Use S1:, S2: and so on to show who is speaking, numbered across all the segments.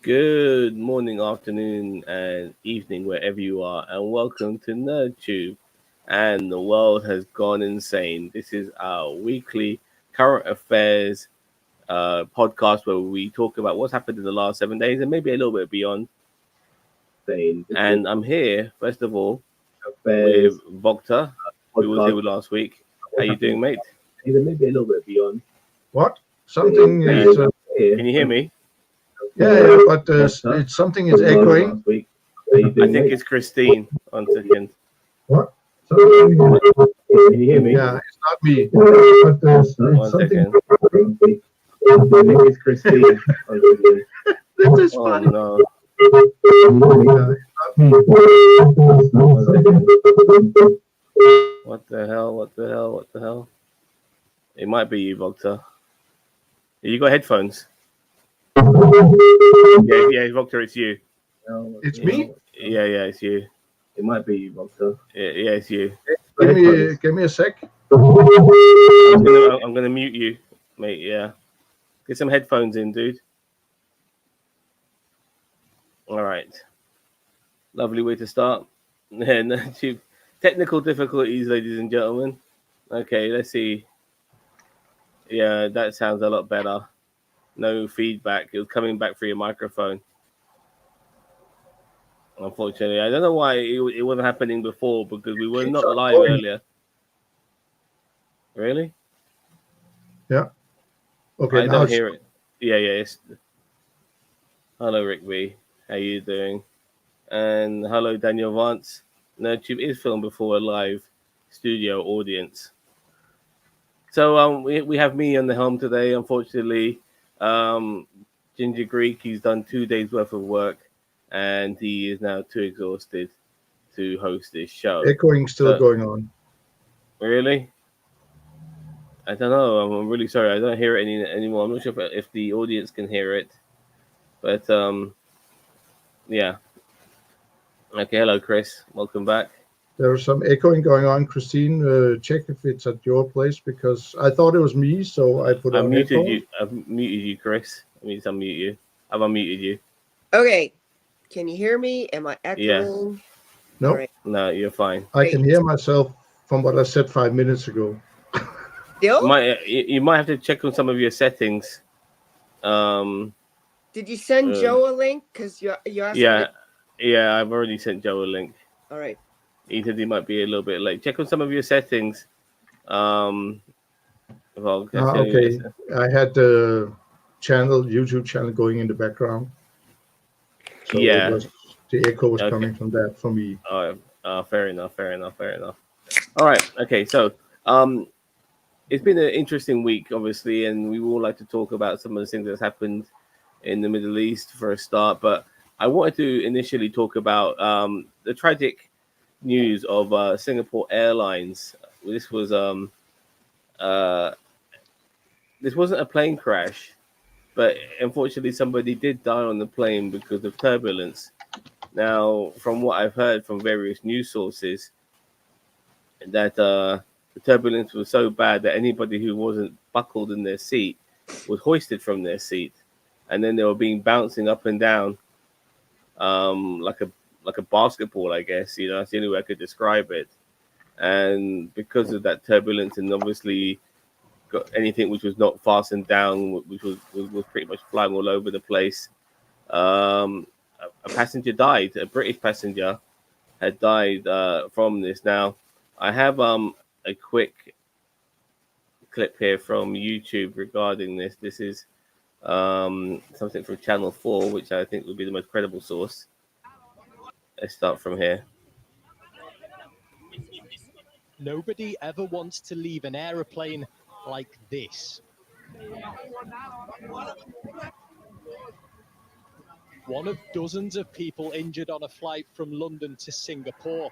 S1: Good morning, afternoon, and evening, wherever you are, and welcome to NerdTube. And the world has gone insane. This is our weekly current affairs podcast where we talk about what's happened in the last 7 days and maybe a little bit beyond. And I'm here, first of all, with Vokta, who was here last week. How you doing, mate?
S2: Maybe a little bit beyond.
S3: What? Something is.
S1: Can you hear me?
S3: Yeah, but something is echoing.
S1: I think it's Christine. 1 second.
S3: What?
S2: Can you hear me?
S3: Yeah, it's not me.
S1: One
S3: Something.
S1: second.
S2: I think it's Christine.
S3: This is
S1: Oh
S3: funny.
S1: no.
S3: Yeah, it's not me.
S1: What the hell? What the hell? What the hell? It might be you, Vokta. You got headphones? Yeah, Vokta, it's you.
S3: It's me?
S1: Yeah, it's you.
S2: It might be you, Vokta.
S1: Yeah, it's you.
S3: Give me a sec.
S1: I'm gonna mute you, mate. Yeah, get some headphones in, dude. All right, lovely way to start. Technical difficulties, ladies and gentlemen. Okay, let's see. Yeah, that sounds a lot better. No feedback. It was coming back through your microphone. Unfortunately, I don't know why it wasn't happening before because we were not live earlier. Really?
S3: Yeah. Okay.
S1: I don't hear it. Yeah. It's... Hello, Rick B. How you doing? And hello, Daniel Vance. NerdTube is filmed before a live studio audience. So we have me on the helm today. Unfortunately, Ginger Greek, he's done 2 days worth of work, and he is now too exhausted to host this show.
S3: Echoing still going on.
S1: Really? I don't know. I'm really sorry. I don't hear it anymore. I'm not sure if the audience can hear it, but yeah. Okay, hello, Chris. Welcome back.
S3: There's some echoing going on. Christine, check if it's at your place because I thought it was me, so I put on
S1: muted
S3: headphones.
S1: you. I've muted you, Chris. I mean, unmute you. I've unmuted you.
S4: Okay. Can you hear me? Am I echoing?
S1: Yeah.
S3: No,
S4: Right.
S1: No, you're fine.
S3: I can hear myself from what I said 5 minutes ago.
S4: Still?
S1: You might have to check on some of your settings.
S4: Did you send Joe a link? Because you asked me.
S1: Yeah. I've already sent Joe a link.
S4: All right.
S1: He said he might be a little bit late. Check on some of your settings.
S3: Okay. I had the YouTube channel going in the background. So
S1: Yeah.
S3: The echo was coming from that for me.
S1: Fair enough. All right. Okay. So, it's been an interesting week, obviously, and we would like to talk about some of the things that's happened in the Middle East for a start. But I wanted to initially talk about the tragic news of Singapore Airlines. This wasn't a plane crash, but unfortunately somebody did die on the plane because of turbulence. Now, from what I've heard from various news sources, that the turbulence was so bad that anybody who wasn't buckled in their seat was hoisted from their seat, and then they were being bouncing up and down like a basketball, I guess. That's the only way I could describe it. And because of that turbulence, and obviously got anything which was not fastened down, which was pretty much flying all over the place, a passenger died. A British passenger had died from this. Now, I have a quick clip here from YouTube regarding this. This is something from Channel 4, which I think would be the most credible source. Let's start from here.
S5: Nobody ever wants to leave an aeroplane like this. One of dozens of people injured on a flight from London to Singapore.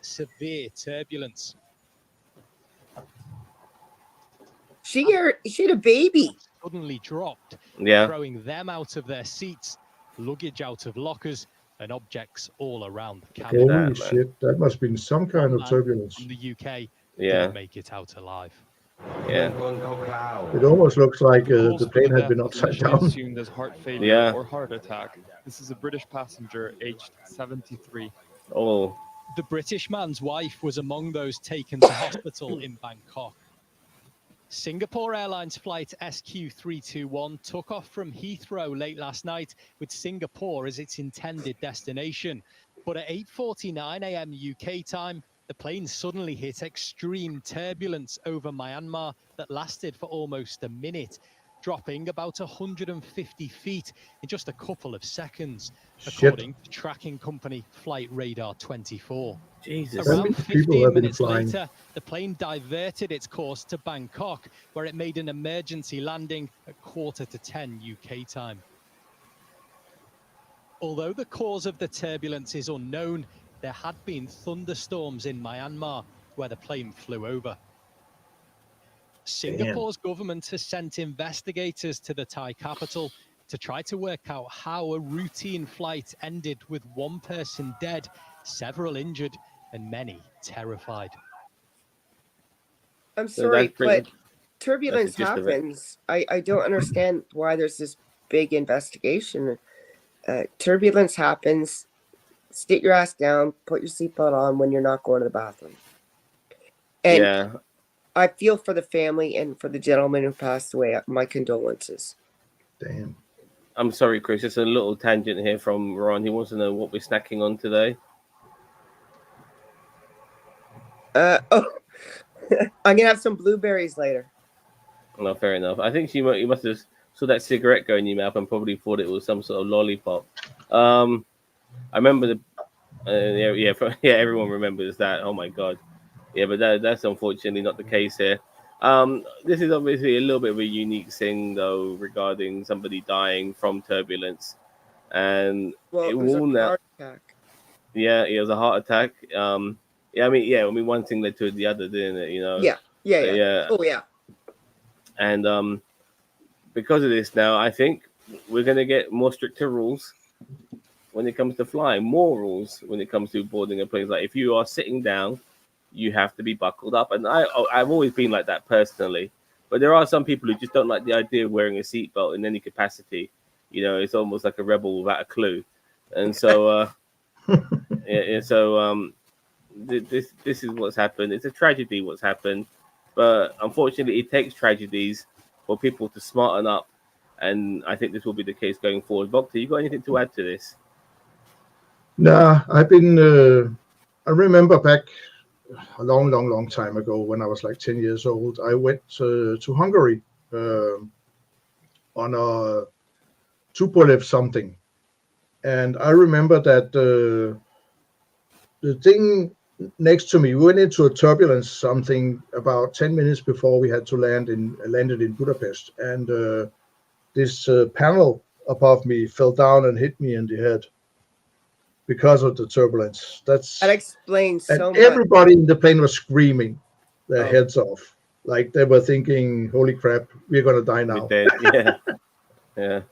S5: Severe turbulence.
S4: She had a baby.
S5: Suddenly dropped, throwing them out of their seats, luggage out of lockers, and objects all around the cabin.
S3: Holy shit, that must have been some kind of turbulence.
S5: From the UK,
S1: Yeah,
S5: didn't make it out alive.
S1: Yeah.
S3: It almost looks like
S6: Cause
S3: the
S6: for
S3: plane
S6: the
S3: had been
S6: death
S3: upside
S6: initially
S3: down.
S6: assumed as heart failure
S1: Yeah.
S6: or heart attack. This is a British passenger aged 73.
S1: Oh,
S5: The British man's wife was among those taken to hospital in Bangkok. Singapore Airlines flight SQ321 took off from Heathrow late last night with Singapore as its intended destination. But at 8:49 a.m. UK time, the plane suddenly hit extreme turbulence over Myanmar that lasted for almost a minute, dropping about 150 feet in just a couple of seconds,
S3: Shit.
S5: according to tracking company Flight Radar 24.
S1: Jesus.
S5: Around
S3: People
S5: 15
S3: have been
S5: minutes
S3: flying.
S5: later, the plane diverted its course to Bangkok, where it made an emergency landing at 9:45 UK time. Although the cause of the turbulence is unknown, there had been thunderstorms in Myanmar where the plane flew over. Singapore's government has sent investigators to the Thai capital to try to work out how a routine flight ended with one person dead, several injured, and many terrified.
S4: I'm
S1: So
S4: sorry,
S1: that's pretty
S4: but turbulence
S1: that's the gist of it.
S4: happens. I don't understand why there's this big investigation. Turbulence happens. Sit your ass down, put your seatbelt on when you're not going to the bathroom. And
S1: Yeah.
S4: I feel for the family and for the gentleman who passed away. My condolences.
S3: Damn.
S1: I'm sorry, Chris. It's a little tangent here from Ron. He wants to know what we're snacking on today.
S4: I'm gonna have some blueberries later.
S1: No, fair enough. I think you must have saw that cigarette go in your mouth and probably thought it was some sort of lollipop. I remember everyone remembers that. Oh my god, yeah, but that's unfortunately not the case here. This is obviously a little bit of a unique thing though regarding somebody dying from turbulence, and
S4: Well,
S1: it
S4: it was
S1: will
S4: a
S1: now.
S4: heart attack.
S1: Yeah, it was a heart attack. I mean, one thing led to the other, didn't it? You know.
S4: Yeah. Oh yeah.
S1: And because of this, now I think we're gonna get more stricter rules when it comes to flying. More rules when it comes to boarding a plane. Like if you are sitting down, you have to be buckled up. And I've always been like that personally. But there are some people who just don't like the idea of wearing a seatbelt in any capacity. You know, it's almost like a rebel without a clue. And so, this is what's happened. It's a tragedy what's happened. But unfortunately, it takes tragedies for people to smarten up. And I think this will be the case going forward. Bokta, you got anything to add to this?
S3: Nah, I've been. I remember back a long time ago when I was like 10 years old. I went to Hungary on a Tupolev something, and I remember that the thing next to me, we went into a turbulence something about 10 minutes before we had to landed in Budapest, and this panel above me fell down and hit me in the head because of the turbulence.
S4: That explains so much.
S3: Everybody in the plane was screaming their heads off, like they were thinking, "Holy crap, we're gonna die now."
S1: Yeah.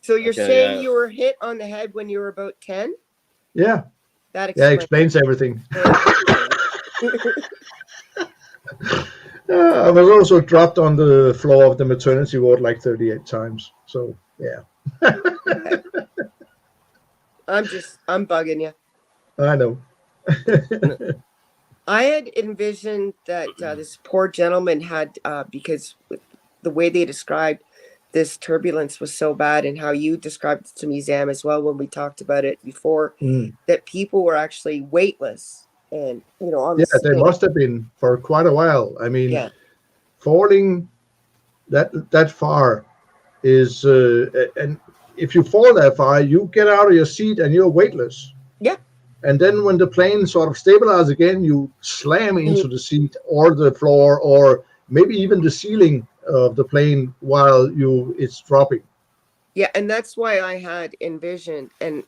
S4: So you're saying you were hit on the head when you were about 10?
S3: Yeah.
S4: That
S3: explains everything. I was also dropped on the floor of the maternity ward like 38 times. So, yeah.
S4: I'm bugging you.
S3: I know.
S4: I had envisioned that this poor gentleman had, because the way they described this turbulence was so bad, and how you described it to me, Zam, as well, when we talked about it before, that people were actually weightless. And, on
S3: they must have been for quite a while. I mean, falling that far is, and if you fall that far, you get out of your seat and you're weightless.
S4: Yeah.
S3: And then when the plane sort of stabilizes again, you slam into the seat or the floor or maybe even the ceiling of the plane while it's dropping.
S4: Yeah, and that's why I had envisioned, and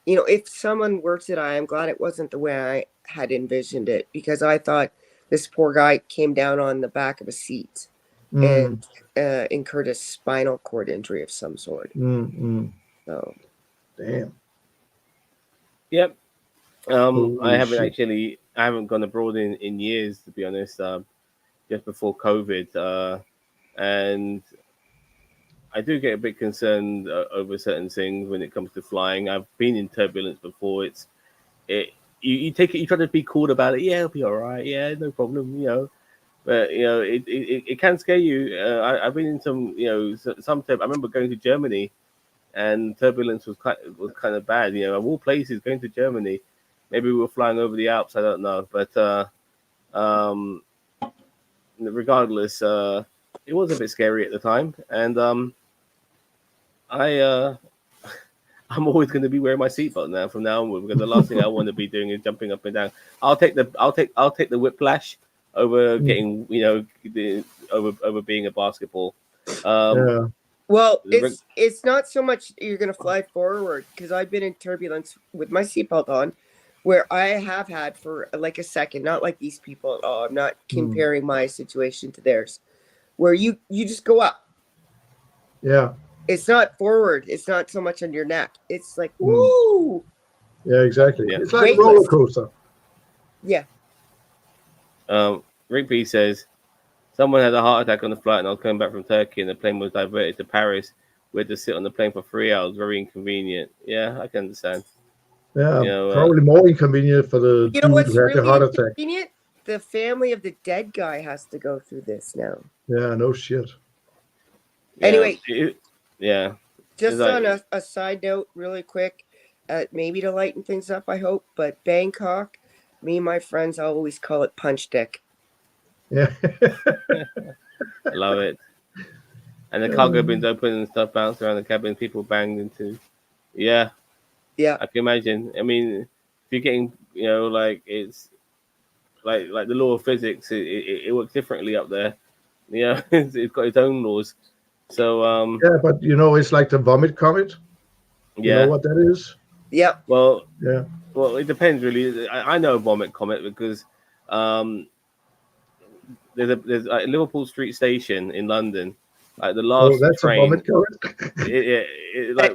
S4: if someone were to die, I'm glad it wasn't the way I had envisioned it, because I thought this poor guy came down on the back of a seat and incurred a spinal cord injury of some sort. So,
S3: damn.
S1: Yep. I haven't gone abroad in years, to be honest. just before COVID, and I do get a bit concerned over certain things when it comes to flying. I've been in turbulence before. You take it, you try to be cool about it. Yeah, it'll be all right. Yeah, no problem. But it can scare you. I've been in some, I remember going to Germany, and turbulence was kind of bad. Of all places, going to Germany. Maybe we were flying over the Alps. I don't know, but regardless, it was a bit scary at the time, and I'm always going to be wearing my seatbelt now from now onward, because the last thing I want to be doing is jumping up and down. I'll take the whiplash over getting over being a basketball.
S3: Yeah.
S4: Well, it's not so much you're going to fly forward, because I've been in turbulence with my seatbelt on, where I have had for like a second, not like these people. Oh, I'm not comparing my situation to theirs, where you just go up.
S3: Yeah.
S4: It's not forward. It's not so much on your neck. It's like, woo.
S3: Yeah, exactly.
S1: Yeah.
S3: It's like a
S4: Weightless.
S3: roller coaster.
S4: Yeah.
S1: Rick B says, someone had a heart attack on the flight, and I was coming back from Turkey, and the plane was diverted to Paris. We had to sit on the plane for 3 hours. Very inconvenient. Yeah, I can understand.
S3: Yeah, probably more inconvenient for the
S4: You know
S3: dude
S4: what's
S3: who had the
S4: really
S3: heart attack.
S4: inconvenient? The family of the dead guy has to go through this now.
S3: Yeah, no shit.
S4: Anyway.
S1: Yeah.
S4: Just
S1: Like,
S4: on a side note, really quick, maybe to lighten things up, I hope, but Bangkok, me and my friends always call it punch deck.
S3: Yeah.
S1: I love it. And the cargo bins open and stuff bounced around the cabin. People banged into. Yeah.
S4: Yeah.
S1: I can imagine. I mean, if you're getting, like it's like the law of physics, it works differently up there. It's got its own laws. So
S3: Yeah, but it's like the vomit comet. You
S1: yeah.
S3: know what that is?
S4: Yep.
S1: Well,
S3: Yeah.
S1: Well, it depends really. I know Vomit Comet because there's a Liverpool Street Station in London. Like the last
S3: that's
S1: train.
S3: a vomit comet.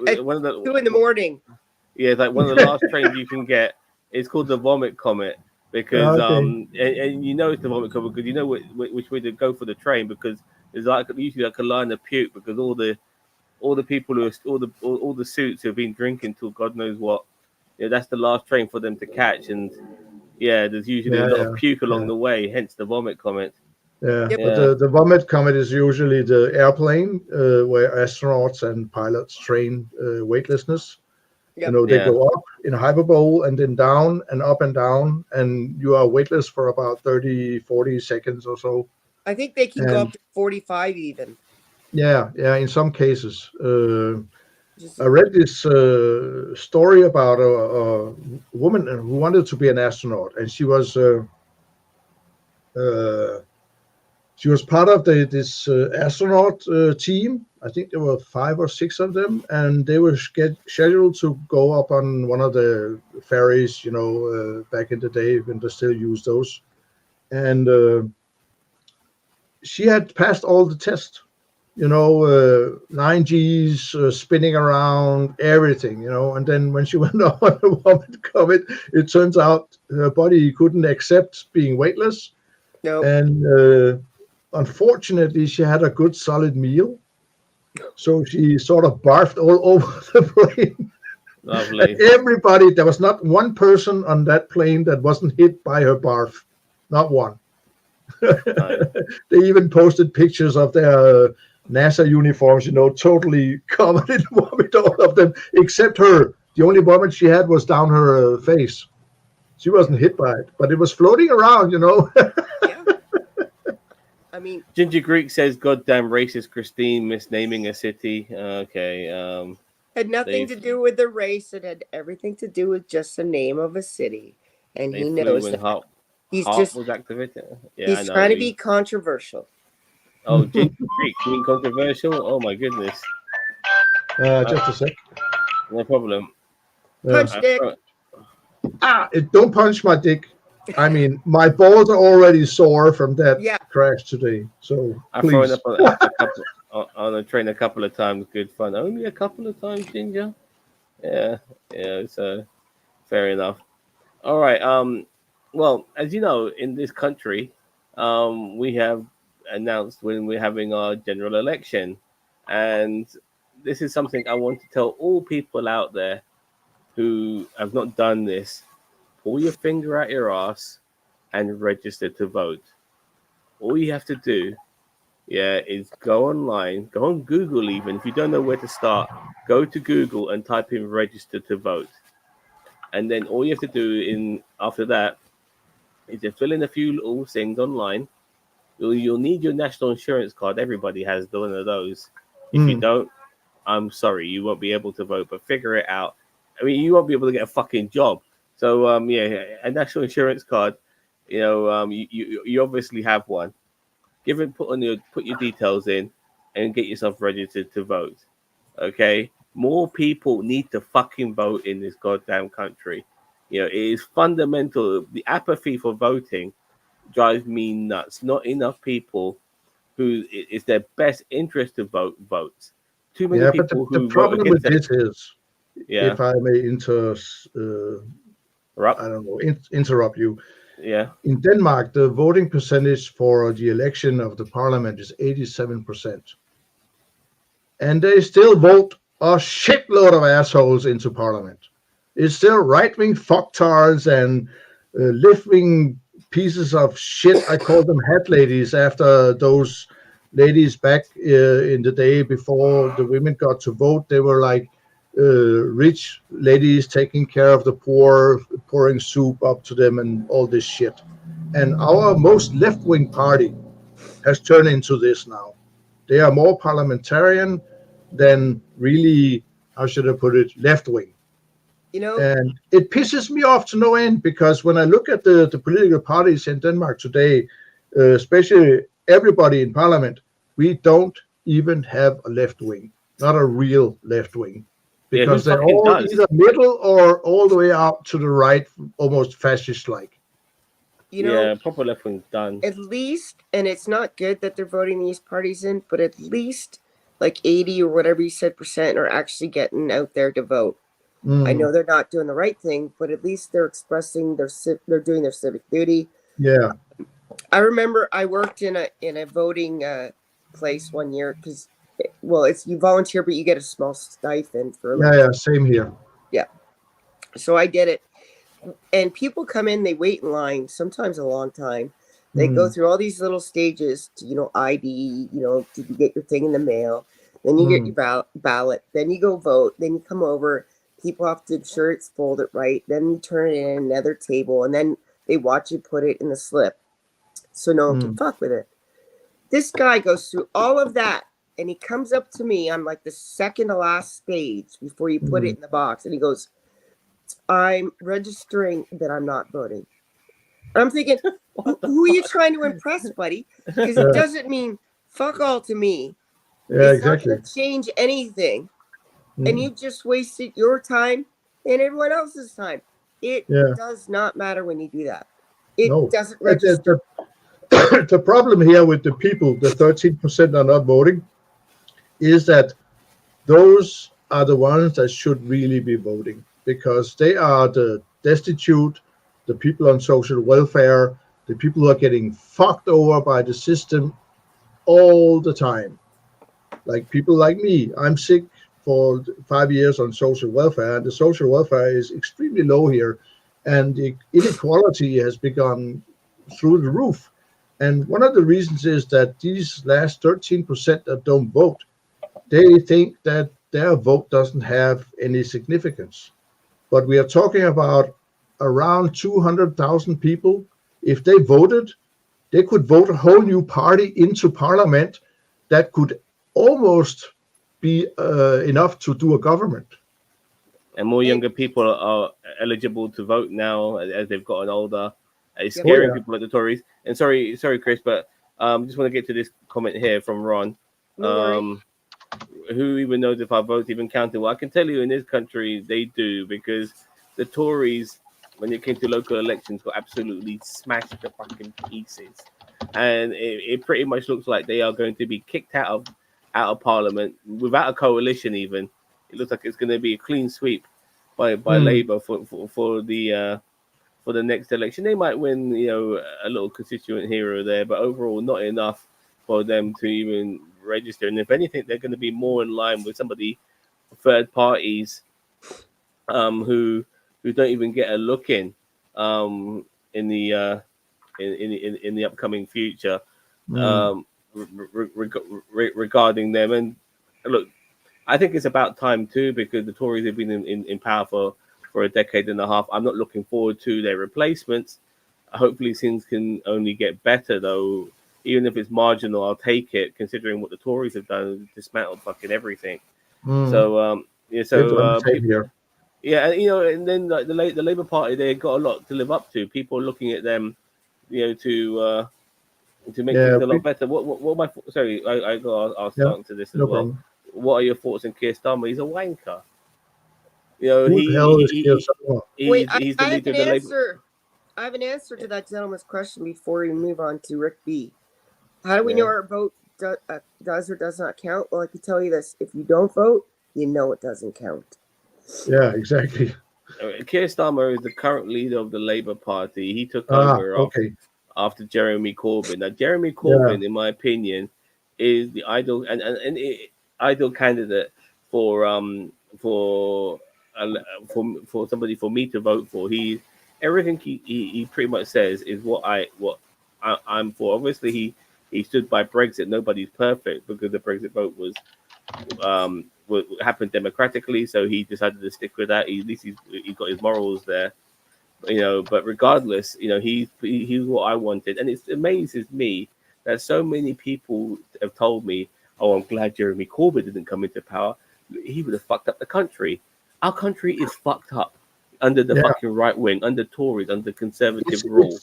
S4: At
S1: one of the
S4: 2 a.m.
S1: Yeah, it's like one of the last trains you can get. It's called the Vomit Comet because and it's the Vomit Comet because you know which way to go for the train, because there's usually like a line of puke, because all the people who are all the suits who have been drinking till God knows what. That's the last train for them to catch, and there's usually a lot of puke along the way, hence the Vomit Comet.
S3: Yeah, but the vomit comet is usually the airplane where astronauts and pilots train weightlessness.
S4: Yep.
S3: They go up in a hyperbole and then down and up and down, and you are weightless for about 30, 40 seconds or so.
S4: I think they can go up to 45 even.
S3: Yeah, in some cases. I read this story about a woman who wanted to be an astronaut, and she was part of this astronaut team. I think there were 5 or 6 of them, and they were scheduled to go up on one of the ferries, back in the day when they still used those. And she had passed all the tests. 9Gs, spinning around, everything, and then when she went on the Vomit Comet, it turns out her body couldn't accept being weightless.
S4: No.
S3: And unfortunately, she had a good solid meal. So she sort of barfed all over the plane.
S1: Lovely.
S3: And everybody, there was not one person on that plane that wasn't hit by her barf. Not one.
S1: Nice.
S3: They even posted pictures of their NASA uniforms, totally covered in vomit, all of them, except her. The only vomit she had was down her face. She wasn't hit by it, but it was floating around,
S4: Yeah. I mean,
S1: Ginger Greek says, "Goddamn racist Christine misnaming a city." Okay.
S4: had nothing to do with the race. It had everything to do with just the name of a city, and he knows that. He's just
S1: was activated. Yeah,
S4: he's
S1: I know.
S4: trying to be controversial.
S1: Oh, Ginger Greek, you mean controversial? Oh my goodness.
S3: Just a sec.
S1: No problem.
S4: Punch dick.
S3: Don't punch my dick. I mean, my balls are already sore from that crash today. So
S1: I've
S3: please.
S1: thrown up on a train a couple of times. Good fun. Only a couple of times, Ginger. Yeah. So fair enough. All right. Well, as you know, in this country, we have announced when we're having our general election. And this is something I want to tell all people out there who have not done this. Pull your finger out your ass and register to vote. All you have to do, is go online, go on Google even. If you don't know where to start, go to Google and type in register to vote. And then all you have to do after that is to fill in a few little things online. You'll need your national insurance card. Everybody has one of those. If you don't, I'm sorry, you won't be able to vote, but figure it out. I mean, you won't be able to get a fucking job. So, a national insurance card, you obviously have one. Put your details in and get yourself registered to vote. Okay? More people need to fucking vote in this goddamn country. It is fundamental. The apathy for voting drives me nuts. Not enough people who it's their best interest to vote. Too many people
S3: but the
S1: who
S3: problem
S1: vote
S3: with
S1: against
S3: this is, if I may interrupt you.
S1: Yeah.
S3: In Denmark, the voting percentage for the election of the parliament is 87%. And they still vote a shitload of assholes into parliament. It's still right-wing fucktards and left-wing pieces of shit. I call them hat ladies after those ladies back in the day before the women got to vote. They were like rich ladies taking care of the poor, pouring soup up to them and all this shit. And our most left-wing party has turned into this now. They are more parliamentarian than really, how should I put it, left-wing. And it pisses me off to no end, because when I look at the political parties in Denmark today, especially everybody in parliament, we don't even have a left wing, not a real left wing, because they're all either middle or all the way out to the right, almost fascist-like.
S1: Proper left wing done.
S4: At least, and it's not good that they're voting these parties in, but at least like 80 or whatever you said % are actually getting out there to vote. I know they're not doing the right thing, but at least they're expressing they're doing their civic duty.
S3: Yeah.
S4: I remember I worked in a voting place one year because, it's you volunteer, but you get a small stipend for.
S3: Same here.
S4: Yeah. So I did it, and people come in, they wait in line, sometimes a long time. They go through all these little stages to, ID, to get your thing in the mail. Then you get your ballot. Then you go vote. Then you come over. People have to ensure it's folded right. Then you turn it in another table, and then they watch you put it in the slip so no one can fuck with it. This guy goes through all of that, and he comes up to me on like the second to last stage before you put it in the box, and he goes, "I'm registering that I'm not voting." And I'm thinking, who are you trying to impress, buddy? Because it doesn't mean fuck all to me.
S3: Yeah,
S4: it's
S3: exactly.
S4: not going to change anything. And you just wasted your time and everyone else's time. It does not matter when you do that. It doesn't register.
S3: The problem here with the people, the 13% are not voting, is that those are the ones that should really be voting, because they are the destitute, the people on social welfare, the people who are getting fucked over by the system all the time. Like people like me, I'm sick for 5 years on social welfare, and the social welfare is extremely low here, and the inequality has begun through the roof. And one of the reasons is that these last 13% that don't vote, they think that their vote doesn't have any significance. But we are talking about around 200,000 people. If they voted, they could vote a whole new party into parliament that could almost be enough to do a government.
S1: And more younger people are eligible to vote now as they've gotten older. It's scaring people like the Tories. And sorry, Chris, but just want to get to this comment here from Ron. Who even knows if our votes even counted? Well, I can tell you in this country they do, because the Tories, when it came to local elections, got absolutely smashed to fucking pieces. And it pretty much looks like they are going to be kicked out of Parliament without a coalition. Even it looks like it's going to be a clean sweep by Labour for the for the next election. They might win, a little constituent here or there, but overall not enough for them to even register. And if anything, they're going to be more in line with some of the third parties who don't even get a look in the upcoming future regarding them. And look, I think it's about time too, because the Tories have been in power for a decade and a half. I'm not looking forward to their replacements. Hopefully things can only get better, though. Even if it's marginal, I'll take it, considering what the Tories have done, dismantled fucking everything. So yeah, and then like the Labour Party, they got a lot to live up to. People are looking at them, to make things a lot better. What my sorry, I got to start into this as well.
S3: Problem.
S1: What are your thoughts on Keir Starmer? He's a wanker.
S3: Who the hell is Keir Starmer?
S4: Wait,
S1: he's the
S4: I have
S1: leader
S4: an
S1: of the Labour.
S4: answer. I have an answer to that gentleman's question before we move on to Rick B. How do we know our vote does or does not count? Well, I can tell you this: if you don't vote, you know it doesn't count.
S3: Yeah, exactly.
S1: Keir Starmer is the current leader of the Labour Party. He took over after Jeremy Corbyn. Now, Jeremy Corbyn, in my opinion, is the ideal ideal candidate for somebody for me to vote for. Everything he pretty much says is what I'm for. Obviously, he stood by Brexit. Nobody's perfect because the Brexit vote was happened democratically, so he decided to stick with that. At least he's got his morals there, But regardless, he's what I wanted, and it amazes me that so many people have told me, "Oh, I'm glad Jeremy Corbyn didn't come into power. He would have fucked up the country. Our country is fucked up under the fucking right wing, under Tories, under Conservative rule."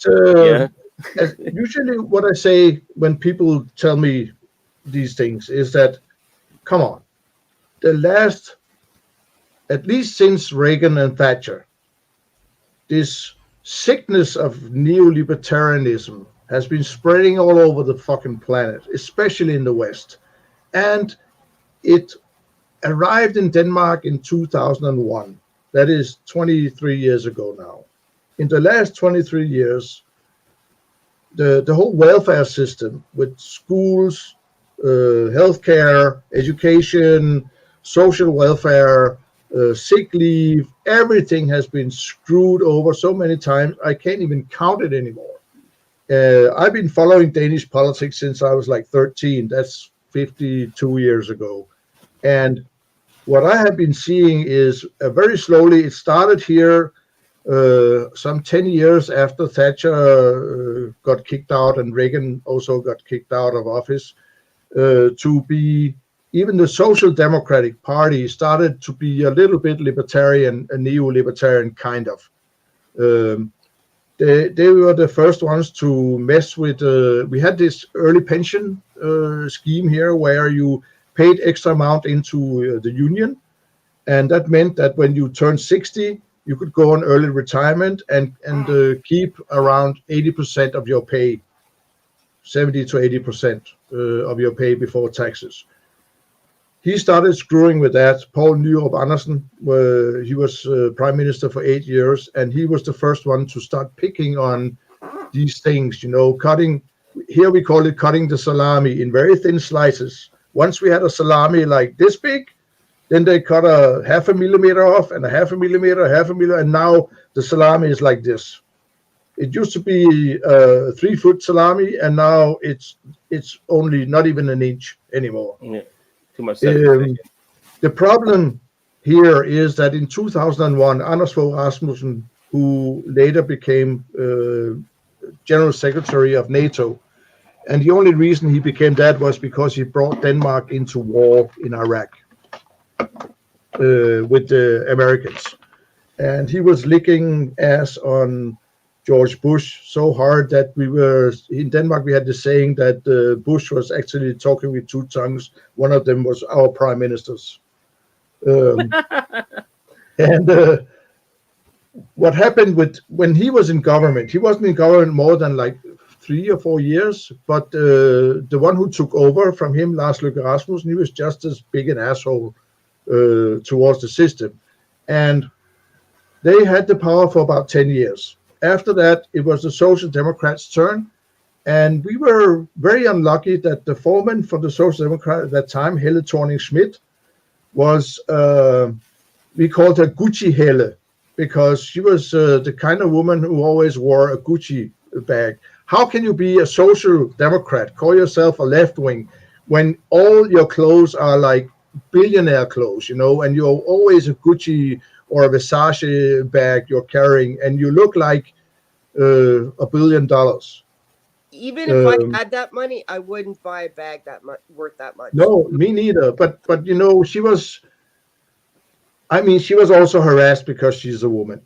S3: Usually, what I say when people tell me these things is that, come on, the last, at least since Reagan and Thatcher, this sickness of neolibertarianism has been spreading all over the fucking planet, especially in the West. And it arrived in Denmark in 2001. That is 23 years ago now. In the last 23 years, the whole welfare system with schools, healthcare, education, social welfare, sick leave, everything has been screwed over so many times, I can't even count it anymore. I've been following Danish politics since I was like 13. That's 52 years ago. And what I have been seeing is very slowly, it started here some 10 years after Thatcher got kicked out and Reagan also got kicked out of office, to be, even the Social Democratic Party started to be a little bit libertarian, a neo-libertarian kind of. They were the first ones to mess with, we had this early pension scheme here where you paid extra amount into the union. And that meant that when you turned 60, you could go on early retirement and keep around 80% of your pay, 70 to 80% of your pay before taxes. He started screwing with that. Poul Nyrup Andersen, he was prime minister for 8 years, and he was the first one to start picking on these things, cutting, here we call it cutting the salami in very thin slices. Once we had a salami like this big, then they cut a 0.5 millimeter off and a 0.5 millimeter, 0.5 millimeter, and now the salami is like this. It used to be 3-foot salami, and now it's only not even an inch anymore.
S1: Yeah, too much.
S3: The problem here is that in 2001, Anders Fogh Rasmussen, who later became General Secretary of NATO, and the only reason he became that was because he brought Denmark into war in Iraq with the Americans. And he was licking ass on George Bush so hard that we were, in Denmark, we had the saying that Bush was actually talking with two tongues. One of them was our prime ministers. What happened when he was in government, he wasn't in government more than like 3 or 4 years, but the one who took over from him, Lars Løkke Rasmussen, he was just as big an asshole towards the system. And they had the power for about 10 years. after that, it was the Social Democrats' turn. And we were very unlucky that the foreman for the Social Democrat at that time, Helle Thorning-Schmidt, was, we called her Gucci Helle, because she was the kind of woman who always wore a Gucci bag. How can you be a Social Democrat, call yourself a left-wing, when all your clothes are like billionaire clothes, you know, and you're always a Gucci or a Versace bag you're carrying, and you look like $1 billion.
S4: Even if I had that money, I wouldn't buy a bag that much worth that much.
S3: No, me neither. But you know, she was also harassed because she's a woman.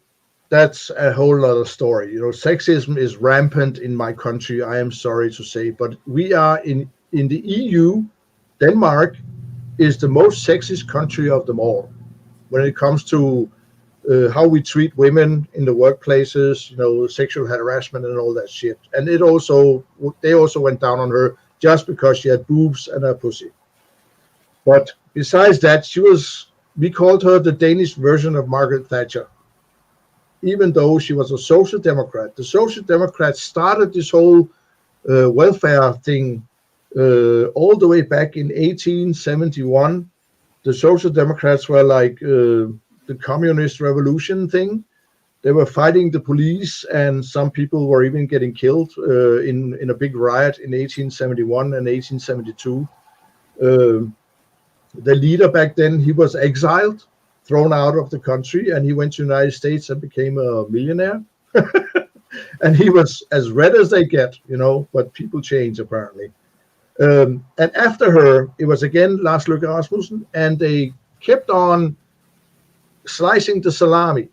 S3: That's a whole other story. You know, sexism is rampant in my country, I am sorry to say, but we are in the EU. Denmark is the most sexist country of them all when it comes to how we treat women in the workplaces, you know, sexual harassment and all that shit. And they also went down on her just because she had boobs and a pussy. But besides that, we called her the Danish version of Margaret Thatcher, even though she was a Social Democrat. The Social Democrats started this whole welfare thing all the way back in 1871. The Social Democrats were like the communist revolution thing. They were fighting the police, and some people were even getting killed in a big riot in 1871 and 1872. The leader back then, he was exiled, thrown out of the country, and he went to the United States and became a millionaire. And he was as red as they get, you know, but people change apparently. And after her, it was again Lars Løkke Rasmussen, and they kept on slicing the salami.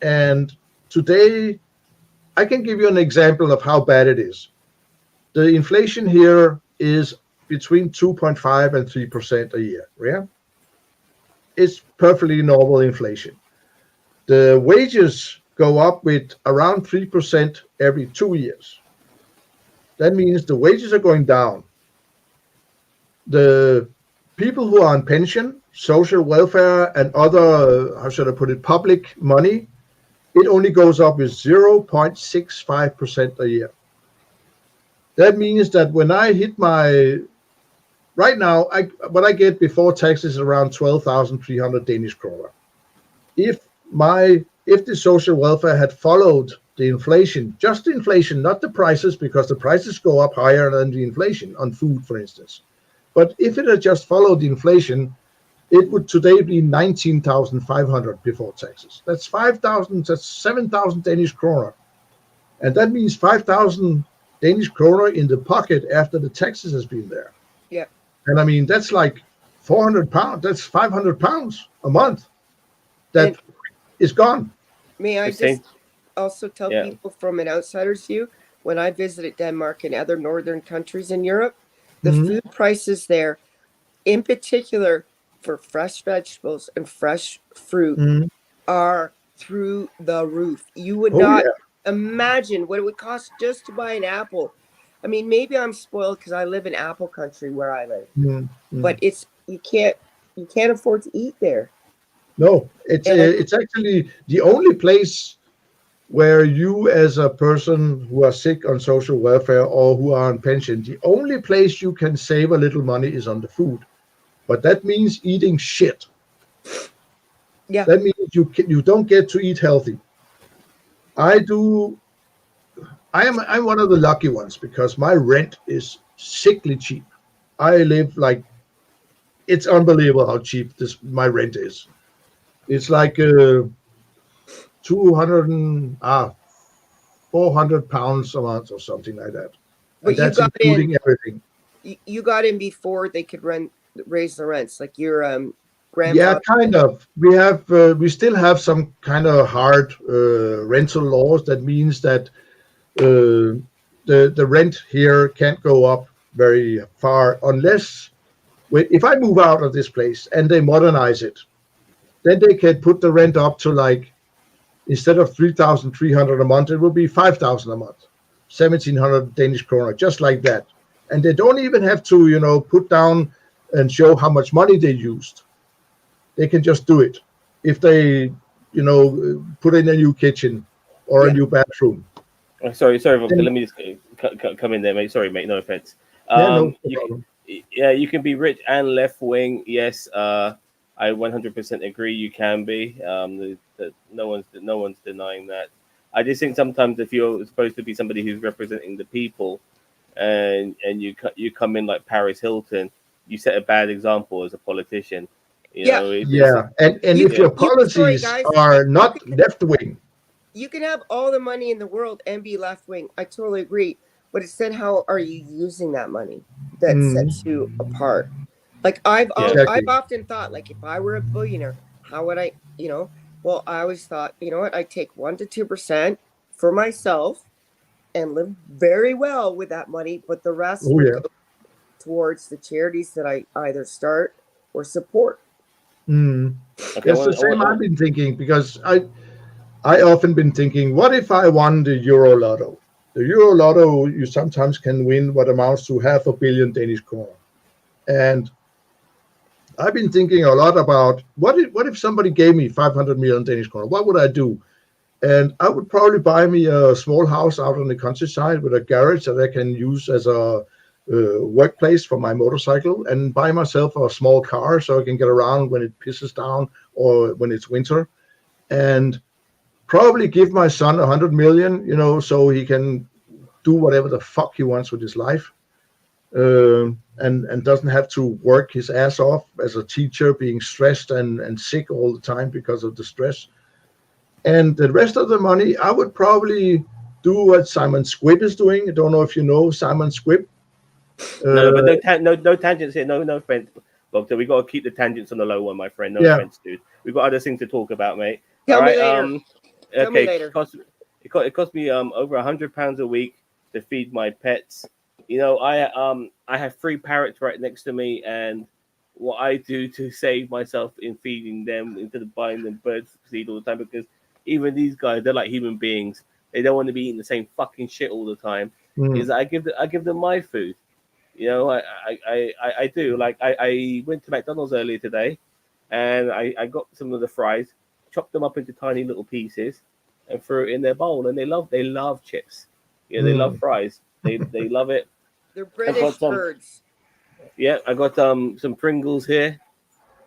S3: And today, I can give you an example of how bad it is. The inflation here is between 2.5 and 3% a year. Yeah, it's perfectly normal inflation. The wages go up with around 3% every 2 years. That means the wages are going down. The people who are on pension, social welfare, and other, how should I put it, public money, it only goes up with 0.65% a year. That means that when I hit right now, what I get before taxes is around 12,300 Danish kroner. If the social welfare had followed the inflation, just the inflation, not the prices, because the prices go up higher than the inflation on food, for instance. But if it had just followed the inflation, it would today be 19,500 before taxes. That's 7,000 Danish kroner. And that means 5,000 Danish kroner in the pocket after the taxes has been there.
S4: Yeah.
S3: And I mean, that's like 400 pounds. That's 500 pounds a month that is gone.
S4: May I just also tell people from an outsider's view, when I visited Denmark and other northern countries in Europe, the food prices there, in particular for fresh vegetables and fresh fruit, are through the roof. You would not imagine what it would cost just to buy an apple. I mean, maybe I'm spoiled because I live in apple country where I live, but you can't afford to eat there.
S3: No, it's actually the only place where you, as a person who are sick on social welfare or who are on pension, the only place you can save a little money is on the food. But that means eating shit.
S4: Yeah.
S3: That means you don't get to eat healthy. I'm one of the lucky ones because my rent is sickly cheap. I live like, it's unbelievable how cheap my rent is. It's like 400 pounds a month or something like that.
S4: But
S3: that's including everything.
S4: You got in before they could raise the rents, like your grandfather.
S3: Yeah, kind of. We still have some kind of hard rental laws. That means that the rent here can't go up very far unless if I move out of this place and they modernize it, then they can put the rent up to, like, instead of 3,300 a month, it will be 5,000 a month, 1,700 Danish kroner, just like that. And they don't even have to, put down and show how much money they used. They can just do it. If they, put in a new kitchen or a
S4: Yeah.
S3: new bathroom.
S1: Sorry, Victor.
S3: And-
S1: Let me just come in there, mate. Sorry, mate. No offense.
S3: Yeah, no
S1: You,
S3: problem.
S1: yeah, you can be rich and left wing. Yes, I 100% agree. You can be. No one's denying that. I just think sometimes if you're supposed to be somebody who's representing the people, and you come in like Paris Hilton, you set a bad example as a politician. You
S4: Yeah.
S1: know,
S3: Yeah, and
S4: You-
S3: if your
S4: sorry,
S3: policies
S4: guys.
S3: are not left wing,
S4: You can have all the money in the world and be left wing. I totally agree. But it's then how are you using that money that sets you apart? Like
S3: Exactly.
S4: I've often thought, like if I were a billionaire, how would I, well, I always thought, you know what, I'd take 1% to 2% for myself and live very well with that money, but the rest
S3: Oh,
S4: would
S3: yeah.
S4: go towards the charities that I either start or support.
S3: Mm.
S1: Okay,
S3: It's the same I've been thinking, because I often been thinking, what if I won the Euro Lotto? The Euro Lotto, you sometimes can win what amounts to 500 million Danish kroner. And I've been thinking a lot about what if somebody gave me 500 million Danish kroner? What would I do? And I would probably buy me a small house out on the countryside with a garage that I can use as a workplace for my motorcycle, and buy myself a small car so I can get around when it pisses down or when it's winter. And probably give my son 100 million, so he can do whatever the fuck he wants with his life, and doesn't have to work his ass off as a teacher, being stressed and sick all the time because of the stress. And the rest of the money, I would probably do what Simon Squibb is doing. I don't know if you know Simon Squibb.
S1: No, but no tangents here. No offense, Doctor. We got to keep the tangents on the low one, my friend. No offense, dude. We've got other things to talk about, mate.
S4: Tell me later.
S1: Tell
S4: me later.
S1: It cost me over £100 a week to feed my pets. I have 3 parrots right next to me, and what I do to save myself in feeding them instead of buying them bird seed all the time, because even these guys, they're like human beings. They don't want to be eating the same fucking shit all the time. Is I give them my food. I do. Like I went to McDonald's earlier today, and I got some of the fries, chopped them up into tiny little pieces, and threw it in their bowl. And they love chips. Yeah, they love fries. They love it.
S4: They're British birds.
S1: Yeah, I got some Pringles here.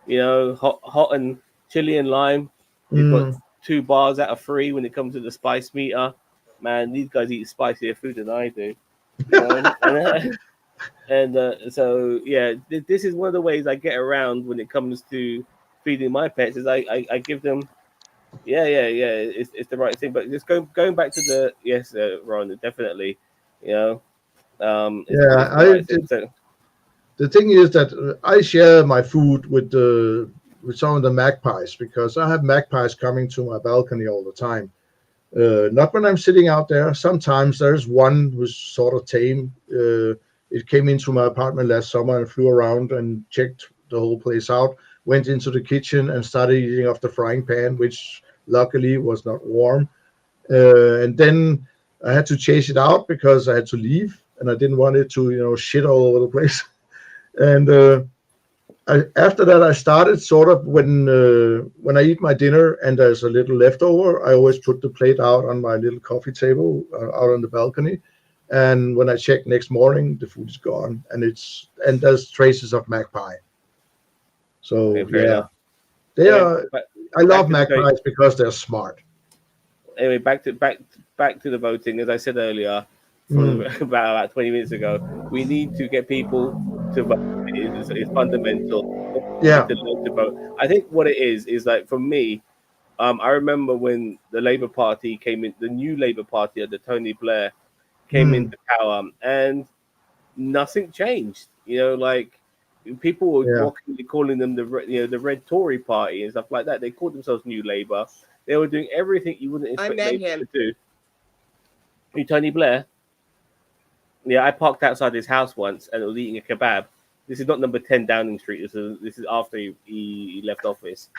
S1: Hot and chili and lime. They've got 2 bars out of 3 when it comes to the spice meter. Man, these guys eat spicier food than I do. So yeah, this is one of the ways I get around when it comes to feeding my pets. Is I give them, it's the right thing. But just going back to the Ron, definitely, the right thing. So,
S3: the thing is that I share my food with some of the magpies, because I have magpies coming to my balcony all the time. Not when I'm sitting out there. Sometimes there's one who's sort of tame. It came into my apartment last summer and flew around and checked the whole place out, went into the kitchen and started eating off the frying pan, which luckily was not warm. And then I had to chase it out because I had to leave, and I didn't want it to, shit all over the place. And after that, I started sort of when I eat my dinner and there's a little leftover, I always put the plate out on my little coffee table out on the balcony. And when I check next morning, the food is gone, and there's traces of magpie. So
S1: enough.
S3: they are. I love magpies because they're smart.
S1: Anyway, back to the voting. As I said earlier, about 20 minutes ago, we need to get people to vote. It's fundamental.
S3: Yeah.
S1: To vote. I think what it is like for me. I remember when the Labour Party came in, the new Labour Party under Tony Blair came into power, and nothing changed. Like people were mockingly calling them the Red Tory Party and stuff like that. They called themselves New Labour. They were doing everything you wouldn't expect Labour to do. Tony Blair? Yeah, I parked outside his house once and was eating a kebab. This is not number 10 Downing Street. This is after he left office.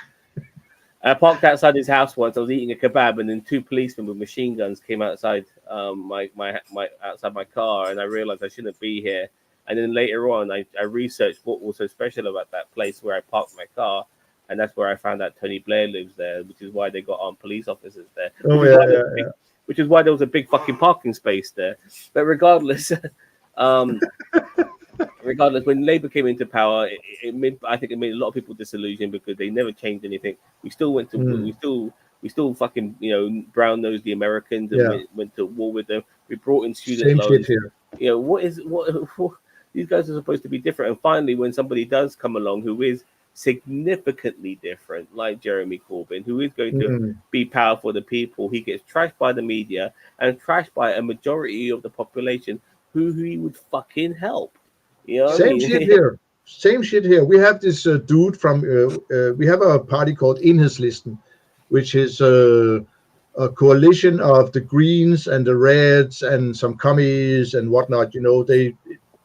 S1: I parked outside his house once. I was eating a kebab, and then 2 policemen with machine guns came outside my outside my car, and I realized I shouldn't be here. And then later on, I researched what was so special about that place where I parked my car, and that's where I found out Tony Blair lives there, which is why they got armed police officers there. which is why there was a big fucking parking space there. But regardless, when Labour came into power, I think it made a lot of people disillusioned because they never changed anything. We still went to we still fucking brown nosed the Americans and went to war with them. We brought in student
S3: Same
S1: loans.
S3: shit here.
S1: What these guys are supposed to be different. And finally, when somebody does come along who is significantly different, like Jeremy Corbyn, who is going to be powerful for the people, he gets trashed by the media and trashed by a majority of the population who he would fucking help.
S3: Same shit here. Same shit here. We have this dude from. We have a party called Enhedslisten, which is a coalition of the Greens and the Reds and some commies and whatnot.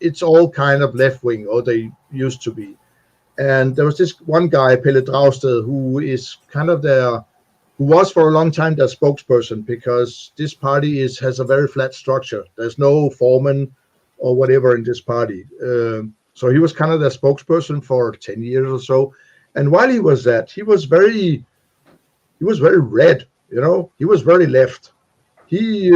S3: It's all kind of left wing, or they used to be. And there was this one guy, Pelle Dragsted, who is kind of who was for a long time their spokesperson, because this party has a very flat structure. There's no foreman or whatever in this party. So he was kind of their spokesperson for 10 years or so. And while he was that, he was very red, he was very left. He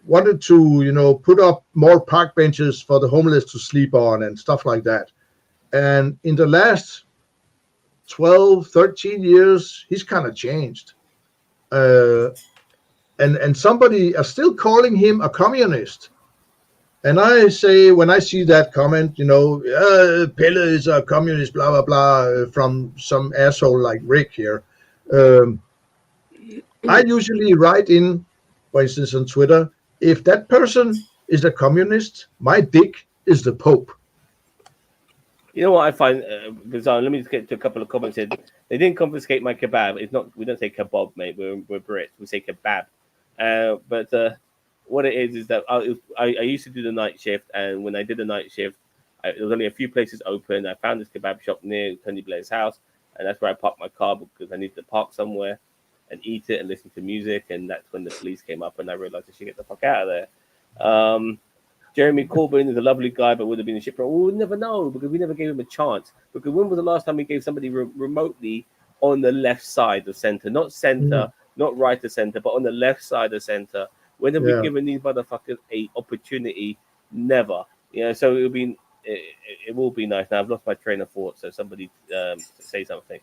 S3: wanted to, put up more park benches for the homeless to sleep on and stuff like that. And in the last 12, 13 years, he's kind of changed. And somebody are still calling him a communist. And I say, when I see that comment, Pelle is a communist, blah, blah, blah, from some asshole like Rick here. I usually write in, for instance, on Twitter, if that person is a communist, my dick is the Pope.
S1: You know what I find bizarre? Let me just get to a couple of comments here. They didn't confiscate my kebab. It's not. We don't say kebab, mate. We're Brits. We say kebab. But what it is that I used to do the night shift, and when I did the night shift, there was only a few places open. I found this kebab shop near Tony Blair's house, and that's where I parked my car because I needed to park somewhere and eat it and listen to music. And that's when the police came up, and I realized I should get the fuck out of there. Jeremy Corbyn is a lovely guy, but would have been a shit. We'll never know because we never gave him a chance. Because when was the last time we gave somebody remotely on the left side of center, not right of center, but on the left side of center? When have we given these motherfuckers a opportunity? Never. So it will be nice. Now I've lost my train of thought, so somebody say something.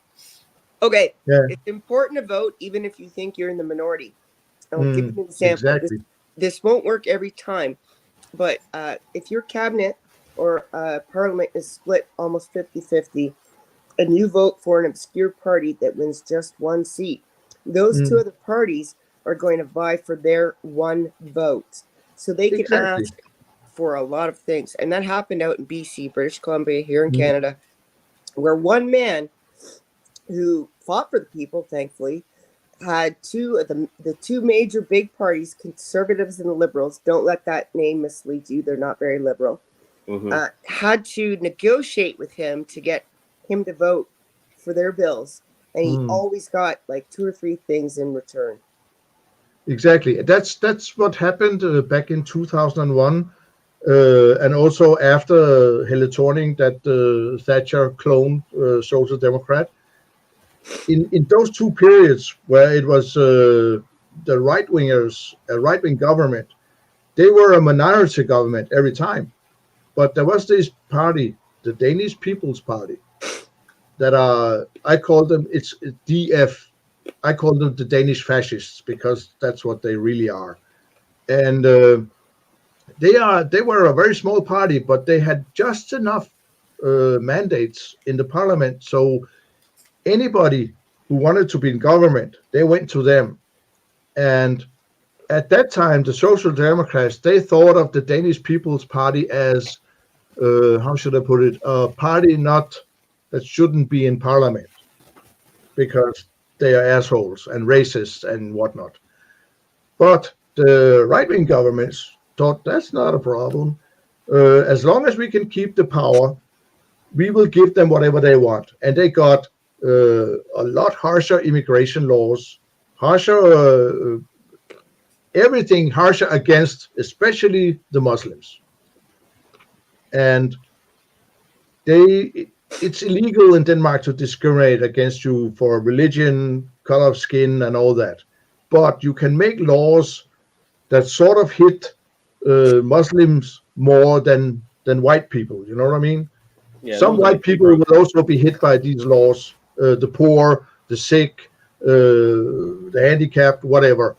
S4: Okay, it's important to vote even if you think you're in the minority. I'll give you an example.
S3: Exactly.
S4: This won't work every time. But if your cabinet or parliament is split almost 50-50 and you vote for an obscure party that wins just one seat, those two other parties are going to vie for their one vote. So they can ask for a lot of things. And that happened out in BC, British Columbia, here in Canada, where one man who fought for the people, thankfully, had the two major big parties, conservatives and the liberals, don't let that name mislead you, they're not very liberal, had to negotiate with him to get him to vote for their bills. And he always got like 2 or 3 things in return.
S3: Exactly. That's what happened back in 2001. And also after Helle Thorning, that Thatcher clone Social Democrat. In those 2 periods where it was the right-wingers, a right-wing government, they were a minority government every time. But there was this party, the Danish People's Party, that I call them, it's DF. I call them the Danish fascists because that's what they really are. And they were a very small party, but they had just enough mandates in the parliament. So anybody who wanted to be in government, they went to them. And at that time, the Social Democrats, they thought of the Danish People's Party as, how should I put it, a party that shouldn't be in parliament because they are assholes and racists and whatnot. But the right-wing governments thought that's not a problem. As long as we can keep the power, we will give them whatever they want. And they got a lot harsher immigration laws, harsher everything harsher against especially the Muslims. And it's illegal in Denmark to discriminate against you for religion, color of skin, and all that. But you can make laws that sort of hit Muslims more than white people. You know what I mean?
S1: Yeah,
S3: Some
S1: laws are
S3: white people
S1: broken.
S3: will also be hit by these laws, the poor, the sick, the handicapped, whatever.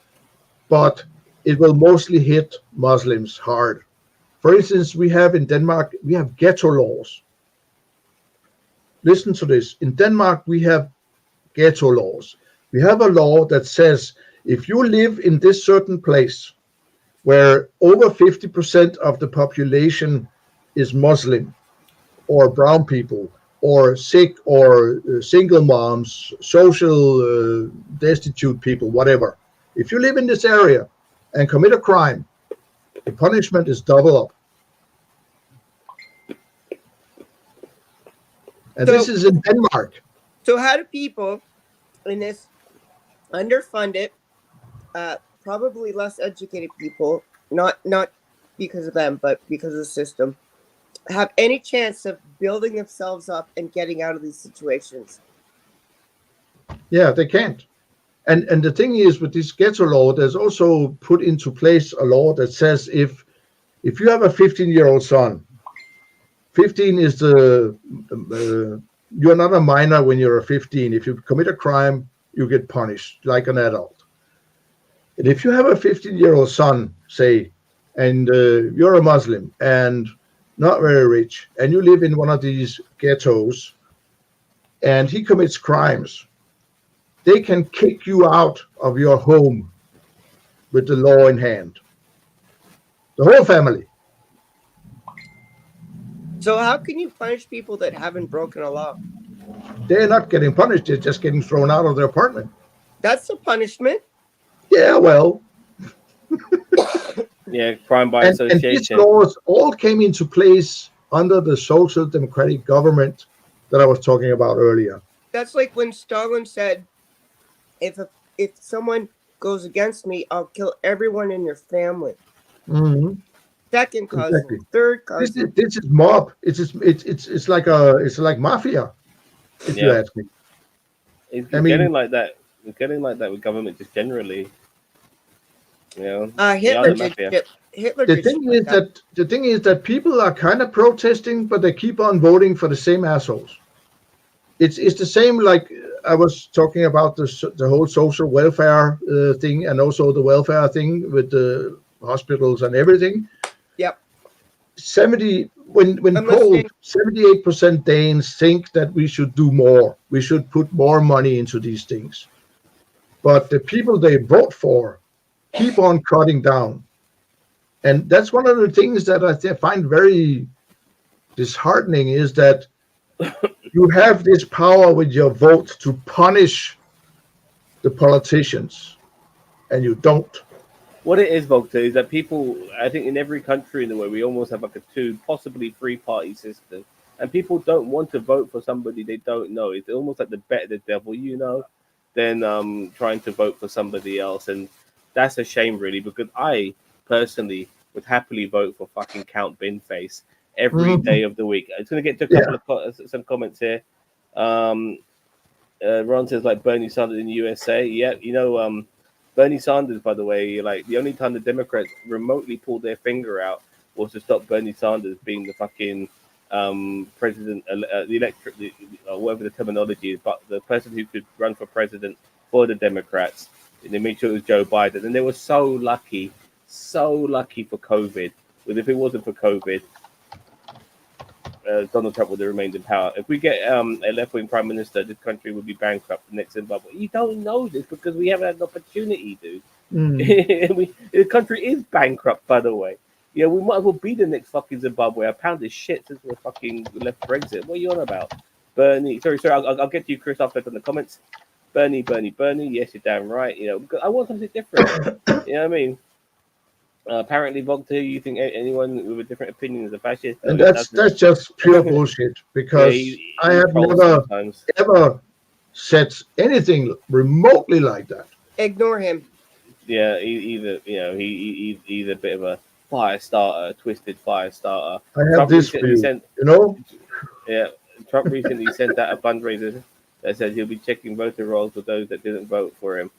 S3: But it will mostly hit Muslims hard. For instance, we have in Denmark, we have ghetto laws. Listen to this. In Denmark, we have ghetto laws. We have a law that says if you live in this certain place where over 50% of the population is Muslim or brown people or sick or single moms, social destitute people, whatever. If you live in this area and commit a crime, the punishment is double up. And this is in Denmark.
S4: So how do people in this underfunded, probably less educated people, not because of them, but because of the system, have any chance of building themselves up and getting out of these situations?
S3: Yeah, they can't. And the thing is, with this ghetto law, there's also put into place a law that says if you have a 15-year-old son, 15 is you're not a minor when you're 15. If you commit a crime, you get punished like an adult. And if you have a 15-year-old son, say, and you're a Muslim and not very rich, and you live in one of these ghettos, and he commits crimes, they can kick you out of your home with the law in hand. The whole family.
S4: So how can you punish people that haven't broken a law?
S3: They're not getting punished, they're just getting thrown out of their apartment.
S4: That's a punishment.
S3: Yeah, well.
S1: Yeah, crime by
S3: And these
S1: association.
S3: laws all came into place under the social democratic government that I was talking about earlier.
S4: That's like when Stalin said, if someone goes against me, I'll kill everyone in your family.
S3: Mhm.
S4: Second cousin,
S3: Exactly.
S4: third cousin.
S3: This is mob. It's like mafia, if you
S1: Yeah.
S3: ask me.
S1: It's
S3: I mean-
S1: getting like that. It's getting like that with government just generally. You know,
S4: Hitler
S1: the
S4: did
S1: mafia.
S4: shit. Hitler
S3: The
S4: did
S3: thing
S4: shit
S3: is
S4: like
S3: that people are kind of protesting, but they keep on voting for the same assholes. It's the same like I was talking about the whole social welfare thing, and also the welfare thing with the hospitals and everything.
S4: Yep.
S3: 70 when
S4: I'm
S3: polled,
S4: listening.
S3: 78% Danes think that we should do more. We should put more money into these things. But the people they vote for keep on cutting down. And that's one of the things that I find very disheartening is that you have this power with your vote to punish the politicians, and you don't.
S1: What it is, Volta, is that people, I think in every country in the world, we almost have like a 2, possibly 3-party system. And people don't want to vote for somebody they don't know. It's almost like the better the devil you know than trying to vote for somebody else. And that's a shame, really, because I personally would happily vote for fucking Count Binface every day of the week. It's going to get to a couple of some comments here. Ron says, like, Bernie Sanders in the USA. Yeah, you know, Bernie Sanders, by the way, like, the only time the Democrats remotely pulled their finger out was to stop Bernie Sanders being the fucking president, the electorate, whatever the terminology is, but the person who could run for president for the Democrats. And they made sure it was Joe Biden. And they were so lucky for COVID. Because if it wasn't for COVID, Donald Trump would have remained in power. If we get a left-wing prime minister, this country would be bankrupt. The next Zimbabwe. You don't know this because we haven't had an opportunity, dude. The country is bankrupt, by the way. Yeah, we might as well be the next fucking Zimbabwe. A pound of shit since we fucking left Brexit. What are you on about? Bernie, sorry, I'll get to you, Chris, after in the comments. Bernie. Yes, you're damn right. You know, because I want something different. You know what I mean? Apparently, Volta, you think anyone with a different opinion is a fascist?
S3: And that's just pure bullshit, because I have never ever said anything remotely like that.
S4: Ignore him.
S1: Yeah, either you know he's a bit of a fire starter, a twisted fire starter.
S3: I have
S1: Trump
S3: this for you, you know.
S1: Yeah, Trump recently sent out a fundraiser that said he'll be checking voter rolls for those that didn't vote for him.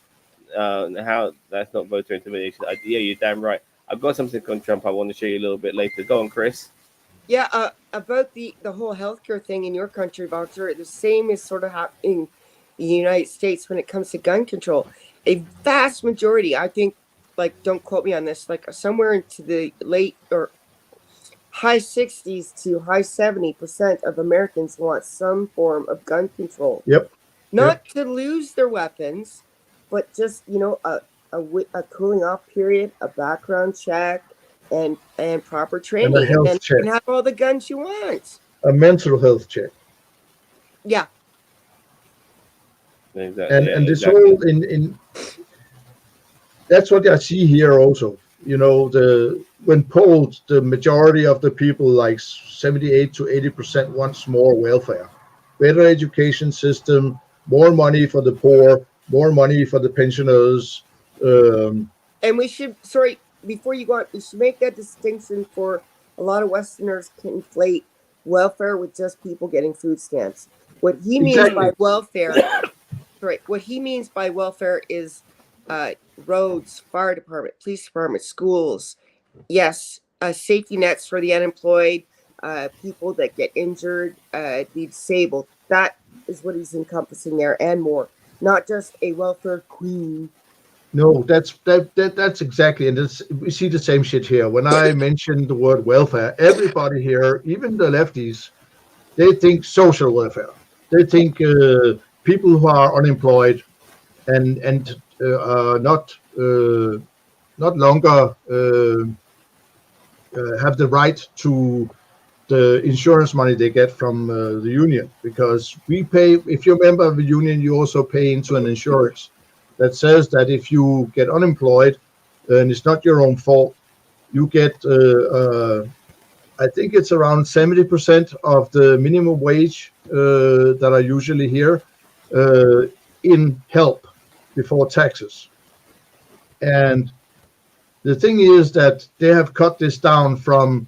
S1: how that's not voter intimidation. Yeah, you're damn right. I've got something on Trump I want to show you a little bit later. Go on, Chris.
S4: Yeah, about the whole healthcare thing in your country, Boxer, the same is sort of happening in the United States when it comes to gun control. A vast majority, I think, like, don't quote me on this, like somewhere into the late or high 60s to high 70% of Americans want some form of gun control.
S3: Yep.
S4: Not to lose their weapons, but just, you know, a cooling off period, a background check, and proper training.
S3: And a health
S4: then
S3: check.
S4: you can have all the guns you want.
S3: A mental health check.
S4: Yeah.
S1: Exactly.
S3: And this whole in that's what I see here also. You know, when polled, the majority of the people, like 78 to 80%, wants more welfare, better education system, more money for the poor, more money for the pensioners.
S4: And we should, sorry, before you go on, we should make that distinction. For a lot of Westerners conflate welfare with just people getting food stamps. What he means
S3: Exactly.
S4: by welfare, sorry, what he means by welfare is roads, fire department, police department, schools. Yes, safety nets for the unemployed, people that get injured, the disabled. That is what he's encompassing there, and more. Not just a welfare queen.
S3: No, that's exactly, and we see the same shit here. When I mention the word welfare, everybody here, even the lefties, they think social welfare. They think people who are unemployed and not longer have the right to the insurance money they get from the union, because we pay. If you're a member of the union, you also pay into an insurance that says that if you get unemployed and it's not your own fault, you get, I think it's around 70% of the minimum wage that are usually here in help before taxes. And the thing is that they have cut this down from,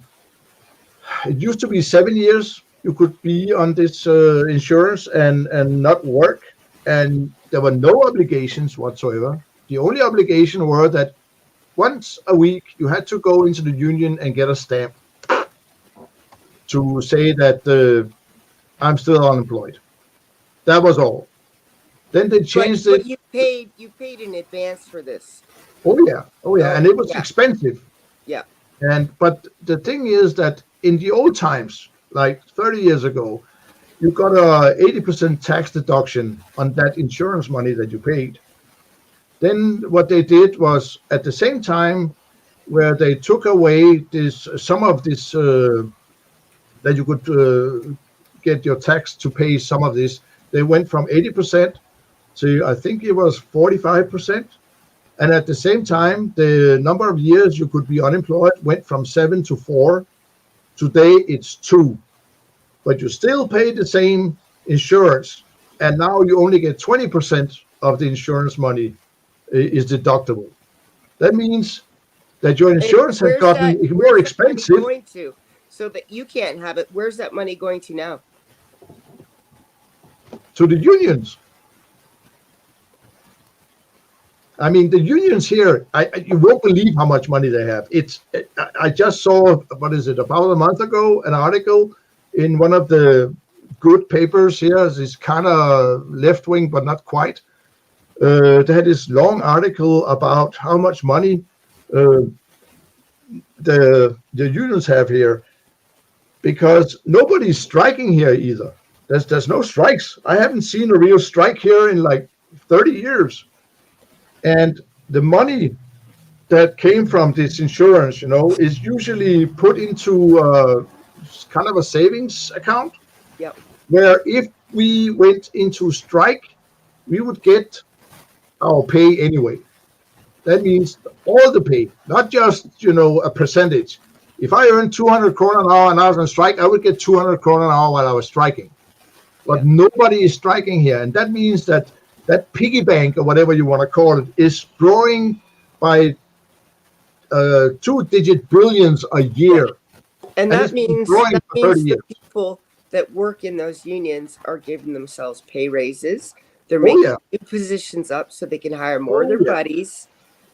S3: it used to be 7 years you could be on this insurance and not work. And there were no obligations whatsoever. The only obligation were that once a week you had to go into the union and get a stamp to say that I'm still unemployed. That was all. Then they changed
S4: But
S3: it.
S4: you paid in advance for this.
S3: Oh yeah, and it was
S4: Yeah.
S3: expensive.
S4: Yeah.
S3: But the thing is that in the old times, like 30 years ago, you got a 80% tax deduction on that insurance money that you paid. Then what they did was, at the same time, where they took away some of this that you could get your tax to pay some of this, they went from 80% to, I think it was 45%. And at the same time, the number of years you could be unemployed went from 7 to 4. Today it's 2. But you still pay the same insurance, and now you only get 20% of the insurance money is deductible. That means that your insurance has gotten more expensive.
S4: Going to, so that you can't have it. Where's that money going to now?
S3: To the unions. I mean, the unions here, you won't believe how much money they have. I just saw, about a month ago, an article in one of the good papers here. It's kind of left-wing, but not quite. They had this long article about how much money the unions have here, because nobody's striking here either. There's no strikes. I haven't seen a real strike here in like 30 years. And the money that came from this insurance, is usually put into kind of a savings account.
S4: Yep.
S3: Where if we went into strike, we would get our pay anyway. That means all the pay, not just, a percentage. If I earned 200 kroner an hour and I was on strike, I would get 200 kroner an hour while I was striking. But nobody is striking here. And that means that piggy bank, or whatever you want to call it, is growing by 2-digit billions a year.
S4: And that means
S3: the
S4: people that work in those unions are giving themselves pay raises. They're
S3: Oh,
S4: making
S3: yeah.
S4: new positions up so they can hire more of
S3: Oh,
S4: their
S3: yeah.
S4: buddies,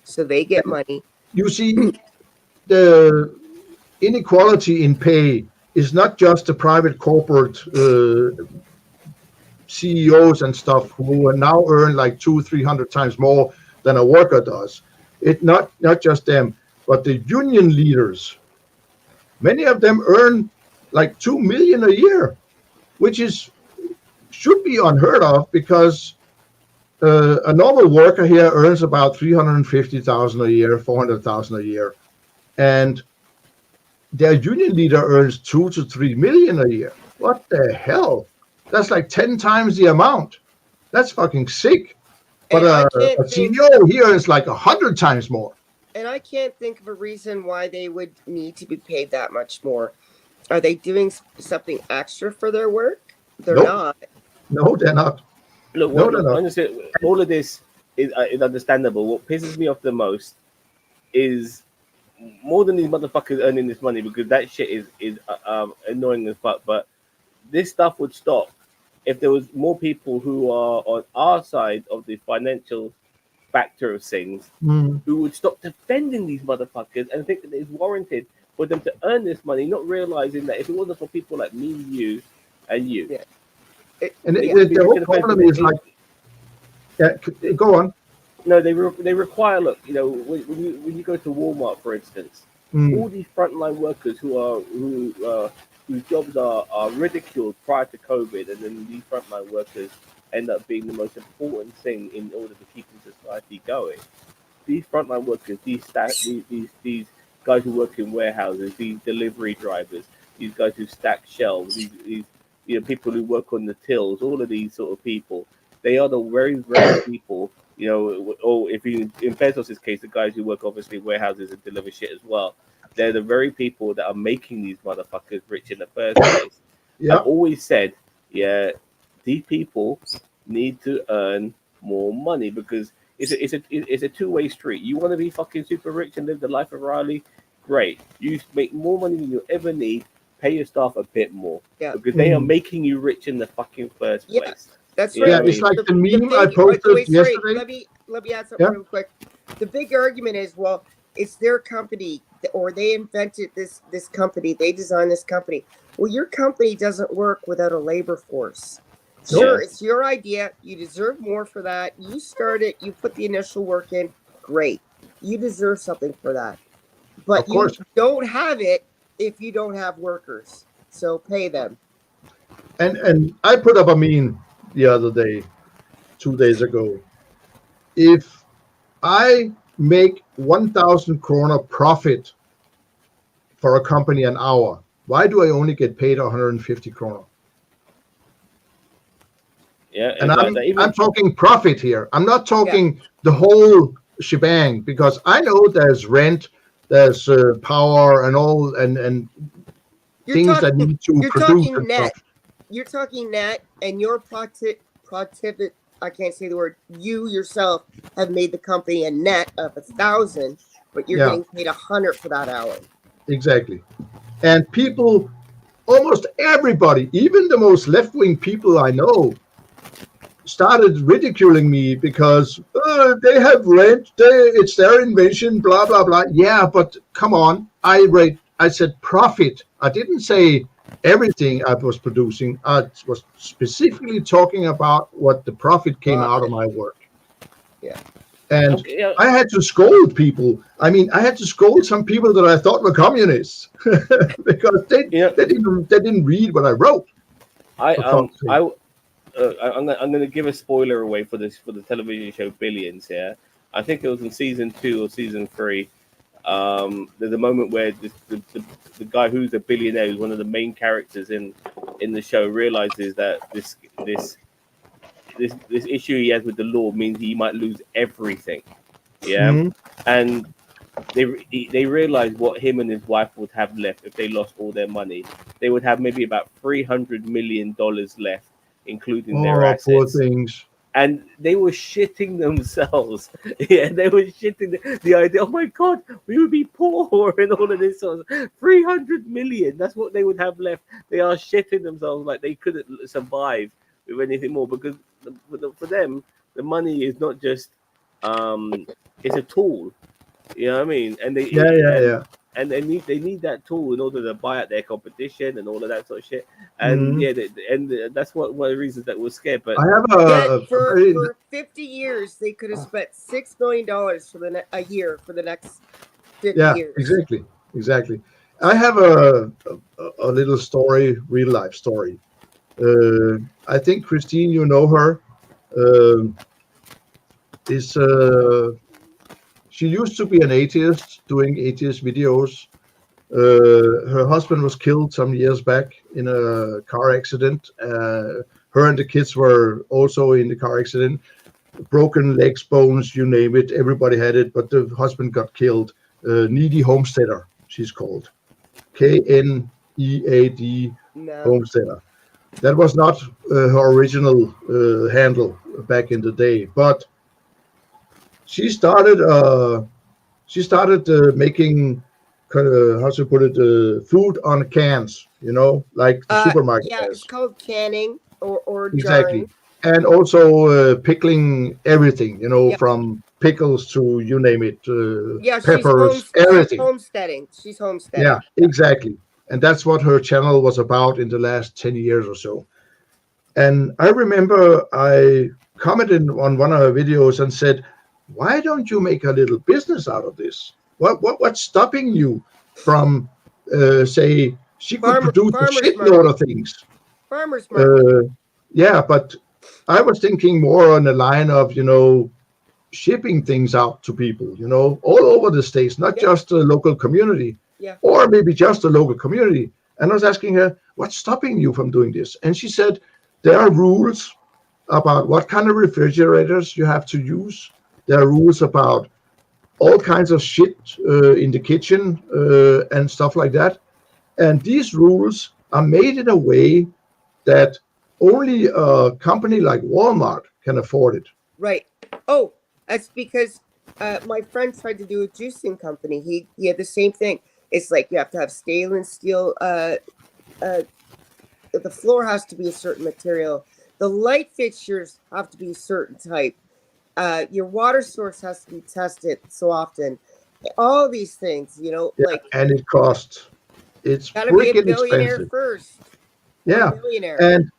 S4: so they get money.
S3: You see, the inequality in pay is not just the private corporate CEOs and stuff who now earn like 200-300 times more than a worker does. It not just them, but the union leaders. Many of them earn like 2 million a year, which should be unheard of, because a normal worker here earns about 350,000 a year, 400,000 a year, and their union leader earns 2 to 3 million a year. What the hell? That's like 10 times the amount. That's fucking sick. But
S4: And I
S3: a
S4: can't think,
S3: CEO here is like 100 times more.
S4: and I can't think of a reason why they would need to be paid that much more. Are they doing something extra for their work? They're
S3: Nope.
S4: not.
S3: No, they're not.
S1: Look,
S3: No,
S1: what,
S3: no, no.
S1: honestly, all of this is understandable. What pisses me off the most is more than these motherfuckers earning this money, because that shit is annoying as fuck. But this stuff would stop if there was more people who are on our side of the financial factor of things,
S3: Mm.
S1: who would stop defending these motherfuckers and think that it's warranted for them to earn this money, not realizing that if it wasn't for people like me, you, and you,
S4: Yeah.
S3: And
S1: they
S3: the
S1: would be
S3: whole
S1: defending
S3: problem
S1: it.
S3: is like, yeah, go on.
S1: No, they require. Look, you know, when you go to Walmart, for instance,
S3: Mm.
S1: all these frontline workers whose jobs are ridiculed prior to COVID, and then these frontline workers end up being the most important thing in order to keep the society going. These frontline workers, these guys who work in warehouses, these delivery drivers, these guys who stack shelves, these people who work on the tills, all of these sort of people, they are the very people. You know, or if you in Bezos' case, the guys who work obviously in warehouses and deliver shit as well, they're the very people that are making these motherfuckers rich in the first place.
S3: Yeah.
S1: I've always said, yeah, these people need to earn more money, because it's a two-way street. You want to be fucking super rich and live the life of Riley? Great. You make more money than you ever need. Pay your staff a bit more,
S4: Yeah.
S1: because they are making you rich in the fucking first
S4: Yeah.
S1: place.
S4: That's
S1: Yeah,
S4: right.
S3: Yeah, it's like the meme I
S4: big-
S3: posted
S4: sorry,
S3: yesterday.
S4: let me add something
S3: Yeah.
S4: real quick. The big argument is, well, it's their company, or they invented this company, they designed this company. Well, your company doesn't work without a labor force. Sure,
S1: Yeah.
S4: it's your idea. You deserve more for that. You started, you put the initial work in. Great. You deserve something for that. But
S3: Of course.
S4: you don't have it if you don't have workers. So pay them.
S3: And I put up a meme the other day, 2 days ago. If I make 1,000 kroner profit for a company an hour, why do I only get paid 150 kroner?
S1: Yeah,
S3: And
S1: exactly.
S3: I'm talking profit here. I'm not talking the whole shebang, because I know there's rent, there's power, and all, and
S4: You're
S3: things that
S4: talking-
S3: need to
S4: you're
S3: produce
S4: talking
S3: and
S4: net.
S3: stuff.
S4: You're talking net, and your productivity. I can't say the word. You yourself have made the company a net of 1,000, but you're
S3: Yeah.
S4: getting paid 100 for that hour.
S3: Exactly. And people, almost everybody, even the most left-wing people I know, started ridiculing me because they have rent, it's their invention, blah, blah, blah. Yeah, but come on. I said profit. I didn't say everything I was producing. I was specifically talking about what the profit came out of my work.
S4: Yeah.
S3: And
S1: Okay, yeah.
S3: I had to scold people. I mean, I had to scold some people that I thought were communists because they didn't read what I wrote.
S1: I'm going to give a spoiler away for the television show Billions here. I think it was in season 2 or season 3. There's a moment where the guy who's a billionaire, who's one of the main characters in the show, realizes that this issue he has with the law means he might lose everything. Yeah,
S3: Mhm.
S1: and they realize what him and his wife would have left if they lost all their money. They would have maybe about $300 million left, including their
S3: Oh, poor
S1: assets.
S3: things.
S1: And they were shitting themselves. Yeah, they were shitting the idea. Oh my God, we would be poor and all of this sort of 300 million. That's what they would have left. They are shitting themselves like they couldn't survive with anything more, because for them, the money is not just it's a tool. You know what I mean? And they and they need that tool in order to buy out their competition and all of that sort of shit. And that's one of the reasons that we're scared. But
S3: I have
S4: Yet
S3: a
S4: for 50 years, they could have spent $6 million for a year for the next 50 years.
S3: exactly. I have a little story, real life story. I think Christine, you know her. She used to be an atheist, doing atheist videos. Her husband was killed some years back in a car accident. Her and the kids were also in the car accident. Broken legs, bones, you name it. Everybody had it, but the husband got killed. Needy Homesteader, she's called. Knead Homesteader. That was not her original handle back in the day, but she started making how to put it, food on cans, like the supermarket.
S4: Yeah, it's called canning or
S3: exactly.
S4: jarring.
S3: And also pickling everything, from pickles to you name it, peppers, everything.
S4: She's homesteading.
S3: Yeah, exactly. And that's what her channel was about in the last 10 years or so. And I remember I commented on one of her videos and said, why don't you make a little business out of this? What's stopping you from, say, she could produce a shitload of things.
S4: Farmers market.
S3: Yeah, but I was thinking more on the line of, shipping things out to people, all over the States, not just the local community, or maybe just the local community. And I was asking her, what's stopping you from doing this? And she said, there are rules about what kind of refrigerators you have to use. There are rules about all kinds of shit in the kitchen and stuff like that. And these rules are made in a way that only a company like Walmart can afford it.
S4: Right. Oh, that's because my friend tried to do a juicing company. He had the same thing. It's like you have to have stainless steel. The floor has to be a certain material. The light fixtures have to be a certain type. Your water source has to be tested so often. All these things,
S3: and it costs. It's freaking expensive.
S4: First.
S3: Yeah, and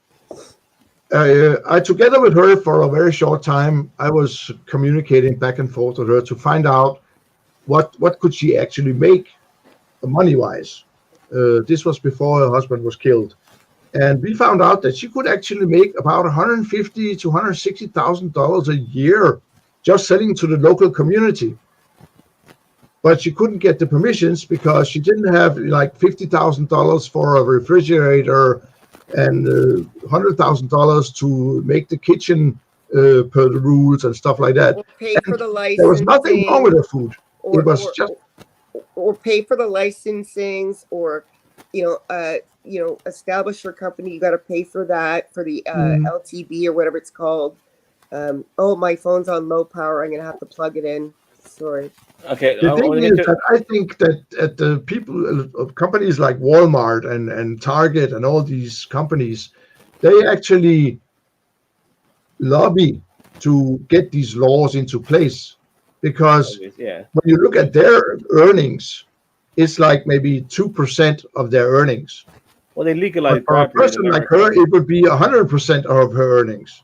S3: I, together with her for a very short time, I was communicating back and forth with her to find out what could she actually make money-wise. This was before her husband was killed. And we found out that she could actually make about $150,000 to $160,000 a year just selling to the local community. But she couldn't get the permissions because she didn't have like $50,000 for a refrigerator and $100,000 to make the kitchen per the rules and stuff like that.
S4: Or pay for the licensing.
S3: There was nothing wrong with her food. It was just
S4: pay for the licensings, or establish your company. You got to pay for that, for the LTB or whatever it's called. My phone's on low power. I'm gonna have to plug it in. Sorry.
S1: Okay.
S3: The thing is that I think that at the people of companies like Walmart and Target and all these companies, they actually lobby to get these laws into place, because when you look at their earnings, it's like maybe 2% of their earnings.
S1: Well, they legalize.
S3: For a person like her, it would be 100% of her earnings.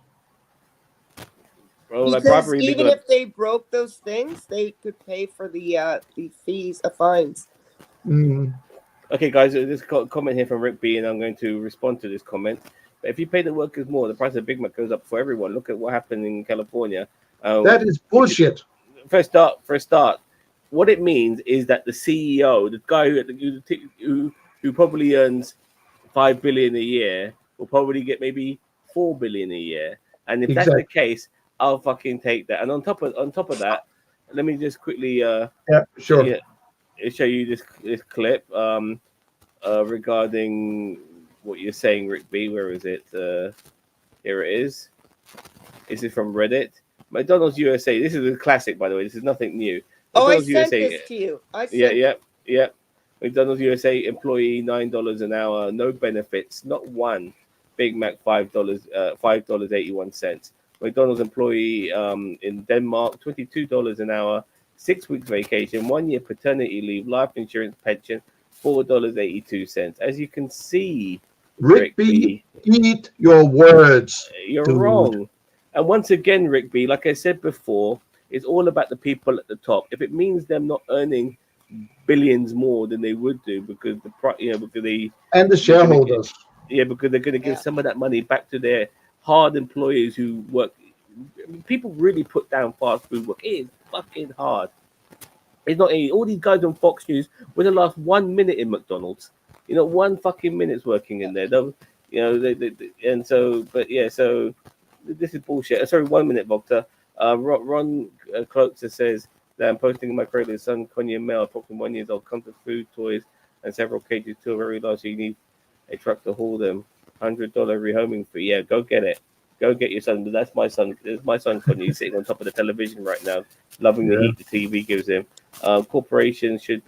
S1: Well,
S4: because even if they broke those things, they could pay for the fees, fines.
S3: Mm.
S1: Okay, guys, there's a comment here from Rick B, and I'm going to respond to this comment. But if you pay the workers more, the price of Big Mac goes up for everyone. Look at what happened in California.
S3: That is bullshit.
S1: For a start, what it means is that the CEO, the guy who probably earns $5 billion a year, will probably get maybe $4 billion a year. And if that's the case, I'll fucking take that. And on top of that, let me just quickly show you this clip regarding what you're saying, Rick B. Where is it? Here it is. This is from Reddit. McDonald's USA. This is a classic, by the way. This is nothing new. McDonald's
S4: I sent this to you. McDonald's USA employee $9 an hour, no benefits, not one.
S1: Big Mac $5.81. McDonald's employee in Denmark $22 an hour, 6 weeks vacation, 1 year paternity leave, life insurance, pension $4.82. As you can see,
S3: Rick B, eat your words.
S1: you're
S3: dude.
S1: wrong. And once again, Rick B, like I said before, it's all about the people at the top. If it means them not earning billions more than they would do because because they
S3: And the shareholders.
S1: because they're going to give
S4: Yeah.
S1: some of that money back to their hard employees who work. People really put down fast food work. It is fucking hard. It's not easy. All these guys on Fox News would have lost 1 minute in McDonald's. 1 fucking minute's working in there. And so, but yeah, so this is bullshit. Sorry, 1 minute, Voctor. Ron Cloakster says that I'm posting in my cradle. His son, Konya Mel, approximately 1 year old, comes with food, toys, and several cages too very large. So you need a truck to haul them. $100 rehoming fee. Yeah, go get it. Go get your son. That's my son. It's my son, Konya. He's sitting on top of the television right now, loving the heat the TV gives him. Corporations should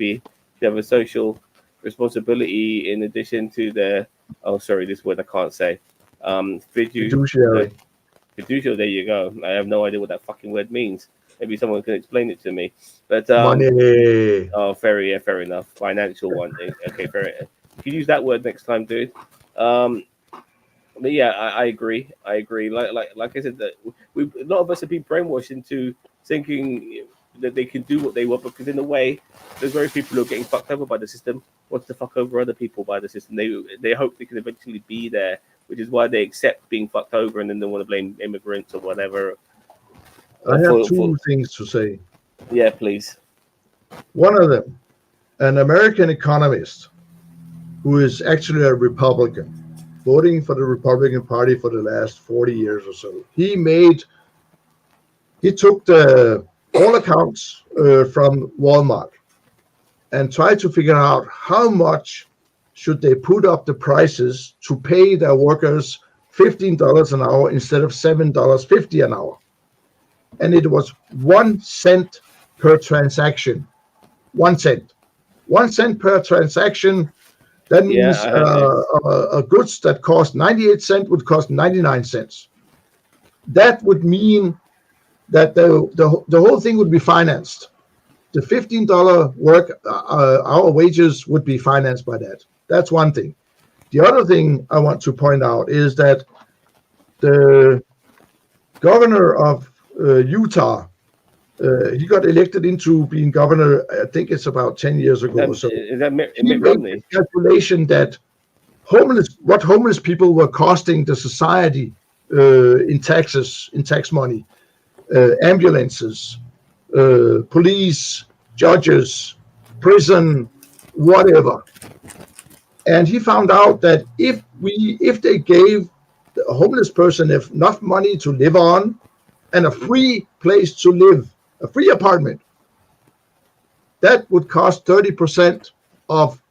S1: have a social responsibility in addition to their. Oh, sorry, this word I can't say.
S3: Fiduciary.
S1: Fiduciary. There you go. I have no idea what that fucking word means. Maybe someone can explain it to me. But
S3: Money.
S1: oh, fair enough. Financial one. Okay, fair. You can use that word next time, dude. But yeah, I agree. Like I said, that a lot of us have been brainwashed into thinking that they can do what they want, because in a way, there's very people who are getting fucked over by the system. Wants to fuck over other people by the system. They hope they can eventually be there, which is why they accept being fucked over, and then they want to blame immigrants or whatever.
S3: I have two things to say.
S1: Yeah, please.
S3: One of them, an American economist who is actually a Republican, voting for the Republican Party for the last 40 years or so. He took all accounts from Walmart and tried to figure out how much should they put up the prices to pay their workers $15 an hour instead of $7.50 an hour. And it was 1 cent per transaction. 1 cent. 1 cent per transaction. That means a goods that cost 98 cents would cost 99 cents. That would mean that the whole thing would be financed. The $15 work hour wages would be financed by that. That's one thing. The other thing I want to point out is that the governor of Utah, he got elected into being governor, I think it's about 10 years ago or so.
S1: Is that Mitt
S3: He made
S1: Romney?
S3: a calculation that what homeless people were costing the society in taxes, in tax money, ambulances, police, judges, prison, whatever. And he found out that if they gave a homeless person enough money to live on and a free place to live, a free apartment, that would cost 30% of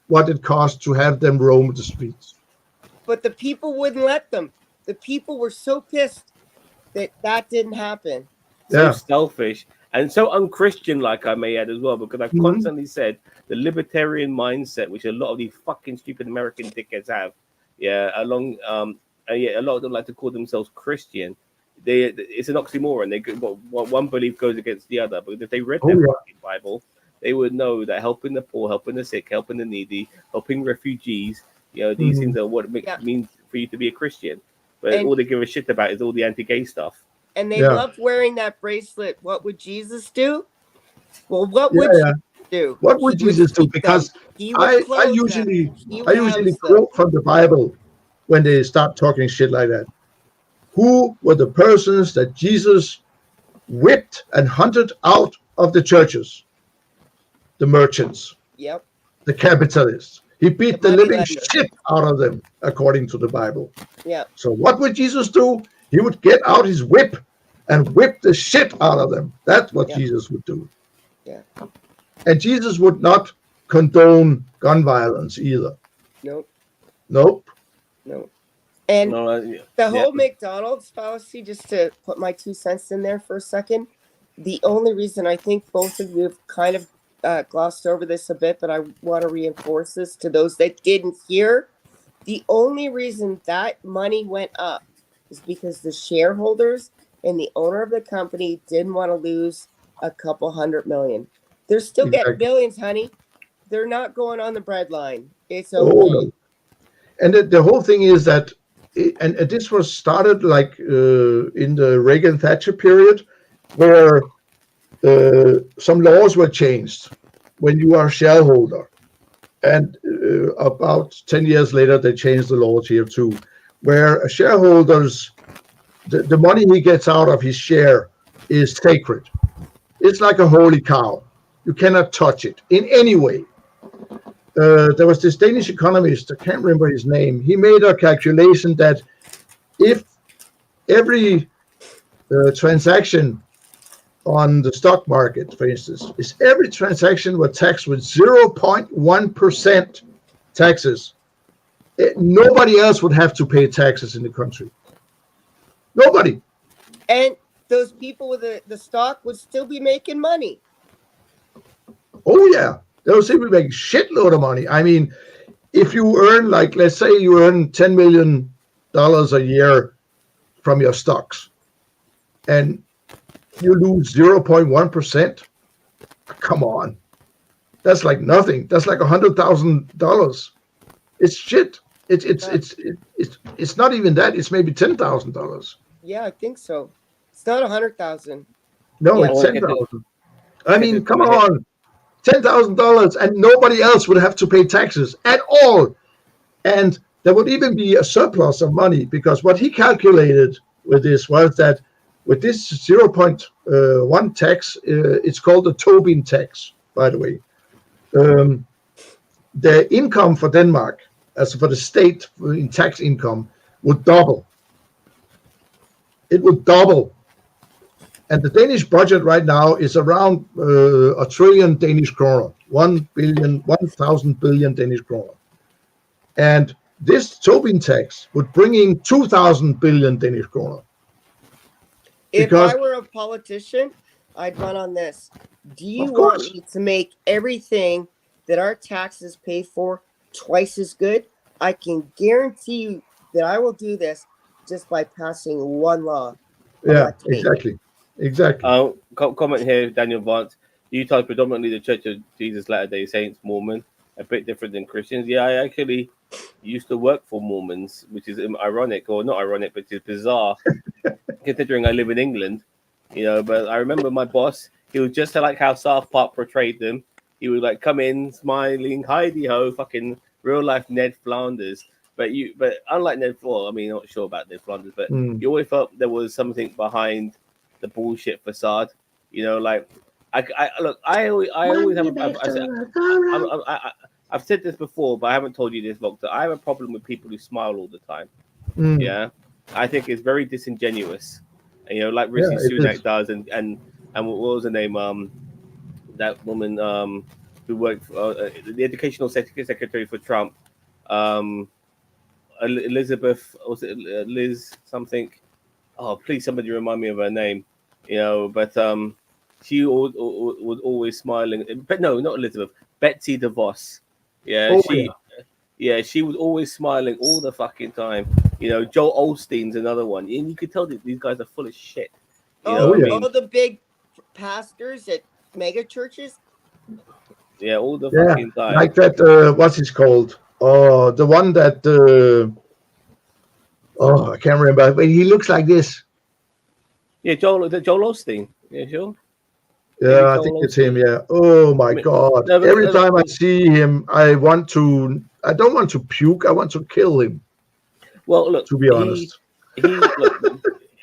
S3: what it costs to have them roam the streets.
S4: But the people wouldn't let them. The people were so pissed that didn't happen.
S1: So selfish and so unchristian, like I may add as well, because I've constantly said the libertarian mindset, which a lot of these fucking stupid American dickheads have. A lot of them like to call themselves Christian. It's an oxymoron. One belief goes against the other. But if they read their fucking Bible, they would know that helping the poor, helping the sick, helping the needy, helping refugees, these things are what it means for you to be a Christian. But all they give a shit about is all the anti-gay stuff.
S4: And they love wearing that bracelet. What would Jesus do? Well, what would Jesus do?
S3: What would Jesus do? Because I usually quote from the Bible when they start talking shit like that. Who were the persons that Jesus whipped and hunted out of the churches? The merchants.
S4: Yep.
S3: The capitalists. He beat the living shit out of them, according to the Bible.
S4: Yeah.
S3: So what would Jesus do? He would get out his whip and whip the shit out of them. That's what Jesus would do.
S4: Yeah.
S3: And Jesus would not condone gun violence either.
S4: Nope. And the whole McDonald's fallacy, just to put my 2 cents in there for a second, the only reason I think both of you have kind of glossed over this a bit, but I want to reinforce this to those that didn't hear. The only reason that money went up is because the shareholders and the owner of the company didn't want to lose a couple $100 million. They're still getting
S3: Exactly.
S4: billions, honey. They're not going on the bread line. It's
S3: Oh,
S4: okay.
S3: no. And the whole thing is that, and this was started like in the Reagan Thatcher period, where some laws were changed when you are a shareholder. And about 10 years later, they changed the laws here too, where a shareholder's, the money he gets out of his share is sacred. It's like a holy cow. You cannot touch it in any way. There was this Danish economist, I can't remember his name. He made a calculation that if every transaction on the stock market, for instance, is every transaction were taxed with 0.1% taxes, nobody else would have to pay taxes in the country. Nobody.
S4: And those people with the stock would still be making money.
S3: Oh, yeah. Those people make shitload of money. I mean, if you earn, like, let's say you earn $10 million a year from your stocks, and you lose 0.1%, come on. That's like nothing. That's like $100,000. It's shit. It's not even that. It's maybe $10,000.
S4: Yeah, I think so. It's not 100,000.
S3: No,
S4: Yeah.
S3: it's 10,000. I mean, come on. $10,000, and nobody else would have to pay taxes at all. And there would even be a surplus of money, because what he calculated with this was that with this 0.1 tax, it's called the Tobin tax, by the way. The income for Denmark, as for the state in tax income, would double. It would double. And the Danish budget right now is around 1 trillion Danish kroner, 1,000 billion Danish kroner. And this Tobin tax would bring in 2,000 billion Danish kroner.
S4: If
S3: Because-
S4: I were a politician, I'd run on this. Do you
S3: Of
S4: want
S3: course.
S4: me to make everything that our taxes pay for twice as good? I can guarantee you that I will do this just by passing one law.
S3: Yeah,
S4: Elect me.
S3: exactly.
S1: Comment here, Daniel Vance. Utah is predominantly the Church of Jesus Latter-day Saints, Mormon, a bit different than Christians. Yeah, I actually used to work for Mormons, which is ironic, or not ironic, but it's bizarre, considering I live in England, you know. But I remember my boss, he was just like how South Park portrayed them. He would like come in smiling, hi-de-ho, fucking real life Ned Flanders. But unlike Ned Flanders, I mean, not sure about Ned Flanders, but you always felt there was something behind the bullshit facade, you know. Like, I always have. I've said this before, but I haven't told you this, Voctor. I have a problem with people who smile all the time. Yeah, I think it's very disingenuous. You know, like Rishi Sunak does, and what was her name? That woman who worked for the educational secretary for Trump. Elizabeth, was it Liz something? Oh, please, somebody remind me of her name. You know, but she was always smiling. But no, not Elizabeth. Betsy DeVos. Yeah, she was always smiling all the fucking time. You know, Joel Osteen's another one, and you could tell that these guys are full of shit. You know what I mean?
S4: All the big pastors at mega churches.
S1: Yeah, all the fucking time.
S3: Like that. What's his called? The one that. I can't remember. But he looks like this.
S1: Yeah, Joel Osteen. Yeah, sure.
S3: Yeah, I think it's him. Yeah. Oh my God!
S1: No,
S3: every time I see him, I don't want to puke. I want to kill him.
S1: Well, look.
S3: To be honest,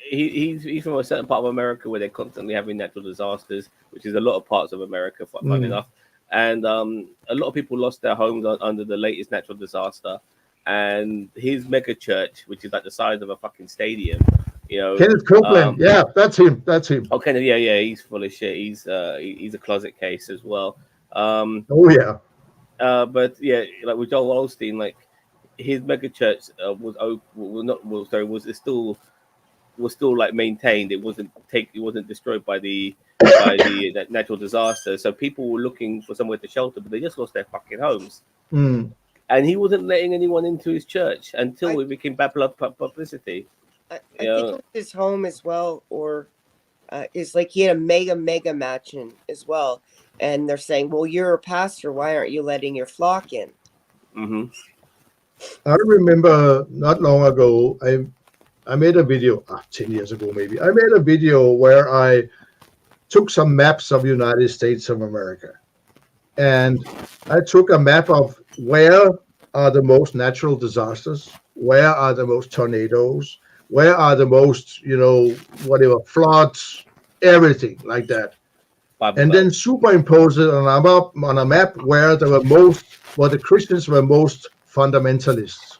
S1: he's from a certain part of America where they're constantly having natural disasters, which is a lot of parts of America, fun enough. And a lot of people lost their homes under the latest natural disaster. And his mega church, which is like the size of a fucking stadium, you know.
S3: Kenneth Copeland, yeah, that's him.
S1: Oh, Kenneth, yeah, he's full of shit. He's a closet case as well.
S3: Oh yeah.
S1: But yeah, like with Joel Osteen, like his mega church was still like maintained. It wasn't destroyed by the natural disaster. So people were looking for somewhere to shelter, but they just lost their fucking homes. and he wasn't letting anyone into his church until
S4: I-
S1: it became bad blood publicity.
S4: I
S1: Yeah.
S4: think it was his home as well, or is like he had a mega mansion as well. And they're saying, well, you're a pastor. Why aren't you letting your flock in?
S1: Hmm.
S3: I remember not long ago, I made a video, 10 years ago maybe. I made a video where I took some maps of United States of America. And I took a map of where are the most natural disasters, where are the most tornadoes, where are the most, whatever, floods, everything like that. And then superimpose it on a map where where the Christians were most fundamentalists.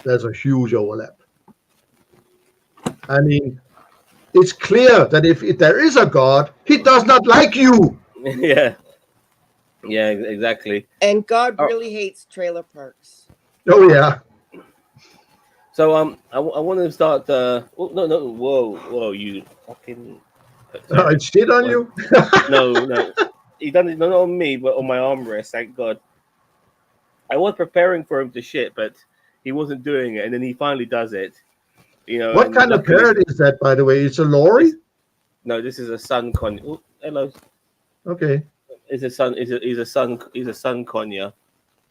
S3: There's a huge overlap. I mean, it's clear that if there is a God, he does not like you.
S1: Yeah. Yeah, exactly.
S4: And God
S1: Oh.
S4: really hates trailer parks.
S3: Oh yeah.
S1: So I want to start. No, whoa, you fucking.
S3: I shit on you.
S1: No, he done it not on me, but on my armrest. Thank God. I was preparing for him to shit, but he wasn't doing it, and then he finally does it.
S3: What
S1: and
S3: kind of
S1: luckily-
S3: parrot is that, by the way? It's a lorry.
S1: No, this is a sun con. Oh, hello.
S3: Okay.
S1: It's a sun. He's a sun conure.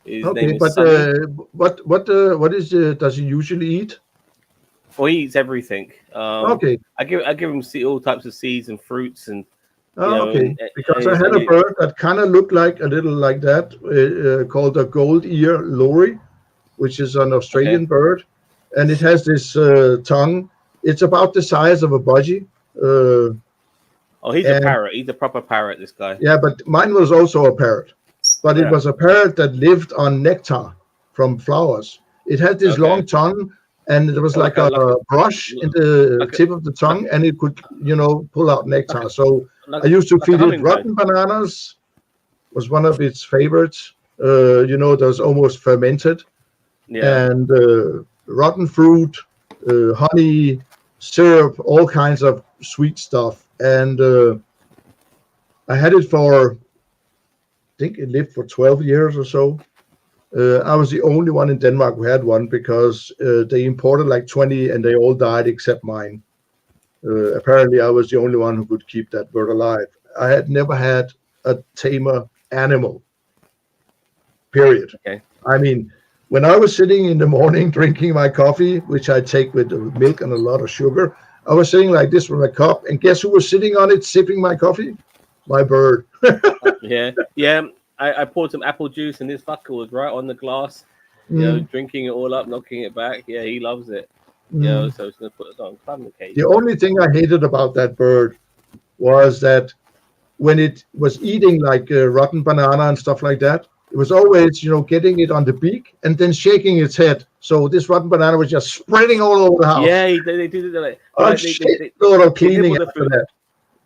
S1: His
S3: Okay,
S1: name is
S3: but
S1: Sunny.
S3: what does he usually eat?
S1: Well, he eats everything.
S3: Okay.
S1: I give him all types of seeds and fruits and.
S3: Okay. Because I
S1: and-
S3: had a bird that kind of looked like a little like that, called a gold ear lorry, which is an Australian bird, and it has this tongue. It's about the size of a budgie.
S1: He's a parrot. He's a proper parrot. This guy.
S3: Yeah, but mine was also a parrot, but it
S1: Yeah.
S3: was a parrot that lived on nectar from flowers. It had this
S1: Okay.
S3: long tongue, and there was like a brush in the tip of the tongue, and it could, pull out nectar. So I used to
S1: like a
S3: feed it
S1: hummingbird.
S3: rotten bananas, was one of its favorites. Those almost fermented,
S1: Yeah.
S3: and rotten fruit, honey, syrup, all kinds of sweet stuff. And I had it for, I think it lived for 12 years or so. I was the only one in Denmark who had one because they imported like 20 and they all died except mine. Apparently, I was the only one who could keep that bird alive. I had never had a tamer animal, period.
S1: Okay.
S3: I mean, when I was sitting in the morning drinking my coffee, which I take with milk and a lot of sugar, I was sitting like this with my cup, and guess who was sitting on it sipping my coffee? My bird.
S1: Yeah. I poured some apple juice, and this fucker was right on the glass, drinking it all up, knocking it back. Yeah, he loves it. So it's gonna put it on climb the cage.
S3: The only thing I hated about that bird was that when it was eating like rotten banana and stuff like that, it was always, getting it on the beak and then shaking its head. So this rotten banana was just spreading all over the house.
S1: Yeah, they do that.
S3: I'm shit load of cleaning
S1: nibble the
S3: after
S1: food.
S3: that.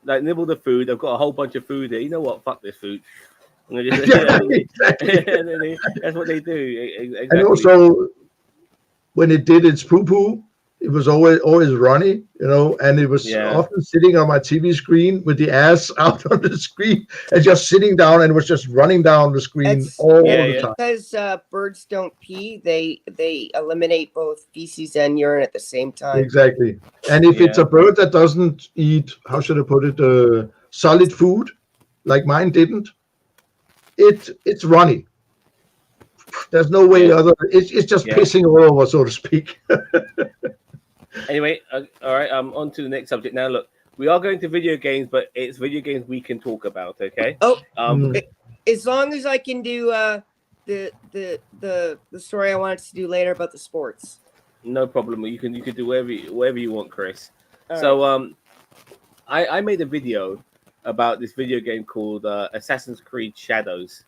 S1: Like nibble the food. I've got a whole bunch of food here. You know what? Fuck this food. And they just,
S3: Yeah, exactly.
S1: that's what they do. Exactly.
S3: And also, when it did its poo-poo, it was always runny, and it was often sitting on my TV screen with the ass out on the screen and just sitting down, and was just running down the screen all the time.
S4: Because birds don't pee, they eliminate both feces and urine at the same time.
S3: Exactly. And if it's a bird that doesn't eat, how should I put it, solid food, like mine didn't, it's runny. There's no way other. It's just pissing all over, so to speak.
S1: Anyway, all right. On to the next subject now. Look, we are going to video games, but it's video games we can talk about. Okay.
S4: Oh,
S3: Mm.
S4: as long as I can do the story I wanted to do later about the sports.
S1: No problem. You can do whatever you want, Chris.
S4: All
S1: So I made a video about this video game called Assassin's Creed Shadows,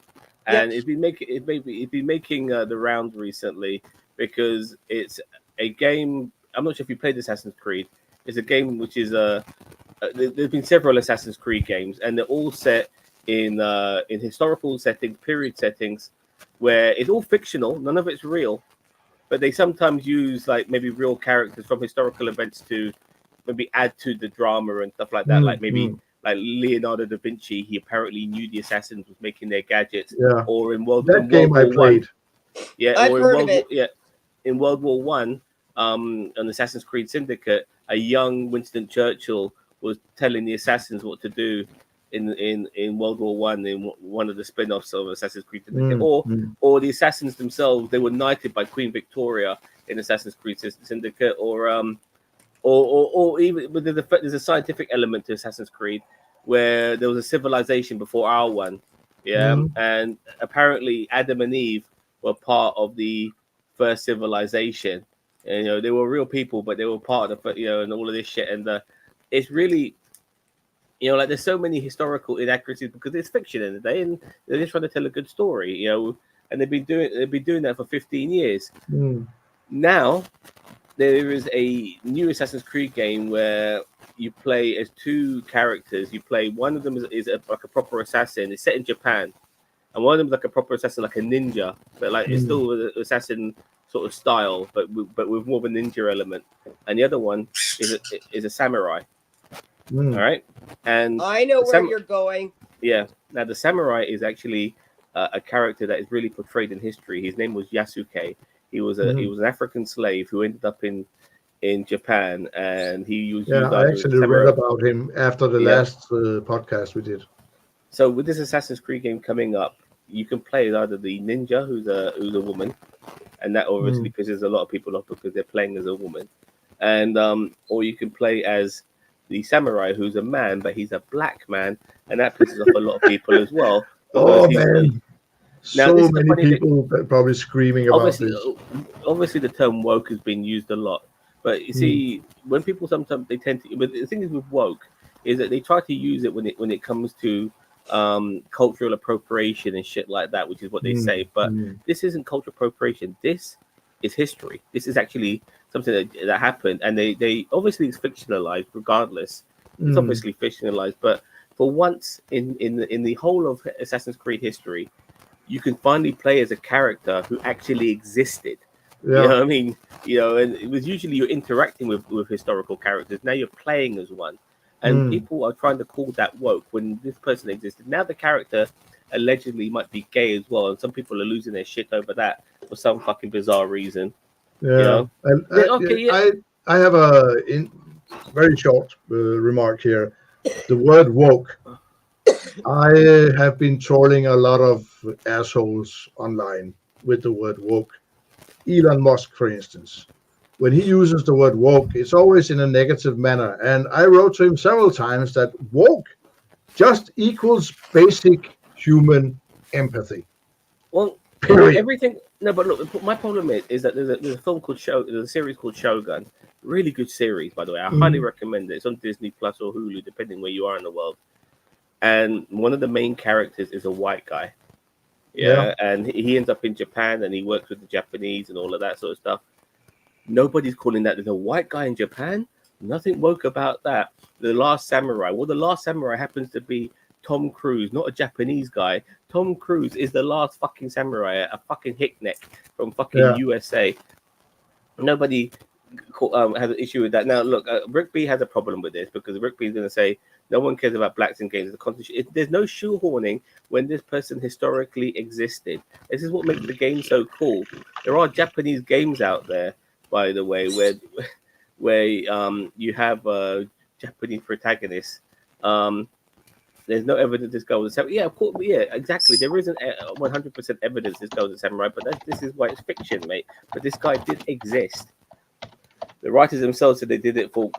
S1: and it's been making the rounds recently because it's a game. I'm not sure if you played Assassin's Creed. It's a game which is there's been several Assassin's Creed games, and they're all set in historical settings, period settings, where it's all fictional. None of it's real, but they sometimes use like maybe real characters from historical events to maybe add to the drama and stuff like that. Like maybe like Leonardo da Vinci, he apparently knew the assassins was making their gadgets.
S3: Yeah.
S1: Or in World
S3: That game I
S1: War
S3: played.
S1: Yeah,
S4: I've
S1: or in
S4: heard
S1: World
S4: of it.
S1: War, yeah, in World War One, on Assassin's Creed Syndicate, a young Winston Churchill was telling the assassins what to do in World War One in one of the spin-offs of Assassin's Creed Syndicate, or the assassins themselves. They were knighted by Queen Victoria in Assassin's Creed Syndicate, or even but there's a scientific element to Assassin's Creed where there was a civilization before our one, and apparently Adam and Eve were part of the first civilization. And, they were real people, but they were part of the, and all of this shit. And it's really, like there's so many historical inaccuracies because it's fiction in the day, and they're just trying to tell a good story, and they've been doing that for 15 years. Now there is a new Assassin's Creed game where you play as two characters. You play, one of them is like a proper assassin. It's set in Japan, and one of them is like a proper assassin, like a ninja, but like it's still an assassin sort of style, but with more of a ninja element. And the other one is a samurai. All right, and
S4: I know where you're going.
S1: Yeah. Now the samurai is actually a character that is really portrayed in history. His name was Yasuke. He was an African slave who ended up in Japan, and he was.
S3: Yeah, I actually read about him after the last podcast we did.
S1: So with this Assassin's Creed game coming up, you can play as either the ninja, who's a woman, and that obviously pisses a lot of people off because they're playing as a woman, and or you can play as the samurai, who's a man, but he's a black man, and that pisses off a lot of people as well.
S3: Oh man! So many people probably screaming about this.
S1: Obviously, the term woke has been used a lot, but you see, when people sometimes they tend to. But the thing is with woke is that they try to use it when it comes to cultural appropriation and shit like that, which is what they say. But this isn't cultural appropriation. This is history. This is actually something that happened, and they obviously it's fictionalized. Regardless, it's obviously fictionalized. But for once in the whole of Assassin's Creed history, you can finally play as a character who actually existed. You know what I mean? And it was usually you're interacting with historical characters. Now you're playing as one. And people are trying to call that woke when this person existed. Now the character allegedly might be gay as well. And some people are losing their shit over that for some fucking bizarre reason.
S3: Yeah. And I have a very short remark here. The word woke. I have been trolling a lot of assholes online with the word woke. Elon Musk, for instance. When he uses the word woke, it's always in a negative manner. And I wrote to him several times that woke just equals basic human empathy.
S1: Well,
S3: period.
S1: Everything. No, but look, my problem is that there's a film called there's a series called Shogun. Really good series, by the way. I highly recommend it. It's on Disney Plus or Hulu, depending where you are in the world. And one of the main characters is a white guy. Yeah. And he ends up in Japan and he works with the Japanese and all of that sort of stuff. Nobody's calling that there's a white guy in Japan. Nothing woke about that. The Last Samurai. Well, the Last Samurai happens to be Tom Cruise, not a Japanese guy. Tom Cruise is the last fucking samurai, a fucking hickneck from fucking USA. Nobody has an issue with that. Now, look, Rick B has a problem with this because Rick B is going to say no one cares about blacks in games. There's no shoehorning when this person historically existed. This is what makes the game so cool. There are Japanese games out there, by the way, where you have Japanese protagonists. There's no evidence this guy was a samurai. Yeah, of course, yeah, exactly. There isn't 100% evidence this guy was a samurai, but this is why it's fiction, mate. But this guy did exist. The writers themselves said they did it for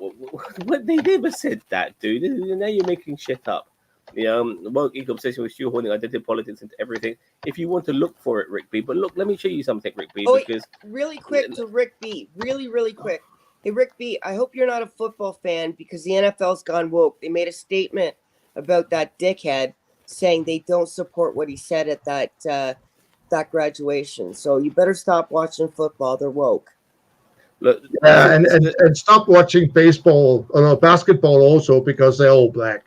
S1: what they never said that, dude. Now you're making shit up. The woke eco obsession with shoehorning identity politics into everything. If you want to look for it, Rick B. But look, let me show you something, Rick B. Because
S4: really quick to Rick B. Really quick. Hey, Rick B. I hope you're not a football fan because the NFL's gone woke. They made a statement about that dickhead saying they don't support what he said at that graduation. So you better stop watching football. They're woke.
S1: Look,
S3: and stop watching baseball or basketball also because they're all black.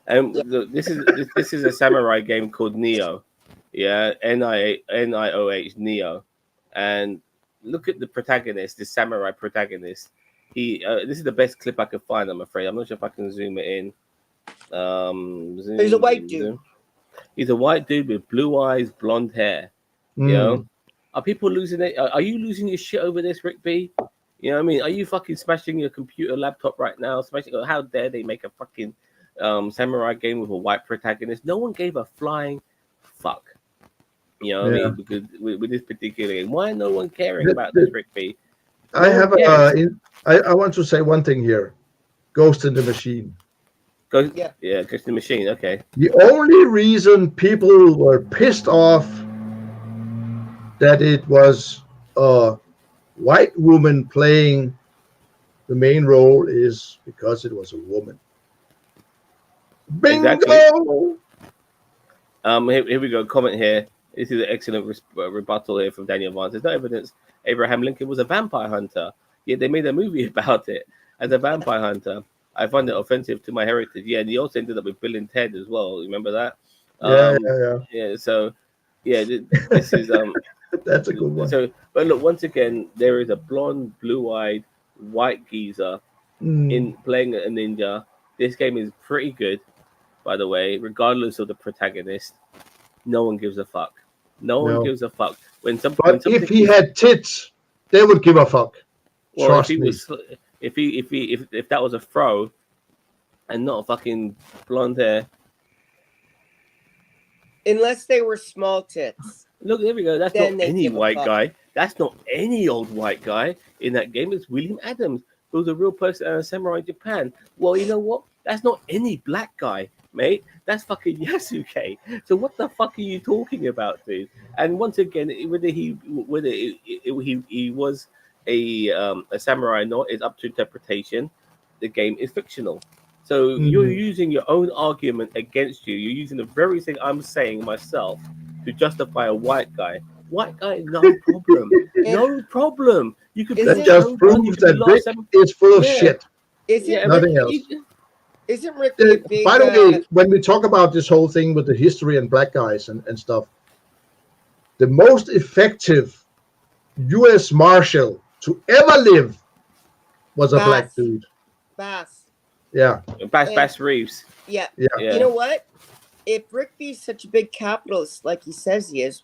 S1: Look, this is a samurai game called Nioh. Yeah, Nioh, Nioh. And look at the protagonist, the samurai protagonist. This is the best clip I could find, I'm afraid. I'm not sure if I can zoom it in.
S4: He's a white dude.
S1: He's a white dude with blue eyes, blonde hair. You know? Are people losing it? Are you losing your shit over this, Rick B? You know what I mean? Are you fucking smashing your computer laptop right now? Smashing? How dare they make a fucking samurai game with a white protagonist? No one gave a flying fuck. You know what I
S3: Yeah.
S1: mean? Because with this particular game, why no one caring
S3: The-
S1: about
S3: the-
S1: this, Rick B?
S3: I
S1: No
S3: have
S1: one cares.
S3: I want to say one thing here. Ghost in the Machine.
S1: Go,
S4: Yeah.
S1: yeah, just the machine. Okay.
S3: The only reason people were pissed off that it was a white woman playing the main role is because it was a woman. Bingo!
S1: Exactly. Here we go. Comment here. This is an excellent rebuttal here from Daniel Vance. There's no evidence Abraham Lincoln was a vampire hunter, yet they made a movie about it as a vampire hunter. I find it offensive to my heritage. Yeah, and he also ended up with Bill and Ted as well. Remember that? Yeah. So, yeah, this is
S3: That's a good one.
S1: So, but look, once again, there is a blonde, blue-eyed, white geezer in playing a ninja. This game is pretty good, by the way, regardless of the protagonist. No one gives a fuck. No one
S3: No.
S1: gives a fuck. When
S3: But
S1: something
S3: if he had tits, they would give a fuck.
S1: well,
S3: Trust
S1: if he
S3: me.
S1: was, if that was a fro, and not a fucking blonde hair.
S4: Unless they were small tits.
S1: Look, there we go. That's
S4: Then
S1: not
S4: they
S1: any
S4: give a
S1: white
S4: fuck.
S1: guy. That's not any old white guy in that game. It's William Adams, who was a real person and a samurai in Japan. Well, you know what? That's not any black guy, mate. That's fucking Yasuke. So what the fuck are you talking about, dude? And once again, whether he was a samurai or not is up to interpretation. The game is fictional. So you're using your own argument against you. You're using the very thing I'm saying myself to justify a white guy. White guy, no problem. No problem. You could
S4: Is
S3: That
S4: it-
S3: just proves that Rick is full of
S1: Yeah.
S3: shit.
S4: Isn't
S1: Yeah,
S3: Nothing
S4: Rick,
S3: else.
S4: isn't Rick a big,
S3: By the way, when we talk about this whole thing with the history and black guys and stuff, the most effective U.S. Marshal to ever live was a black
S4: Bass.
S3: dude.
S4: Bass?
S3: Yeah.
S1: Bass Reeves.
S4: Yeah.
S3: Yeah.
S1: Yeah.
S4: You know what? If Rick B's such a big capitalist like he says he is,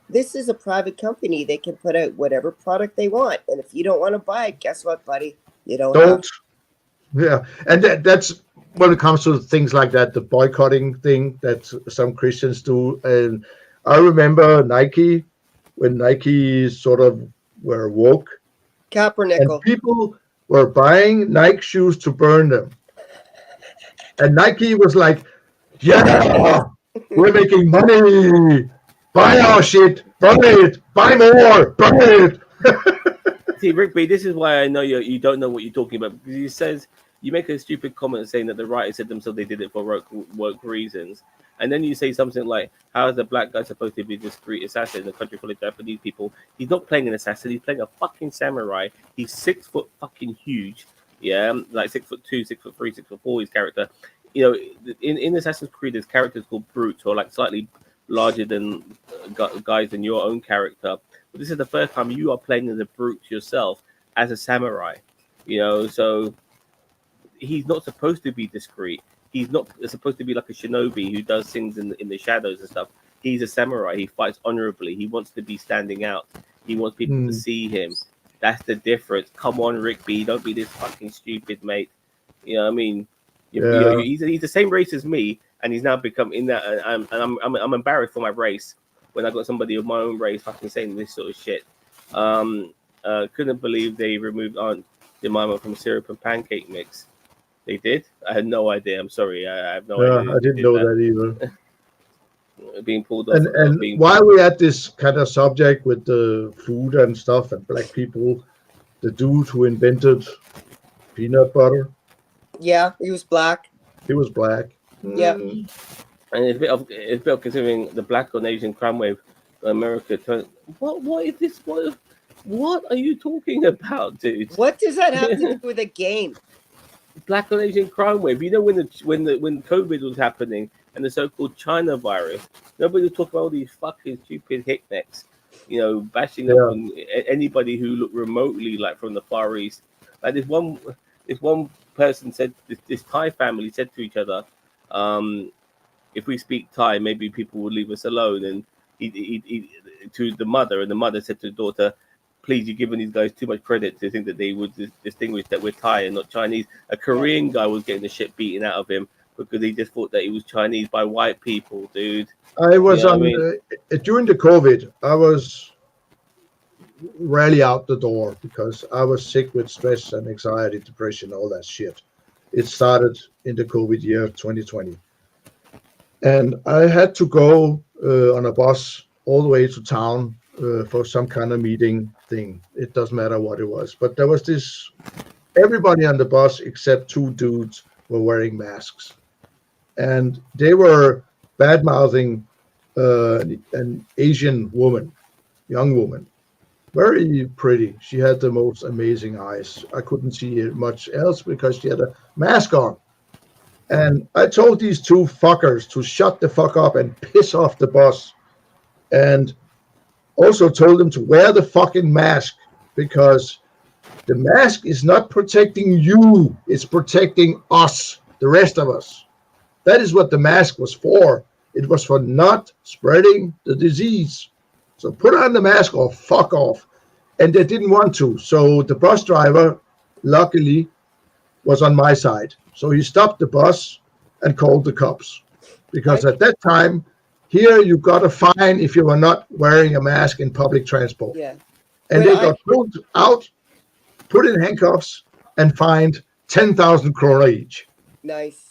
S4: this is a private company. They can put out whatever product they want. And if you don't want to buy it, guess what, buddy? You don't have
S3: Don't. Yeah. And that's when it comes to things like that, the boycotting thing that some Christians do. And I remember Nike, when Nike sort of were woke, and
S4: Kaepernick.
S3: people were buying Nike shoes to burn them. And Nike was like, yeah, we're making money. Buy our shit, burn it, buy more, burn it.
S1: See, Rick B, this is why I know you don't know what you're talking about, because he says you make a stupid comment saying that the writers said themselves they did it for woke reasons, and then you say something like, "How is a black guy supposed to be a discreet assassin in a country full of Japanese people?" He's not playing an assassin; he's playing a fucking samurai. He's 6 foot fucking huge, yeah, like 6'2", 6'3", 6'4". His character, you know, in Assassin's Creed, there's characters called brutes, or like slightly larger than guys than your own character. But this is the first time you are playing as a brute yourself, as a samurai, you know. So he's not supposed to be discreet. He's not supposed to be like a shinobi who does things in the shadows and stuff. He's a samurai. He fights honorably. He wants to be standing out. He wants people to see him. That's the difference. Come on, Rick B. Don't be this fucking stupid, mate. You know what I mean?
S3: Yeah.
S1: He's the same race as me, and he's now become in that. And I'm embarrassed for my race when I got somebody of my own race fucking saying this sort of shit. Couldn't believe they removed Aunt Jemima from syrup and pancake mix. They did? I had no idea. I'm sorry. I have no idea.
S3: I didn't know that either.
S1: Being pulled off.
S3: And
S1: being
S3: while we're at this kind of subject with the food and stuff and black people, the dude who invented peanut butter,
S4: Yeah, he was black.
S3: he was black.
S4: Yeah.
S1: and it's a bit of considering the black or Asian crime wave in America. What is this? What are you talking about, dude?
S4: What does that have to do with a game?
S1: Black or Asian crime wave. You know when COVID was happening and the so-called China virus, nobody was talking about all these fucking stupid hicknecks, you know, bashing up on anybody who looked remotely like from the Far East. Like this one person said, this Thai family said to each other, if we speak Thai, maybe people will leave us alone. And to the mother, and the mother said to the daughter, "Please, you're giving these guys too much credit to think that they would distinguish that we're Thai and not Chinese." A Korean guy was getting the shit beaten out of him because he just thought that he was Chinese by white people, dude.
S3: I was
S1: Yeah, I
S3: on
S1: mean-
S3: during the COVID. I was rarely out the door because I was sick with stress and anxiety, depression, all that shit. It started in the COVID year 2020, and I had to go on a bus all the way to town for some kind of meeting thing. It doesn't matter what it was, but there was this. Everybody on the bus except two dudes were wearing masks, and they were bad mouthing an Asian woman, young woman, very pretty. She had the most amazing eyes. I couldn't see much else because she had a mask on. And I told these two fuckers to shut the fuck up and piss off the bus. And also told them to wear the fucking mask because the mask is not protecting you. It's protecting us, the rest of us. That is what the mask was for. It was for not spreading the disease. So put on the mask or fuck off. And they didn't want to. So the bus driver, luckily, was on my side. So he stopped the bus and called the cops. Because at that time, here you got a fine if you were not wearing a mask in public transport.
S4: Yeah.
S3: And
S4: When
S3: they got pulled out, put in handcuffs, and fined 10,000 krona each.
S4: Nice.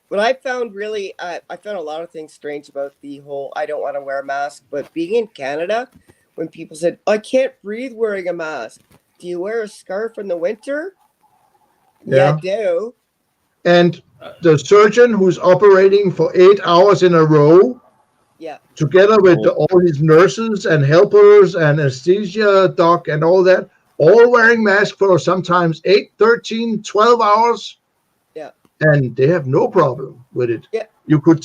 S4: What I found really, I found a lot of things strange about the whole I don't want to wear a mask, but being in Canada, when people said, I can't breathe wearing a mask, do you wear a scarf in the winter?
S3: Yeah.
S4: I do.
S3: And the surgeon who's operating for 8 hours in a row,
S4: Yeah.
S3: together with all his nurses and helpers and anesthesia doc and all that, all wearing masks for sometimes 8, 13, 12 hours.
S4: Yeah.
S3: And they have no problem with it.
S4: Yeah.
S3: You could,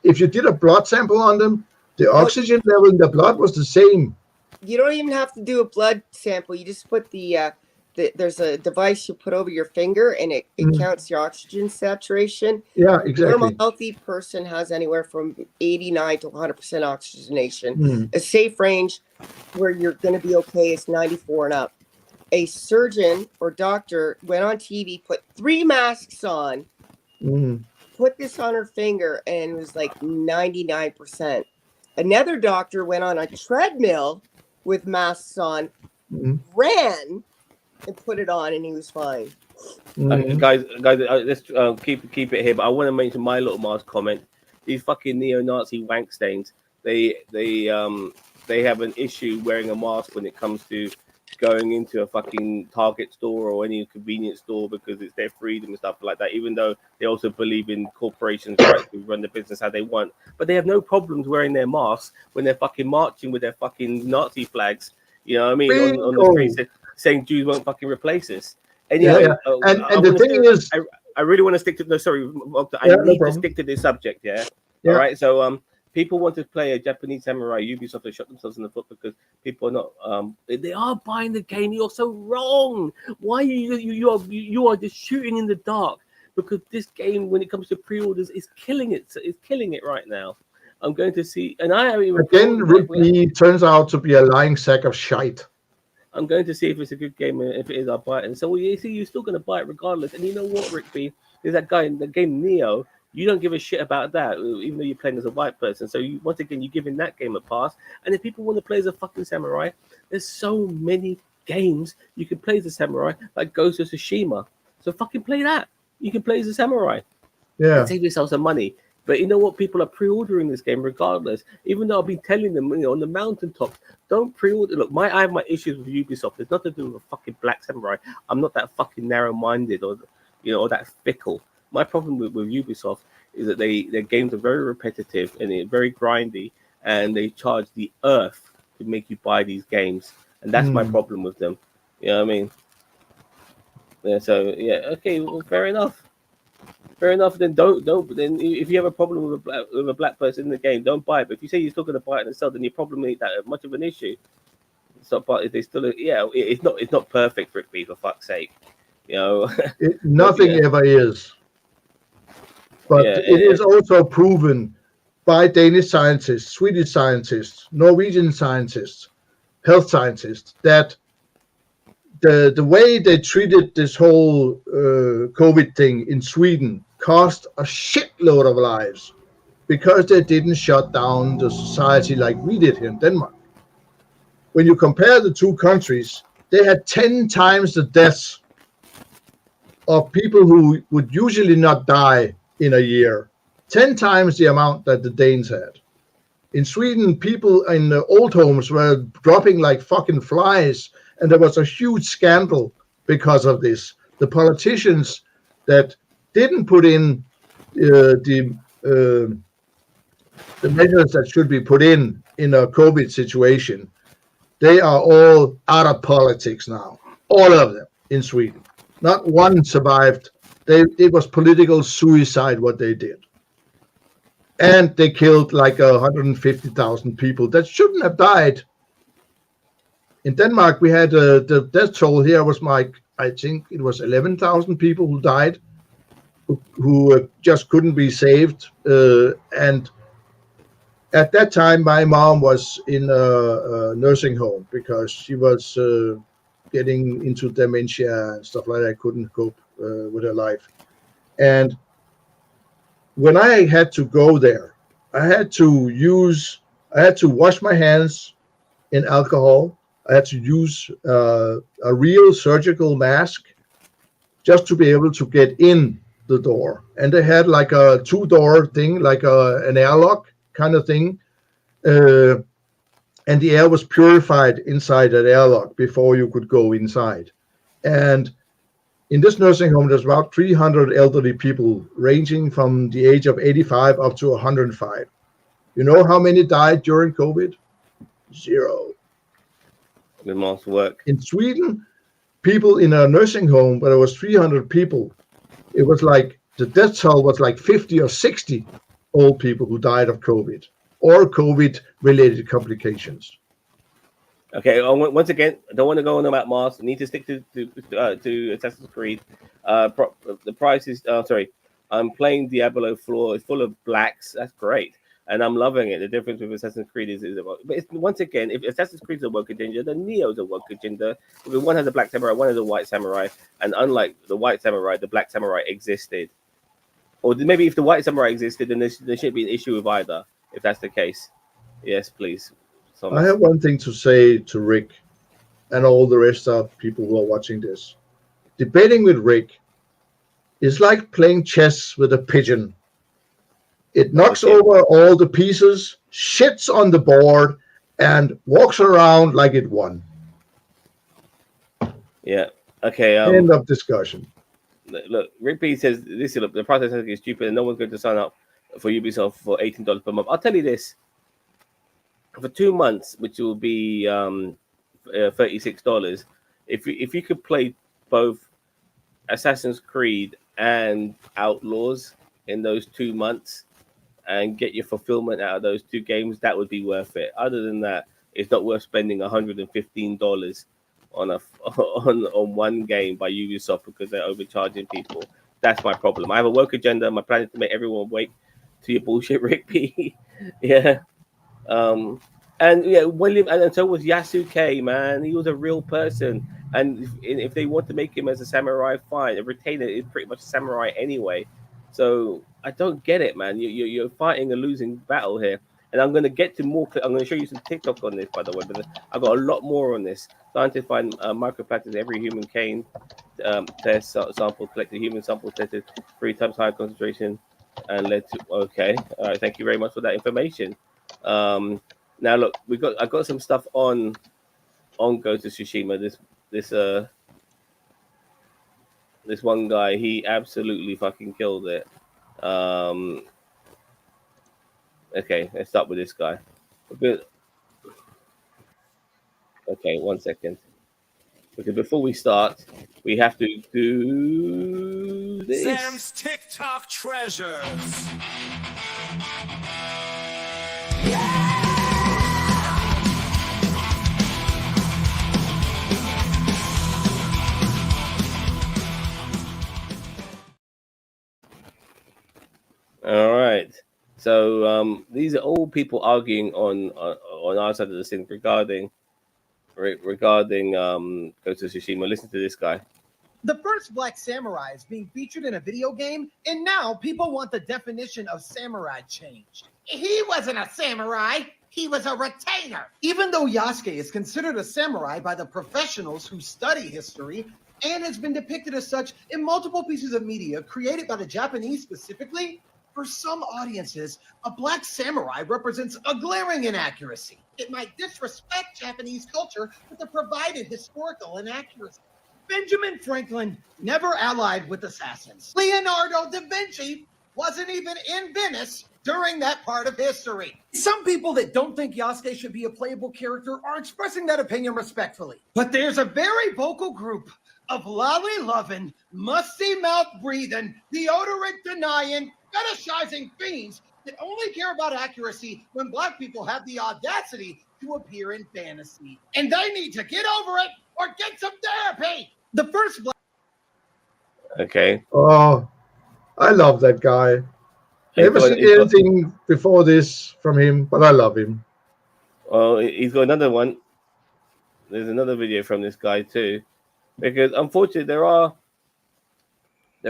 S3: if you did a blood sample on them, the oxygen level in the blood was the same.
S4: You don't even have to do a blood sample. You just put there's a device you put over your finger and it counts your oxygen saturation.
S3: Yeah,
S4: A
S3: exactly.
S4: normal healthy person has anywhere from 89 to 100% oxygenation. A safe range where you're going to be okay is 94 and up. A surgeon or doctor went on TV, put 3 masks on, put this on her finger, and it was like 99%. Another doctor went on a treadmill with masks on, ran, and put it on, and he was fine.
S1: Guys, let's keep it here. But I want to mention my little mask comment. These fucking neo-Nazi wank stains. They have an issue wearing a mask when it comes to going into a fucking Target store or any convenience store because it's their freedom and stuff like that. Even though they also believe in corporations' right to run the business how they want, but they have no problems wearing their masks when they're fucking marching with their fucking Nazi flags. You know what I mean? On the streets, saying Jews won't fucking replace us. Anyway,
S3: and the thing is,
S1: I really want to stick to I need to stick to this subject. Yeah. All right. So people want to play a Japanese samurai. Ubisoft has shot themselves in the foot because people are not. They are buying the game. You're so wrong. Why you are just shooting in the dark? Because this game, when it comes to pre-orders, is killing it. It's killing it right now. I'm going to see, and I haven't even.
S3: Again, Ripley turns out to be a lying sack of shite.
S1: I'm going to see if it's a good game, and if it is, I'll buy it. And so you see, you're still going to buy it regardless. And you know what, Rickby? There's that guy in the game Neo. You don't give a shit about that, even though you're playing as a white person. So once again, you're giving that game a pass. And if people want to play as a fucking samurai, there's so many games you can play as a samurai, like Ghost of Tsushima. So fucking play that. You can play as a samurai.
S3: Yeah.
S1: And save yourself some money. But you know what? People are pre-ordering this game regardless. Even though I've been telling them, on the mountaintops, don't pre-order. Look, I have my issues with Ubisoft. It's nothing to do with a fucking black samurai. I'm not that fucking narrow-minded or that fickle. My problem with Ubisoft is that their games are very repetitive and they're very grindy, and they charge the earth to make you buy these games, and that's my problem with them. You know what I mean? Yeah. So yeah. Okay. Well, fair enough. Fair enough. Then don't. Then if you have a problem with a black person in the game, don't buy it. But if you say you're still going to buy it and sell, then your problem ain't that much of an issue. So, but they still, it's not perfect, Rickby, for fuck's sake.
S3: Nothing ever is. But it is also proven by Danish scientists, Swedish scientists, Norwegian scientists, health scientists, that the way they treated this whole COVID thing in Sweden cost a shitload of lives because they didn't shut down the society like we did here in Denmark. When you compare the two countries, they had 10 times the deaths of people who would usually not die in a year, 10 times the amount that the Danes had. In Sweden, people in the old homes were dropping like fucking flies, and there was a huge scandal because of this. The politicians that didn't put in the measures that should be put in a COVID situation, they are all out of politics now. All of them in Sweden. Not one survived. It was political suicide what they did. And they killed like 150,000 people that shouldn't have died. In Denmark, we had the death toll here was I think it was 11,000 people who died, who just couldn't be saved. And at that time, my mom was in a nursing home because she was getting into dementia and stuff like that. Couldn't cope with her life. And when I had to go there, I had to wash my hands in alcohol. I had to use a real surgical mask just to be able to get in the door. And they had like a 2-door thing, like an airlock kind of thing. And the air was purified inside that airlock before you could go inside. And in this nursing home, there's about 300 elderly people ranging from the age of 85 up to 105. You know how many died during COVID? 0.
S1: With most work.
S3: In Sweden, people in a nursing home where there was 300 people, it was like the death toll was like 50 or 60 old people who died of COVID or COVID-related complications.
S1: Okay, once again, I don't want to go on about Mars. I need to stick to Assassin's Creed. The price is, sorry, I'm playing Diablo 4. It's full of blacks. That's great. And I'm loving it. The difference with Assassin's Creed is but it's, once again, if Assassin's Creed is a woke agenda, then Neo's a woke agenda. One has a black samurai, one has a white samurai. And unlike the white samurai, the black samurai existed. Or maybe if the white samurai existed, then there shouldn't be an issue with either, if that's the case. Yes, please.
S3: I have one thing to say to Rick and all the rest of people who are watching this. Debating with Rick is like playing chess with a pigeon. It knocks over all the pieces, shits on the board, and walks around like it won.
S1: Yeah. Okay.
S3: End of discussion.
S1: Look, Rick B says this. Look, the process is stupid, and no one's going to sign up for Ubisoft for $18 per month. I'll tell you this: for 2 months, which will be $36, if you could play both Assassin's Creed and Outlaws in those 2 months and get your fulfillment out of those 2 games, that would be worth it. Other than that, it's not worth spending $115 on one game by Ubisoft because they're overcharging people. That's my problem. I have a woke agenda. My plan is to make everyone wake to your bullshit, Rick B. Yeah. And yeah, William, and so was Yasuke, man. He was a real person. And if they want to make him as a samurai, fine. A retainer is pretty much a samurai anyway. So I don't get it, man. You're fighting a losing battle here. And I'm going to get to more. I'm going to show you some TikTok on this, by the way. But I've got a lot more on this. Scientists find microplastics every human cane test sample collected. Human sample tested 3 times higher concentration and led to. Okay, all right. Thank you very much for that information. Now look, I got some stuff on Ghost of Tsushima. This one guy, he absolutely fucking killed it. Okay, let's start with this guy. Okay, 1 second. Because before we start, we have to do this.
S7: Sam's TikTok treasures.
S1: All right. So these are all people arguing on our side of the thing regarding Ghost of Tsushima. Listen to this guy.
S8: The first Black Samurai is being featured in a video game, and now people want the definition of samurai changed.
S9: He wasn't a samurai. He was a retainer.
S8: Even though Yasuke is considered a samurai by the professionals who study history and has been depicted as such in multiple pieces of media created by the Japanese specifically, for some audiences, a black samurai represents a glaring inaccuracy.
S9: It might disrespect Japanese culture with the provided historical inaccuracy.
S8: Benjamin Franklin never allied with assassins.
S9: Leonardo da Vinci wasn't even in Venice during that part of history.
S8: Some people that don't think Yasuke should be a playable character are expressing that opinion respectfully. But there's a very vocal group of lolly-loving, musty-mouth-breathing, deodorant-denying, fetishizing fiends that only care about accuracy when black people have the audacity to appear in fantasy.
S9: And they need to get over it or get some therapy.
S8: The first black...
S1: Okay.
S3: Oh, I love that guy.
S1: He's
S3: Never
S1: got-
S3: seen
S1: he's got-
S3: anything before this from him, but I love him.
S1: Well, he's got another one. There's another video from this guy too, because unfortunately there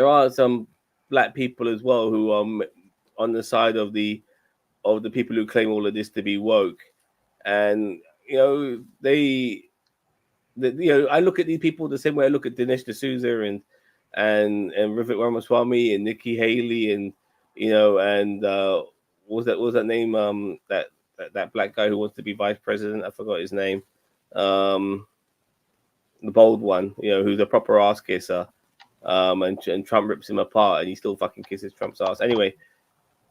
S1: are some black people as well who are on the side of the people who claim all of this to be woke, and I look at these people the same way I look at Dinesh D'Souza and Ravik Ramaswamy and Nikki Haley and what was that name that black guy who wants to be vice president? I forgot his name. The bold one, who's a proper ass kisser. And Trump rips him apart and he still fucking kisses Trump's ass. Anyway,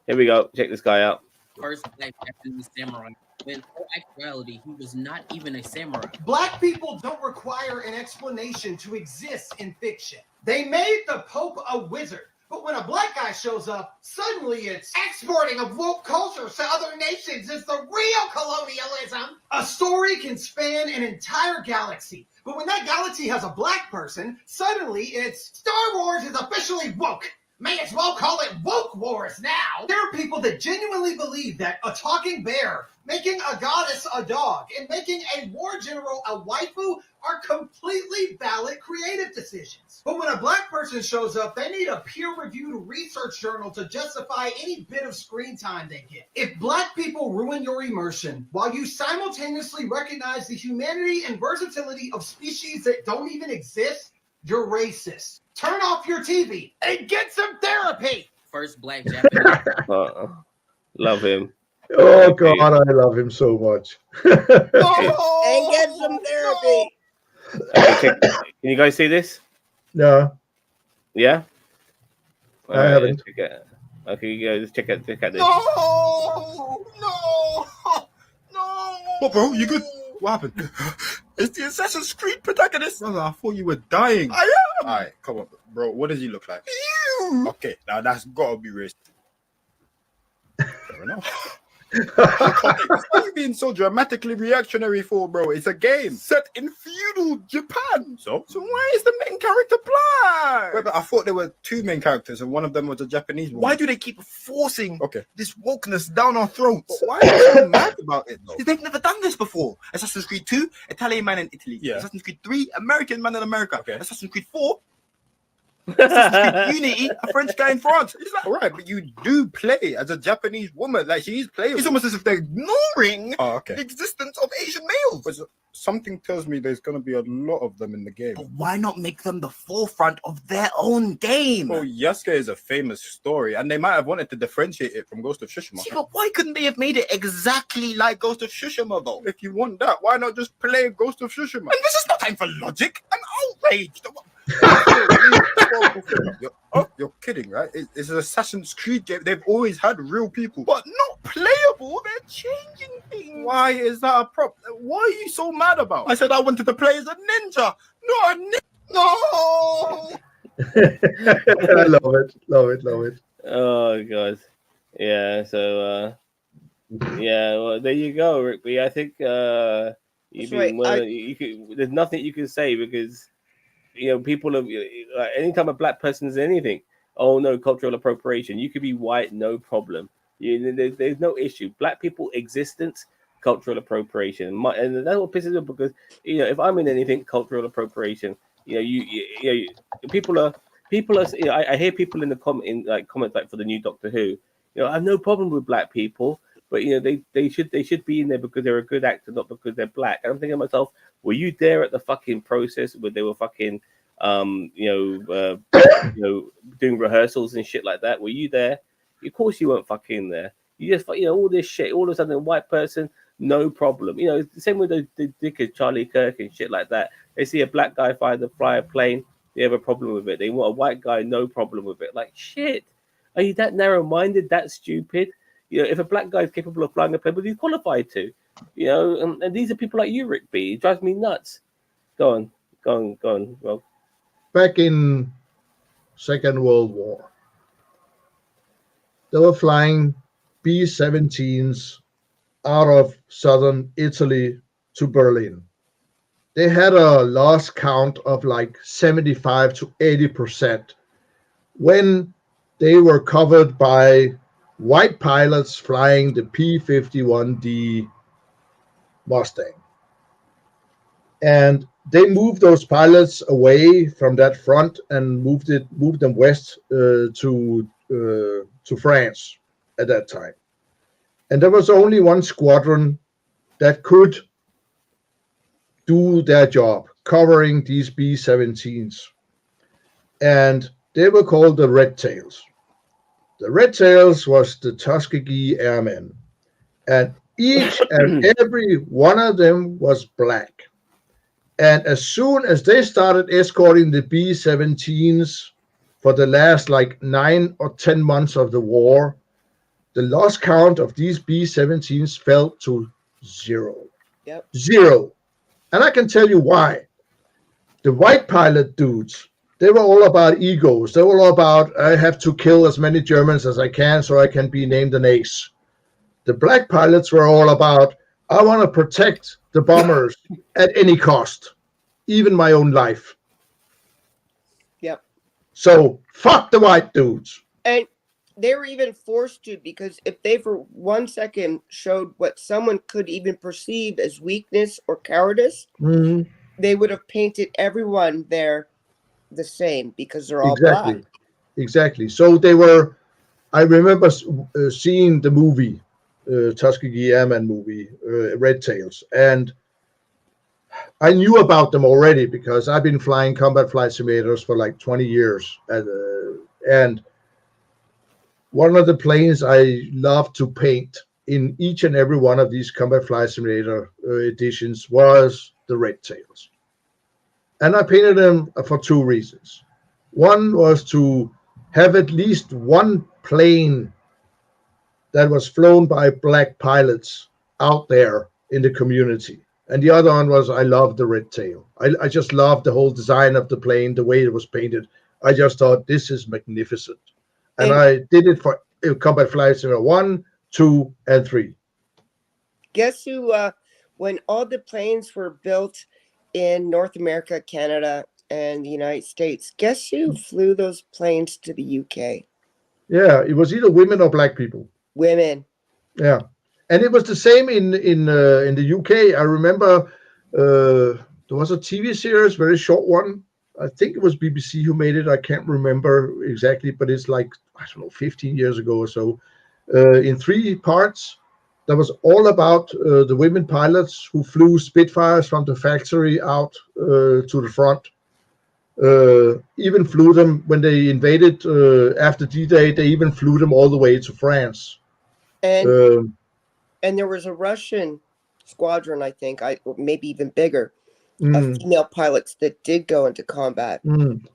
S1: here we go. Check this guy out.
S10: First black Japanese samurai. When in actuality, he was not even a samurai.
S8: Black people don't require an explanation to exist in fiction. They made the Pope a wizard, but when a black guy shows up, suddenly it's
S9: Exporting of woke cultures to other nations is the real colonialism.
S8: a story can span an entire galaxy. But when that galaxy has a black person, suddenly it's
S9: Star Wars is officially woke. May as well call it woke wars now.
S8: there are people that genuinely believe that a talking bear,
S9: Making a goddess a dog and making a war general a waifu are completely valid creative decisions.
S8: but when a black person shows up, they need a peer-reviewed research journal to justify any bit of screen time they get. If black people ruin your immersion while you simultaneously recognize the humanity and versatility of species that don't even exist, you're racist.
S9: Turn off your TV and get some therapy.
S10: First black Japanese.
S1: Love him.
S3: Oh God, I love him so much.
S4: And get some therapy.
S1: Okay, can you guys see this?
S3: No,
S1: Yeah.
S3: I
S1: Alright,
S3: haven't.
S1: let's check it. Okay, you guys check out this.
S9: No, no.
S11: What, bro? You good? What happened?
S9: It's the Assassin's Creed protagonist.
S11: Brother, I thought you were dying.
S9: I am.
S11: Alright, come on, bro. What does he look like?
S9: You.
S11: Okay, now that's gotta be racist. Fair enough. What are you being so dramatically reactionary for, bro? It's a game
S9: Set in feudal Japan.
S11: So
S9: why is the main character black?
S11: Wait, but I thought there were two main characters and one of them was a Japanese woman.
S9: Why do they keep forcing
S11: Okay.
S9: this wokeness down our throats?
S11: But why are you so mad about it, though?
S9: They've never done this before. Assassin's Creed 2, Italian man in Italy.
S11: Yeah.
S9: Assassin's Creed 3, American man in America.
S11: Okay.
S9: Assassin's Creed 4, Assassin's Creed Unity, a French guy in France. It's like,
S11: All right, but you do play as a Japanese woman. Like, she's playable.
S9: it's almost as if they're ignoring
S11: Oh, okay.
S9: the existence of Asian males.
S11: But something tells me there's going to be a lot of them in the game.
S9: But why not make them the forefront of their own game?
S11: Well, Yasuke is a famous story, and they might have wanted to differentiate it from Ghost of Tsushima.
S9: See, but why couldn't they have made it exactly like Ghost of Tsushima, though?
S11: If you want that, why not just play Ghost of Tsushima?
S9: And this is no time for logic. I'm outraged.
S11: You're kidding, right? It's an Assassin's Creed game. They've always had real people.
S9: But not playable. They're changing things.
S11: Why is that a problem? What are you so mad about?
S9: I said I wanted to play as a ninja, not a No!
S3: I love it, love it, love it.
S1: Oh god. Yeah, so yeah, well there you go, Rickby. I think you've
S4: That's
S1: been
S4: right.
S1: you could, there's nothing you can say because people have like anytime a black person is anything, oh no, cultural appropriation. You could be white, no problem. There's no issue. Black people existence, cultural appropriation, and that's what pisses me off because if I'm in anything, cultural appropriation. People are. I hear people in the comments like for the new Doctor Who. I have no problem with black people, but they should be in there because they're a good actor, not because they're black. And I'm thinking to myself, were you there at the fucking process where they were fucking doing rehearsals and shit like that? Were you there? Of course you weren't fucking there. You just all this shit. All of a sudden, a white person, no problem. It's the same with the dickhead Charlie Kirk and shit like that. They see a black guy fly a plane. They have a problem with it. They want a white guy, no problem with it. Like, shit. Are you that narrow-minded, that stupid? If a black guy is capable of flying a plane, but he's qualified to. And these are people like you, Rick B. It drives me nuts. Go on. Well,
S3: back in Second World War, they were flying B-17s out of southern Italy to Berlin. They had a loss count of like 75 to 80% when they were covered by white pilots flying the P-51D Mustang. And they moved those pilots away from that front and moved them west to France at that time. And there was only one squadron that could do their job, covering these B-17s. And they were called the Red Tails. The Red Tails was the Tuskegee Airmen. And each and every one of them was black. And as soon as they started escorting the B-17s for the last 9 or 10 months of the war, the loss count of these B-17s fell to 0.
S4: Yep.
S3: 0. And I can tell you why. The white pilot dudes, they were all about egos. They were all about, I have to kill as many Germans as I can so I can be named an ace. The black pilots were all about, I want to protect the bombers at any cost, even my own life.
S4: Yep.
S3: So fuck the white dudes.
S4: And they were even forced to, because if they for 1 second showed what someone could even perceive as weakness or cowardice, they would have painted everyone there the same because they're all black.
S3: Exactly. So they were, I remember seeing the movie, Tuskegee Airmen movie, Red Tails, and I knew about them already because I've been flying combat flight simulators for 20 years. And one of the planes I love to paint in each and every one of these combat flight simulator editions was the Red Tails. And I painted them for 2 reasons. One was to have at least one plane that was flown by black pilots out there in the community. And the other one was I love the Red Tail. I just loved the whole design of the plane, the way it was painted. I just thought, this is magnificent. And I did it for Combat Flight Simulator 1, 2, and 3.
S4: Guess who, when all the planes were built in North America, Canada, and the United States, guess who flew those planes to the UK?
S3: Yeah, it was either women or black people.
S4: Women.
S3: Yeah. And it was the same in the UK. I remember there was a TV series, very short one. I think it was BBC who made it. I can't remember exactly, but it's 15 years ago or so. In 3 parts, that was all about the women pilots who flew Spitfires from the factory out to the front. Even flew them when they invaded after D-Day. They even flew them all the way to France.
S4: And there was a Russian squadron, I think, or maybe even bigger, of female pilots that did go into combat. And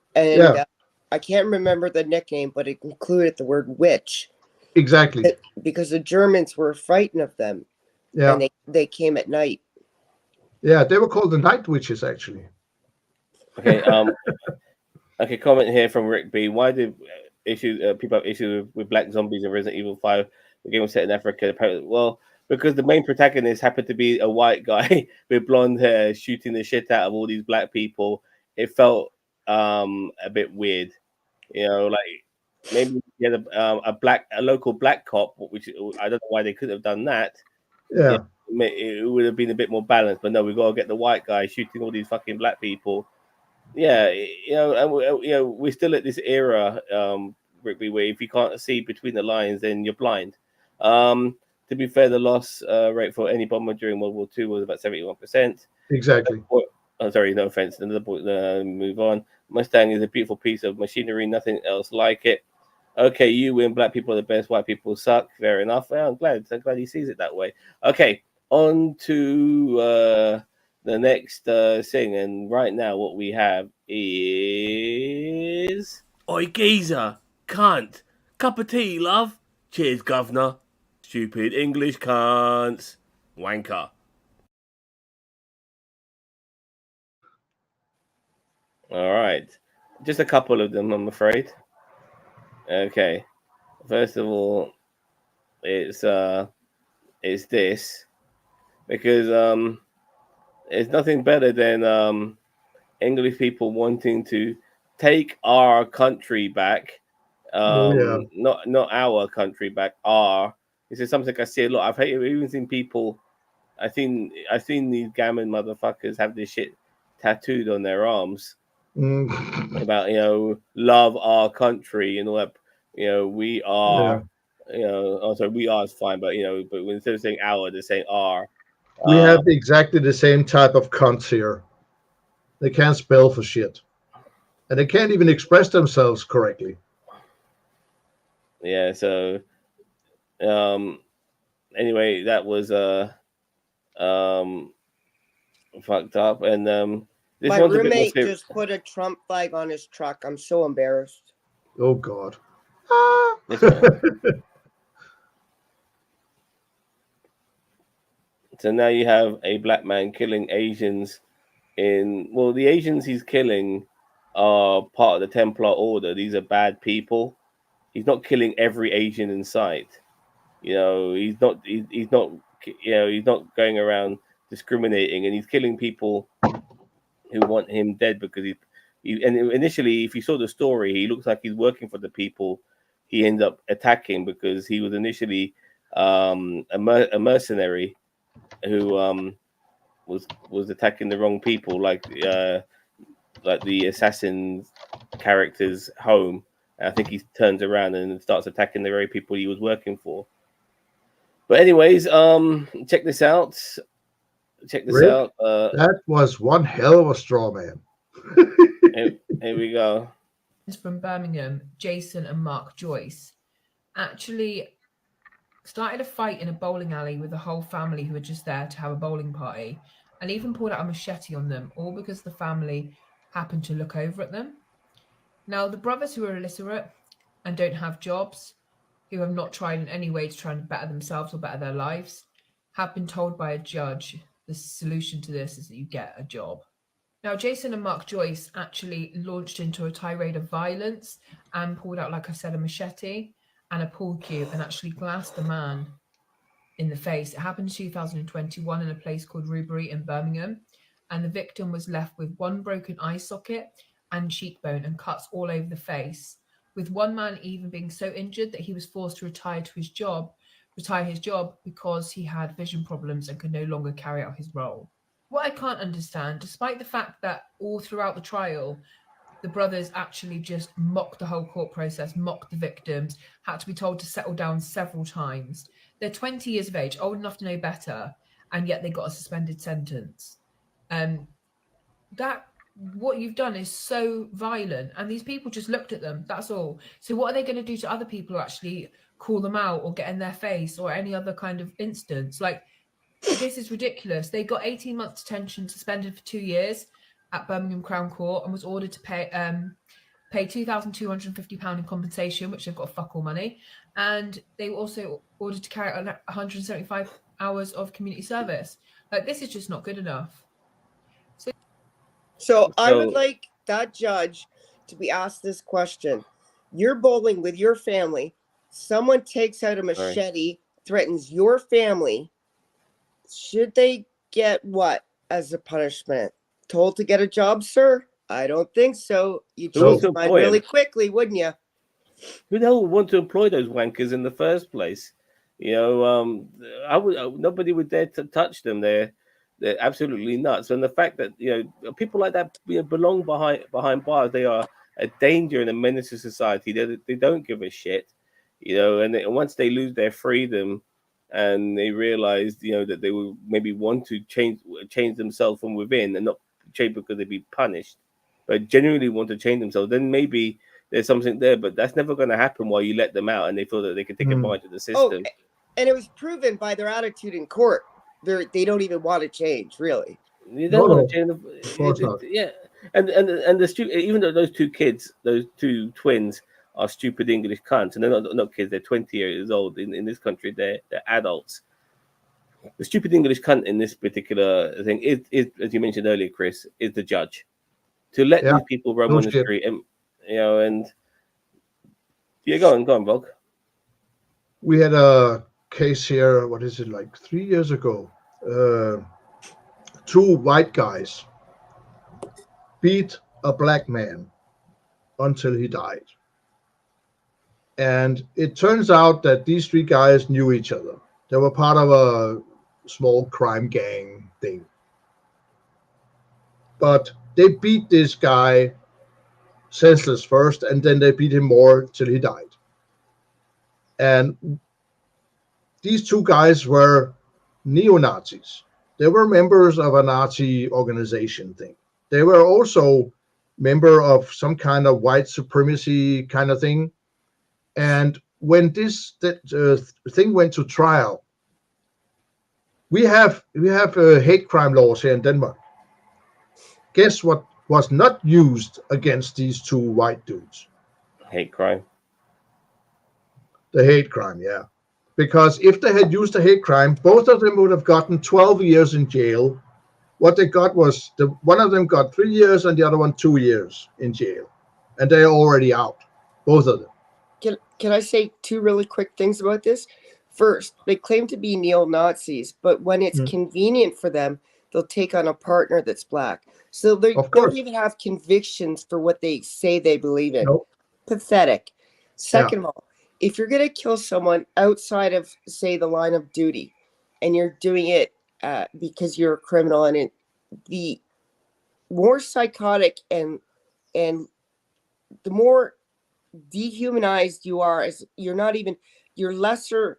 S4: I can't remember the nickname, but it included the word witch.
S3: Exactly.
S4: Because the Germans were frightened of them.
S3: Yeah.
S4: And they came at night.
S3: Yeah, they were called the Night Witches, actually.
S1: Okay. Okay. Comment here from Rick B. Why do people have issues with black zombies in Resident Evil 5? The game was set in Africa. Apparently, well, because the main protagonist happened to be a white guy with blonde hair shooting the shit out of all these black people. It felt a bit weird, maybe you had a local black cop, which I don't know why they couldn't have done that.
S3: Yeah.
S1: It would have been a bit more balanced. But no, we got to get the white guy shooting all these fucking black people. Yeah, and we're still at this era, Rigby, where if you can't see between the lines, then you're blind. To be fair, the loss rate for any bomber during World War II was about 71%.
S3: Exactly.
S1: I'm sorry, no offense. Another point. Move on. Mustang is a beautiful piece of machinery. Nothing else like it. Okay, you win. Black people are the best. White people suck. Fair enough. Well, I'm glad he sees it that way. Okay, on to the next thing. And right now, what we have is oi geezer, cunt, cup of tea, love. Cheers, governor. Stupid English cunts. Wanker. All right. Just a couple of them, I'm afraid. Okay. First of all, it's this. Because it's nothing better than English people wanting to take our country back. Not our country back, our. This is something I see a lot. I've even seen people. I've seen these gammon motherfuckers have this shit tattooed on their arms about love our country and all that. We are. Also we are is fine, but but instead of saying our, they're saying our.
S3: We have exactly the same type of cunts here. They can't spell for shit, and they can't even express themselves correctly.
S1: Yeah. So. Anyway, that was fucked up, and this
S4: my
S1: one's
S4: roommate
S1: a bit more
S4: just put a Trump flag on his truck. I'm so embarrassed.
S3: Oh God.
S1: So now you have a black man killing Asians the Asians he's killing are part of the Templar Order. These are bad people. He's not killing every Asian in sight. He's not going around discriminating, and he's killing people who want him dead because and initially, if you saw the story, he looks like he's working for the people he ends up attacking because he was initially a mercenary who was attacking the wrong people, like the assassin character's home. And I think he turns around and starts attacking the very people he was working for. But anyways, check this out.
S3: Rick, that was one hell of a straw man.
S1: Here we go.
S12: From Birmingham, Jason and Mark Joyce actually started a fight in a bowling alley with the whole family who were just there to have a bowling party, and even pulled out a machete on them, all because the family happened to look over at them. Now, the brothers who are illiterate and don't have jobs, who have not tried in any way to try and better themselves or better their lives, have been told by a judge the solution to this is that you get a job. Now, Jason and Mark Joyce actually launched into a tirade of violence and pulled out, like I said, a machete and a pool cue and actually glassed a man in the face. It happened in 2021 in a place called Rubery in Birmingham, and the victim was left with one broken eye socket and cheekbone and cuts all over the face, with one man even being so injured that he was forced to retire his job because he had vision problems and could no longer carry out his role. What I can't understand, despite the fact that all throughout the trial, the brothers actually just mocked the whole court process, mocked the victims, had to be told to settle down several times. They're 20 years of age, old enough to know better, and yet they got a suspended sentence. What you've done is so violent, and these people just looked at them, that's all. So what are they going to do to other people who actually call them out or get in their face or any other kind of instance? Like, this is ridiculous. They got 18 months detention, suspended for 2 years at Birmingham Crown Court, and was ordered to pay £2,250 in compensation, which they've got fuck all money. And they were also ordered to carry out 175 hours of community service. Like, this is just not good enough.
S4: So I would like that judge to be asked this question. You're bowling with your family. Someone takes out a machete, threatens your family. Should they get what as a punishment? Told to get a job, sir? I don't think so. You'd change your mind really quickly, wouldn't you?
S1: Who the hell would want to employ those wankers in the first place? You know, nobody would dare to touch them. They're absolutely nuts. And the fact that people like that belong behind bars, they are a danger and a menace to society. They don't give a shit. And once they lose their freedom and they realize that they will maybe want to change themselves from within and not change because they'd be punished, but genuinely want to change themselves, then maybe there's something there. But that's never going to happen while you let them out and they feel that they can take advantage of the system.
S4: And it was proven by their attitude in court. They don't even want to change, really.
S1: You don't want to change. Yeah, and the even though those two kids, those two twins, are stupid English cunts, and they're not kids. They're 20 years old in this country. They're adults. The stupid English cunt in this particular thing is, as you mentioned earlier, Chris, is the judge. To let these people roam on the street, and go on, Volk.
S3: We had a case here. What is it, like 3 years ago? Two white guys beat a black man until he died. And it turns out that these three guys knew each other. They were part of a small crime gang thing. But they beat this guy senseless first, and then they beat him more till he died. And these two guys were neo-Nazis. They were members of a Nazi organization thing. They were also member of some kind of white supremacy kind of thing. And when this thing went to trial, we have hate crime laws here in Denmark. Guess what was not used against these two white dudes?
S1: Hate crime.
S3: The hate crime, yeah. Because if they had used a hate crime, both of them would have gotten 12 years in jail. What they got was one of them got 3 years and the other one 2 years in jail. And they're already out, both of them.
S4: Can I say two really quick things about this? First, they claim to be neo-Nazis, but when it's convenient for them, they'll take on a partner that's black. So they don't even have convictions for what they say they believe in.
S3: Nope.
S4: Pathetic. Second of all, if you're going to kill someone outside of, say, the line of duty, and you're doing it because you're a criminal, and the more psychotic and the more dehumanized you are, as you're lesser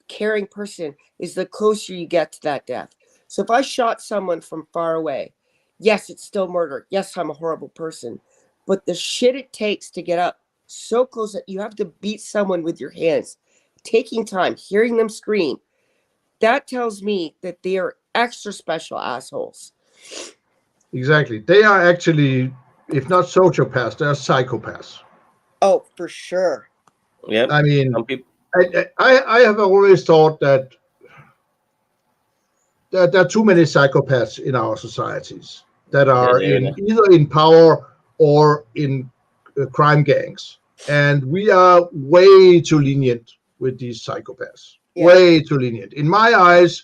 S4: caring person, is the closer you get to that death. So if I shot someone from far away, yes, it's still murder. Yes, I'm a horrible person, but the shit it takes to get up so close that you have to beat someone with your hands, taking time, hearing them scream, that tells me that they are extra special assholes.
S3: Exactly. They are actually, if not sociopaths, they are psychopaths.
S4: Oh, for sure.
S1: Yeah.
S3: I mean, I have always thought that there are too many psychopaths in our societies that are either in power or in crime gangs. And we are way too lenient with these psychopaths. Yeah. Way too lenient. In my eyes,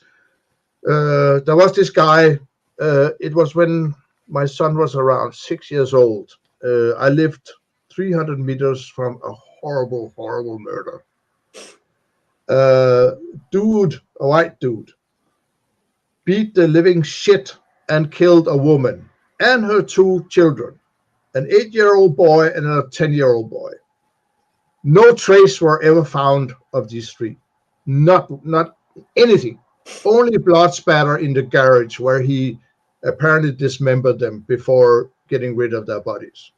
S3: there was this guy, it was when my son was around 6 years old. I lived 300 meters from a horrible, horrible murder. A white dude, beat the living shit and killed a woman and her two children, an 8-year-old boy and a 10-year-old boy. No trace were ever found of these three. Not anything. Only blood spatter in the garage where he apparently dismembered them before getting rid of their bodies.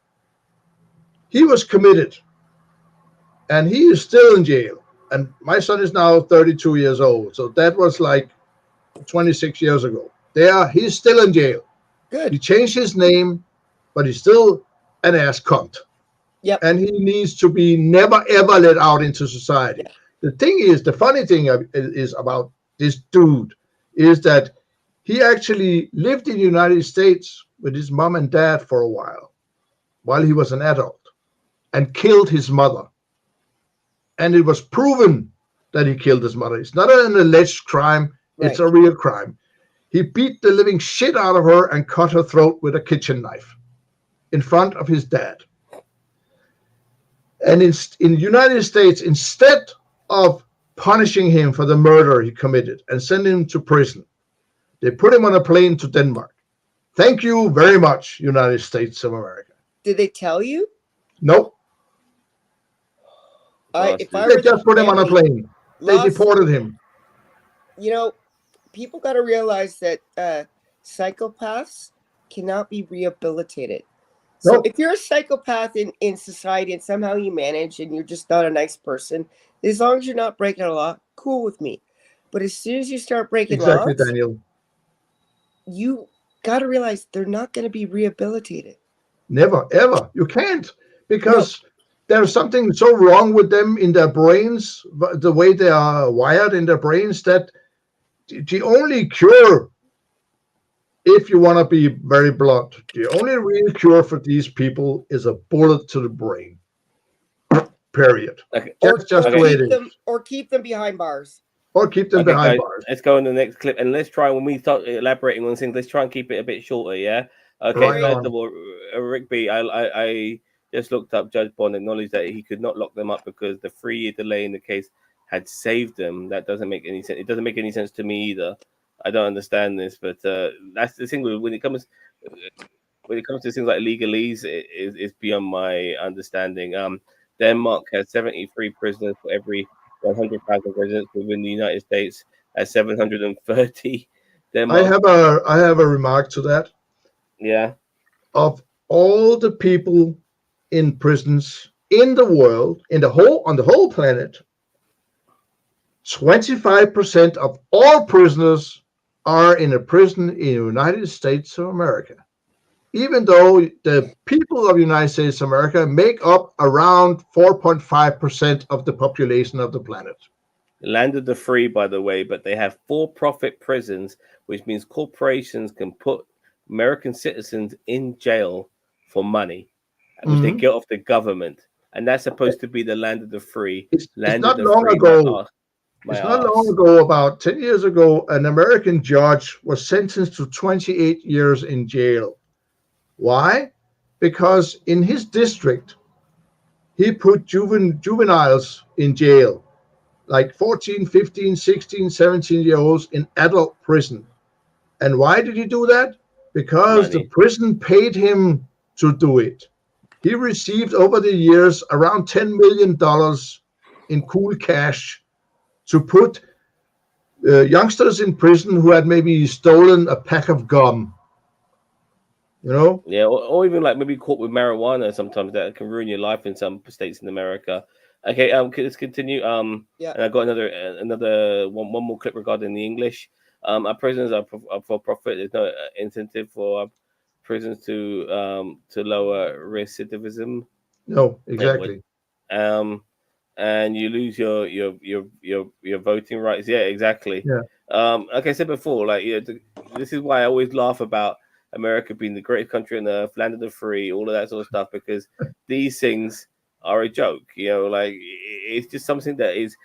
S3: He was committed, and he is still in jail. And my son is now 32 years old, so that was like 26 years ago. He's still in jail.
S4: Good.
S3: He changed his name, but he's still an ass cunt.
S4: Yep.
S3: And he needs to be never ever let out into society. Yeah. The funny thing is about this dude is that he actually lived in the United States with his mom and dad for a while he was an adult, and killed his mother. And it was proven that he killed his mother. It's not an alleged crime. Right. It's a real crime. He beat the living shit out of her and cut her throat with a kitchen knife in front of his dad. And in the United States, instead of punishing him for the murder he committed and sending him to prison, they put him on a plane to Denmark. Thank you very much, United States of America.
S4: Did they tell you?
S3: Nope.
S4: If I
S3: They
S4: were
S3: just put him on a
S4: family,
S3: plane. They deported him.
S4: You know, people got to realize that psychopaths cannot be rehabilitated. So
S3: Nope.
S4: if you're a psychopath in society and somehow you manage and you're just not a nice person, as long as you're not breaking a law, cool with me. But as soon as you start breaking
S3: Exactly,
S4: laws,
S3: Daniel.
S4: you got to realize they're not going to be rehabilitated.
S3: Never, ever. You can't, because there's something so wrong with them in their brains, the way they are wired in their brains, that the only cure, if you want to be very blunt, the only real cure for these people is a bullet to the brain. Period.
S1: Okay.
S3: Just the way it is.
S4: Or keep them behind bars.
S3: Or keep them
S1: Okay,
S3: behind
S1: guys,
S3: bars.
S1: let's go on the next clip, and let's try, when we start elaborating on things, let's try and keep it a bit shorter, yeah? Okay,
S3: Right
S1: first
S3: on.
S1: of all, Rick B, I just looked up Judge Bond, acknowledged that he could not lock them up because the 3-year delay in the case had saved them. That doesn't make any sense. It doesn't make any sense to me either. I don't understand this, but that's the thing when it comes to things like legalese, it's beyond my understanding. Denmark has 73 prisoners for every 100,000 residents within the United States at 730. Denmark.
S3: I have a remark to that.
S1: Yeah.
S3: Of all the people in prisons in the world, on the whole planet, 25% of all prisoners are in a prison in the United States of America. Even though the people of the United States of America make up around 4.5% of the population of the planet.
S1: Land of the free, by the way, but they have for-profit prisons, which means corporations can put American citizens in jail for money, which they get off the government. And that's supposed to be the land of the free.
S3: It's
S1: land
S3: not
S1: of the
S3: long
S1: free.
S3: ago.
S1: My
S3: It's not
S1: arse.
S3: long ago, about 10 years ago, an American judge was sentenced to 28 years in jail. Why? Because in his district, he put juveniles in jail, like 14, 15, 16, 17-year-olds in adult prison. And why did he do that? Because the prison paid him to do it. He received over the years around $10 million in cool cash to put youngsters in prison who had maybe stolen a pack of gum. You know?
S1: Yeah, or even like maybe caught with marijuana sometimes that can ruin your life in some states in America. Okay, let's continue.
S4: Yeah.
S1: And I got another one more clip regarding the English. Our prisons are for profit. There's no incentive for prisons to lower recidivism.
S3: No, exactly.
S1: And you lose your voting rights. Yeah, exactly.
S3: Yeah.
S1: Like I said before, like this is why I always laugh about America being the greatest country on earth, land of the free, all of that sort of stuff, because these things are a joke. Like it's just something that is,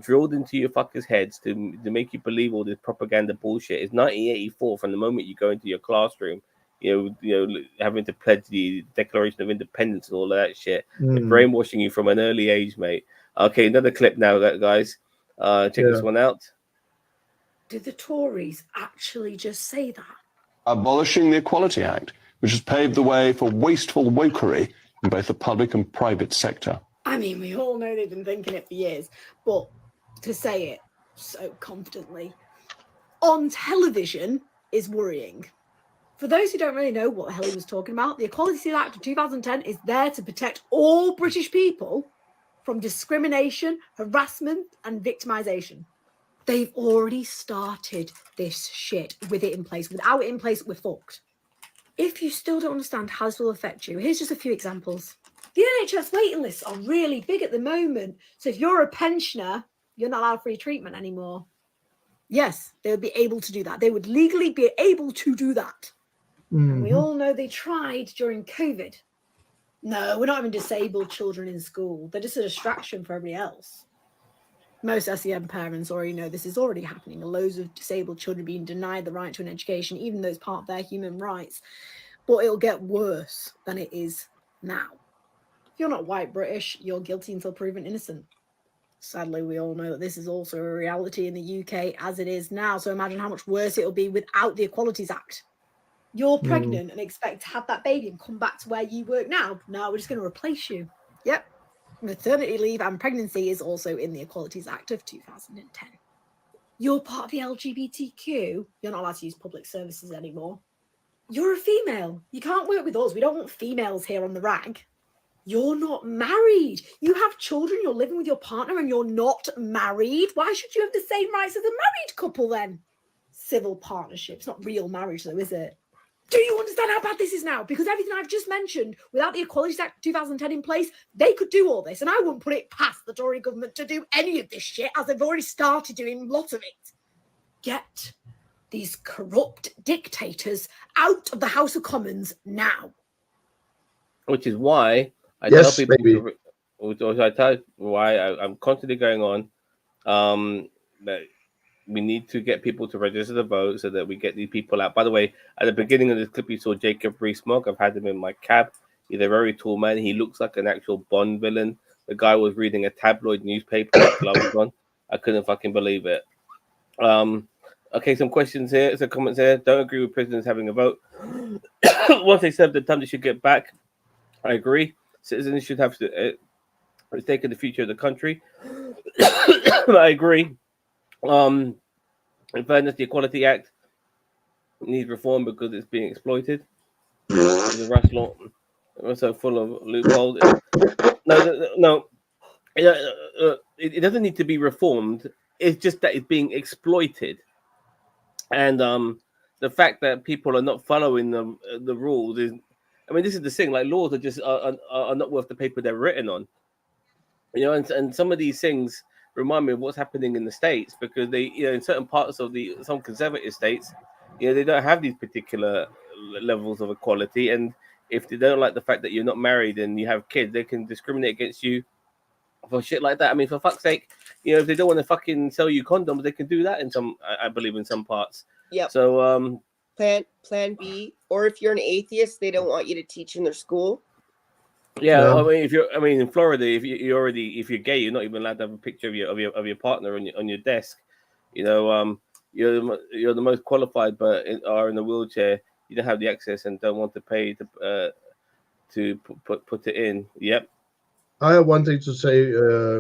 S1: drilled into your fuckers' heads to make you believe all this propaganda bullshit. It's 1984 from the moment you go into your classroom, having to pledge the Declaration of Independence and all of that shit. They're brainwashing you from an early age, mate. Okay, another clip now, guys. Check this one out.
S13: Did the Tories actually just say that?
S14: Abolishing the Equality Act, which has paved the way for wasteful wokery in both the public and private sector.
S13: I mean, we all know they've been thinking it for years, but to say it so confidently on television is worrying. For those who don't really know what the hell he was talking about, the Equality Act of 2010 is there to protect all British people from discrimination, harassment, and victimization. They've already started this shit with it in place. Without it in place, we're fucked. If you still don't understand how this will affect you, here's just a few examples. The NHS waiting lists are really big at the moment. So if you're a pensioner, you're not allowed free treatment anymore. Yes, they would be able to do that. They would legally be able to do that. And we all know they tried during COVID. No, we're not having disabled children in school. They're just a distraction for everybody else. Most SEM parents already know this is already happening. Loads of disabled children being denied the right to an education, even though it's part of their human rights. But it'll get worse than it is now. If you're not white British, you're guilty until proven innocent. Sadly, we all know that this is also a reality in the UK as it is now. So imagine how much worse it'll be without the Equalities Act. You're pregnant and expect to have that baby and come back to where you work now. No, we're just going to replace you. Yep. Maternity leave and pregnancy is also in the Equalities Act of 2010. You're part of the LGBTQ. You're not allowed to use public services anymore. You're a female. You can't work with us. We don't want females here on the rag. You're not married. You have children. You're living with your partner and you're not married. Why should you have the same rights as a married couple then? Civil partnerships, not real marriage though, is it? Do you understand how bad this is now? Because everything I've just mentioned, without the Equalities Act 2010 in place, they could do all this. And I wouldn't put it past the Tory government to do any of this shit, as they've already started doing lots of it. Get these corrupt dictators out of the House of Commons now.
S1: Which is why I
S3: Yes,
S1: tell people,
S3: baby.
S1: which I tell why I'm constantly going on that we need to get people to register to vote so that we get these people out. By the way, at the beginning of this clip, you saw Jacob Rees-Mogg. I've had him in my cab. He's a very tall man. He looks like an actual Bond villain. The guy was reading a tabloid newspaper with gloves on. I couldn't fucking believe it. Okay, some questions here, some comments here. Don't agree with prisoners having a vote. Once they serve the time, they should get back. I agree. Citizens should have to stake in the future of the country. I agree. In fairness, the Equality Act needs reform because it's being exploited. The rush law also full of loopholes. No. It doesn't need to be reformed. It's just that it's being exploited, and the fact that people are not following the rules is. I mean, this is the thing. Like laws are just are not worth the paper they're written on. You know, and some of these things remind me of what's happening in the States, because they, you know, in certain parts of some conservative states, you know, they don't have these particular levels of equality. And if they don't like the fact that you're not married and you have kids, they can discriminate against you for shit like that. I mean, for fuck's sake, you know, if they don't want to fucking sell you condoms, they can do that in some, I believe, in some parts.
S4: Yeah.
S1: So,
S4: Plan B, or if you're an atheist, they don't want you to teach in their school.
S1: Yeah, I mean, in Florida, if you're gay, you're not even allowed to have a picture of your partner on your desk. You know, you're the most qualified, but are in a wheelchair. You don't have the access and don't want to pay to put it in. Yep.
S3: I have one thing to say.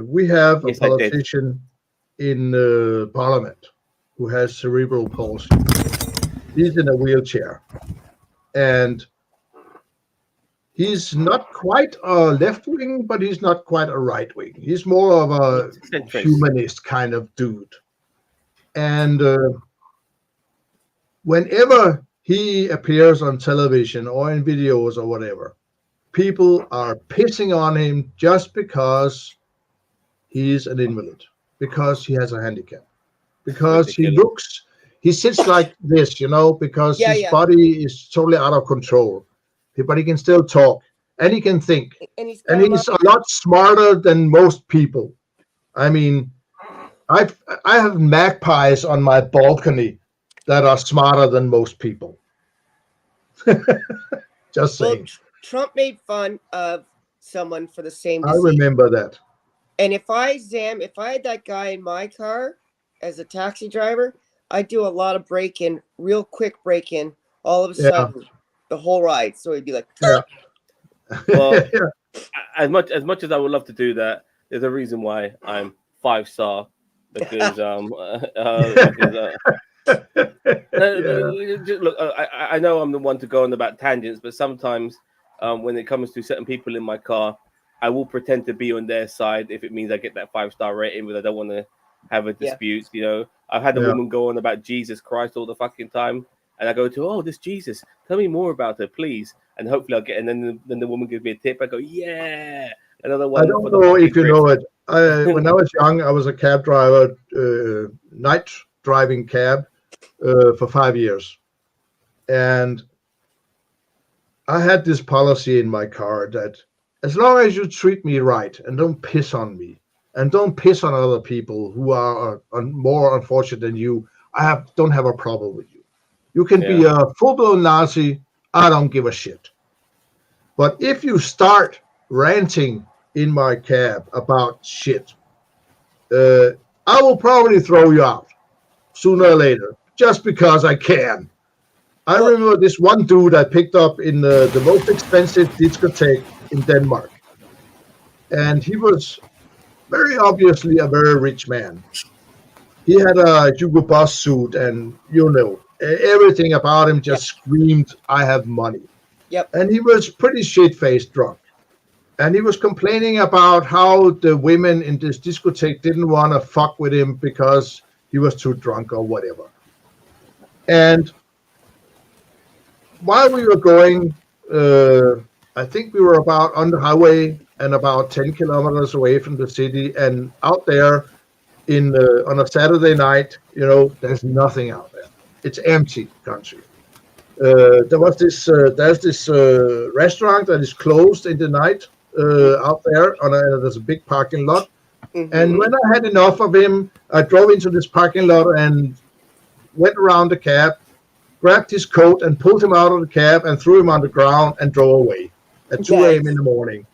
S3: We have a politician in Parliament who has cerebral palsy. He's in a wheelchair, and he's not quite a left wing, but he's not quite a right wing. He's more of a humanist kind of dude. And whenever he appears on television or in videos or whatever, people are pissing on him just because he's an invalid, because he has a handicap, because he sits like this, you know, because his body is totally out of control. But he can still talk and he can think. And he's a lot smarter than most people. I mean, I have magpies on my balcony that are smarter than most people. Just saying.
S4: Well, Trump made fun of someone for the same
S3: I
S4: disease.
S3: remember that.
S4: And if I had that guy in my car as a taxi driver, I'd do a lot of real quick break-in, all of a sudden, the whole ride. So he'd be like,
S1: well, as much as I would love to do that, there's a reason why I'm 5-star, because look, I know I'm the one to go on about tangents, but sometimes when it comes to certain people in my car, I will pretend to be on their side if it means I get that 5-star rating, but I don't want to have a dispute. You know, I've had a woman go on about Jesus Christ all the fucking time, and I go to, oh, this Jesus, tell me more about her, please. And hopefully I'll get, and then the woman gives me a tip. I go, yeah. Another one.
S3: I don't know if you know it. When I was young, I was a cab driver, night driving cab for 5 years. And I had this policy in my car that as long as you treat me right and don't piss on me and don't piss on other people who are more unfortunate than you, don't have a problem with you. You can be a full-blown Nazi. I don't give a shit. But if you start ranting in my cab about shit, I will probably throw you out sooner or later, just because I can. I remember this one dude I picked up in the most expensive discotheque in Denmark. And he was very obviously a very rich man. He had a Hugo Boss suit and, everything about him just screamed, I have money.
S4: Yep.
S3: And he was pretty shit-faced drunk. And he was complaining about how the women in this discotheque didn't want to fuck with him because he was too drunk or whatever. And while we were going, I think we were about on the highway and about 10 kilometers away from the city, and out there on a Saturday night, there's nothing out there. It's empty country. There's this restaurant that is closed in the night out there. There's a big parking lot. Mm-hmm. And when I had enough of him, I drove into this parking lot and went around the cab, grabbed his coat and pulled him out of the cab and threw him on the ground and drove away at 2 a.m. in the morning.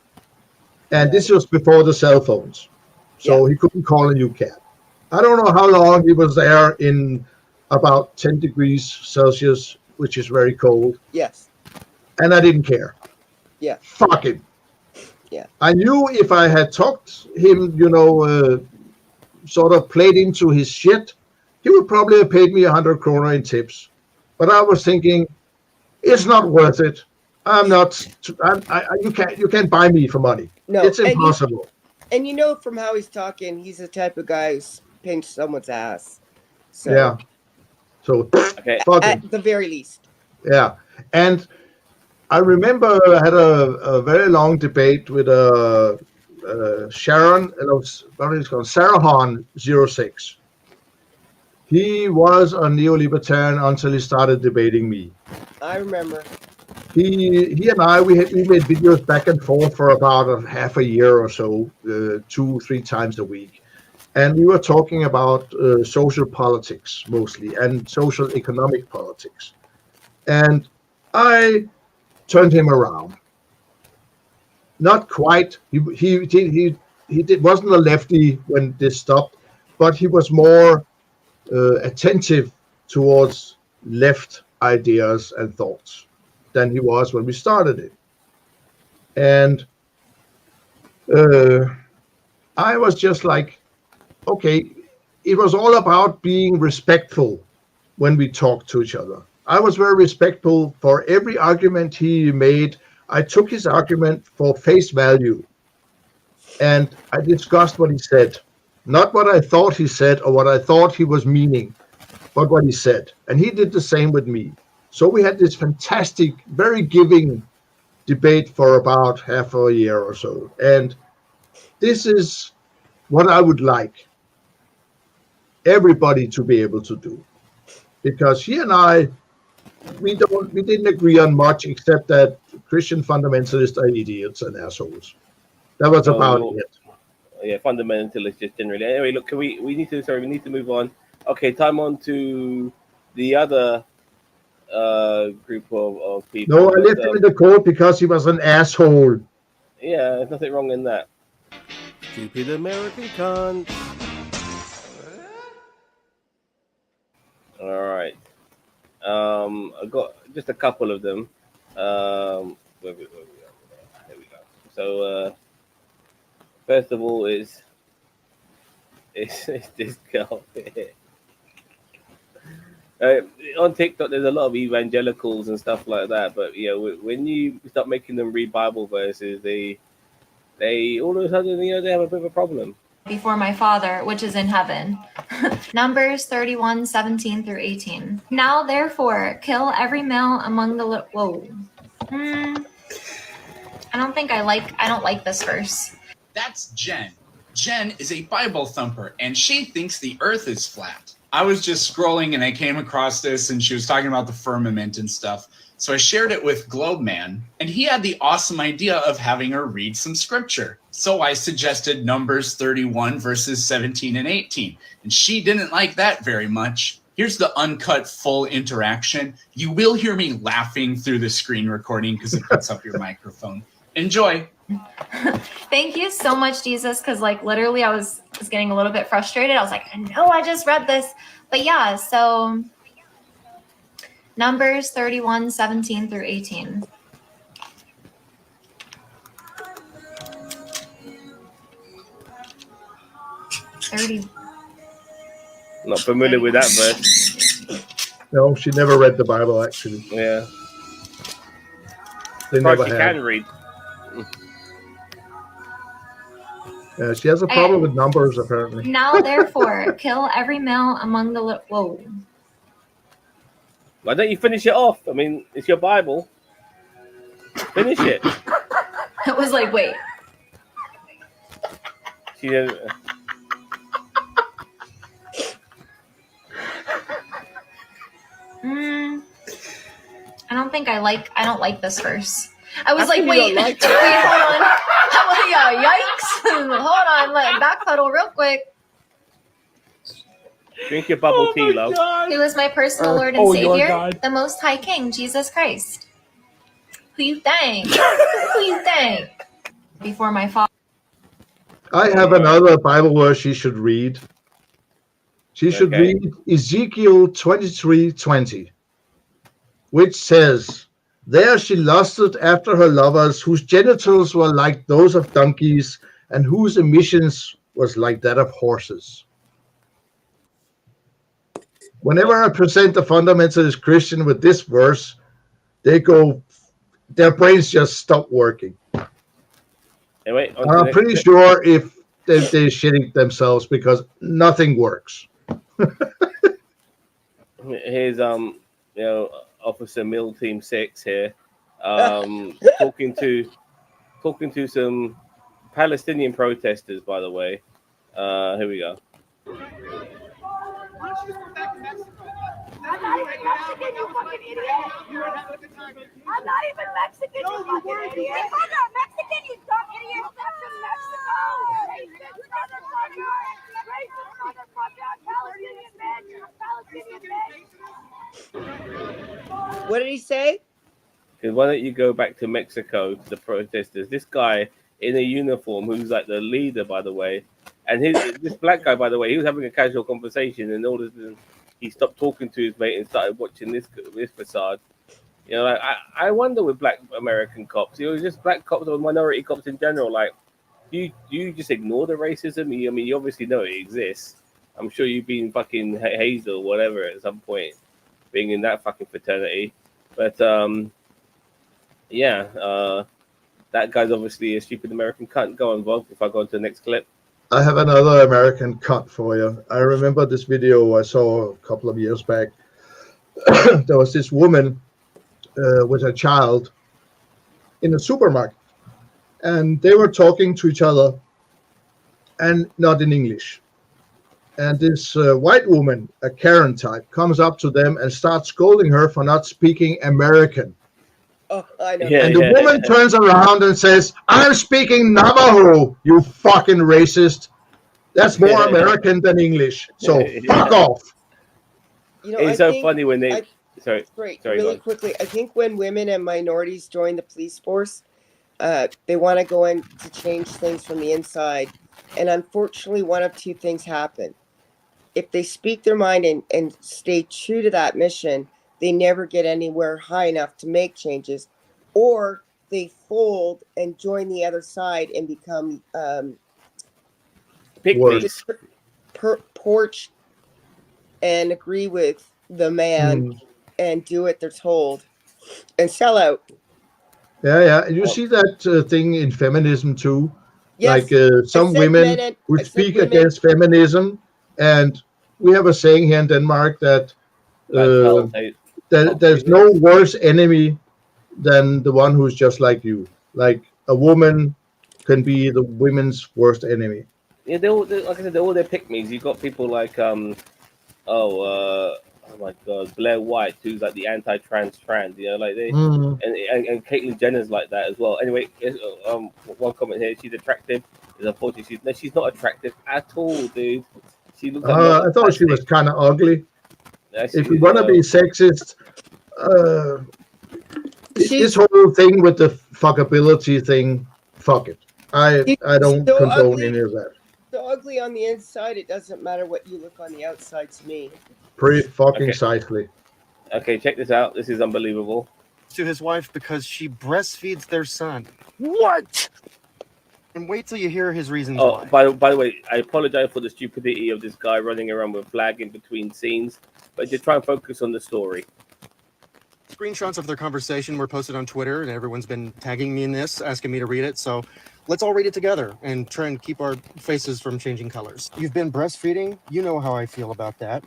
S3: And this was before the cell phones. So he couldn't call a new cab. I don't know how long he was there in about 10 degrees Celsius, which is very cold.
S4: Yes.
S3: And I didn't care.
S4: Yeah.
S3: Fuck him.
S4: Yeah.
S3: I knew if I had talked him, sort of played into his shit, he would probably have paid me 100 kroner in tips. But I was thinking, it's not worth it. I'm not. You can't buy me for money.
S4: No,
S3: it's impossible.
S4: And from how he's talking, he's the type of guy who's pinched someone's ass. So,
S3: yeah. So
S4: at the very least.
S3: Yeah, and I remember I had a very long debate with Sharon, and what is called Sarahan 06. He was a neolibertarian until he started debating me.
S4: I remember.
S3: He and I we made videos back and forth for about half a year or so, 2-3 times a week, and we were talking about social politics mostly and social economic politics, and I turned him around. Not quite. He wasn't a lefty when this stopped, but he was more attentive towards left ideas and thoughts than he was when we started it. And I was just like, okay, it was all about being respectful when we talked to each other. I was very respectful for every argument he made. I took his argument for face value, and I discussed what he said. Not what I thought he said or what I thought he was meaning, but what he said. And he did the same with me. So we had this fantastic, very giving debate for about half a year or so. And this is what I would like everybody to be able to do. Because he and I, we didn't agree on much except that Christian fundamentalists are idiots and assholes. That was about it.
S1: Yeah, fundamentalists just generally. Anyway, look, we need to move on. Okay, time on to the other group of people.
S3: No, I left him in the cold because he was an asshole.
S1: Yeah, there's nothing wrong in that. Stupid American cunt. All right. I got just a couple of them. There we go. So first of all is this girl here. On TikTok, there's a lot of evangelicals and stuff like that, but when you start making them read Bible verses, they all of a sudden they have a bit of a problem.
S15: Before my Father, which is in heaven. Numbers 31:17-18. Now therefore, kill every male among the whoa. I don't like this verse.
S16: That's Jen. Jen is a Bible thumper, and she thinks the earth is flat. I was just scrolling and I came across this, and she was talking about the firmament and stuff. So I shared it with Globe Man, and he had the awesome idea of having her read some scripture. So I suggested Numbers 31 verses 17 and 18, and she didn't like that very much. Here's the uncut full interaction. You will hear me laughing through the screen recording because it puts up your microphone. Enjoy.
S15: Thank you so much, Jesus, because like literally I was getting a little bit frustrated. I was like, I know I just read this. But yeah, so Numbers 31, 17 through 18.
S1: Not familiar with that verse.
S3: No, she never read the Bible, actually.
S1: Yeah.
S3: They
S1: Probably
S3: never
S1: she
S3: had.
S1: can read.
S3: She has a problem with numbers, apparently.
S15: Now therefore, kill every male among the whoa.
S1: Why don't you finish it off? I mean, it's your Bible. Finish it.
S15: It was like, wait.
S1: She didn't.
S15: I don't think I don't like this verse. I was
S4: How
S15: like,
S4: come you
S15: wait,
S4: don't
S15: wait,
S4: like it?
S15: hold on. I'm like, yeah, yikes. Hold on, let backpedal real quick.
S1: Drink your bubble tea, love.
S15: He was my personal Lord and Savior, the Most High King, Jesus Christ. Who you thank? Who you thank? Before my father.
S3: I have another Bible verse she should read. She should read Ezekiel 23:20, which says, "There she lusted after her lovers, whose genitals were like those of donkeys, and whose emissions was like that of horses." Whenever I present a fundamentalist Christian with this verse, their brains just stop working.
S1: Anyway,
S3: I'm pretty sure if they're shitting themselves because nothing works.
S1: Here's Officer Mill Team 6 here, talking to some Palestinian protesters. By the way, here we go.
S17: I'm not even Mexican, you fucking idiot! I'm not even Mexican, you fucking idiot! I'm not Mexican, you dumb idiot! That's from Mexico! Racist motherfucker! Racist motherfucker! Palestinian bitch!
S4: What did he say?
S1: Because why don't you go back to Mexico to the protesters? This guy in a uniform, who's like the leader, by the way, and this black guy, by the way, he was having a casual conversation, and all of a he stopped talking to his mate and started watching this facade. You know, like, I wonder with black American cops, it was just black cops or minority cops in general. Like, do you just ignore the racism? I mean, you obviously know it exists. I'm sure you've been fucking hazed or whatever at some point, being in that fucking fraternity. But that guy's obviously a stupid American cunt. Go on, Bob. If I go on to the next clip.
S3: I have another American cut for you. I remember this video I saw a couple of years back. There was this woman with a child in a supermarket, and they were talking to each other and not in English. And this white woman, a Karen type, comes up to them and starts scolding her for not speaking American.
S4: Oh, I know.
S3: And the woman turns around and says, "I'm speaking Navajo, you fucking racist. That's more American than English. So fuck off."
S4: You know,
S1: It's so funny when they. Sorry,
S4: really quickly. I think when women and minorities join the police force, they want to go in to change things from the inside. And unfortunately, one of two things happen. If they speak their mind and stay true to that mission, they never get anywhere high enough to make changes, or they fold and join the other side and become porch and agree with the man and do what they're told and sell out.
S3: Yeah. You see that thing in feminism too?
S4: Yes.
S3: Like some women would speak against feminism, and we have a saying here in Denmark that there's no worse enemy than the one who's just like you. Like a woman can be the women's worst enemy.
S1: Yeah, like I said, they're all their pick-me's. You've got people like oh my God, Blair White, who's like the anti-trans, you know, like they and Caitlyn Jenner's like that as well. Anyway, one comment here: she's attractive. Unfortunately, she's not attractive at all, dude. She looks.
S3: I thought she was kind of ugly. If you want to be sexist, this whole thing with the fuckability thing fuck it. I don't
S4: so
S3: condone
S4: ugly.
S3: any of that.
S4: So ugly on the inside, it doesn't matter what you look on the outside to me.
S3: Pretty fucking
S1: Okay.
S3: precisely.
S1: Okay, check this out. This is unbelievable.
S18: To his wife because she breastfeeds their son. What? And wait till you hear his reasons
S1: Oh,
S18: why.
S1: by the way, I apologize for the stupidity of this guy running around with a flag in between scenes, but just try and focus on the story.
S18: Screenshots of their conversation were posted on Twitter, and everyone's been tagging me in this, asking me to read it. So let's all read it together and try and keep our faces from changing colors. You've been breastfeeding. You know how I feel about that.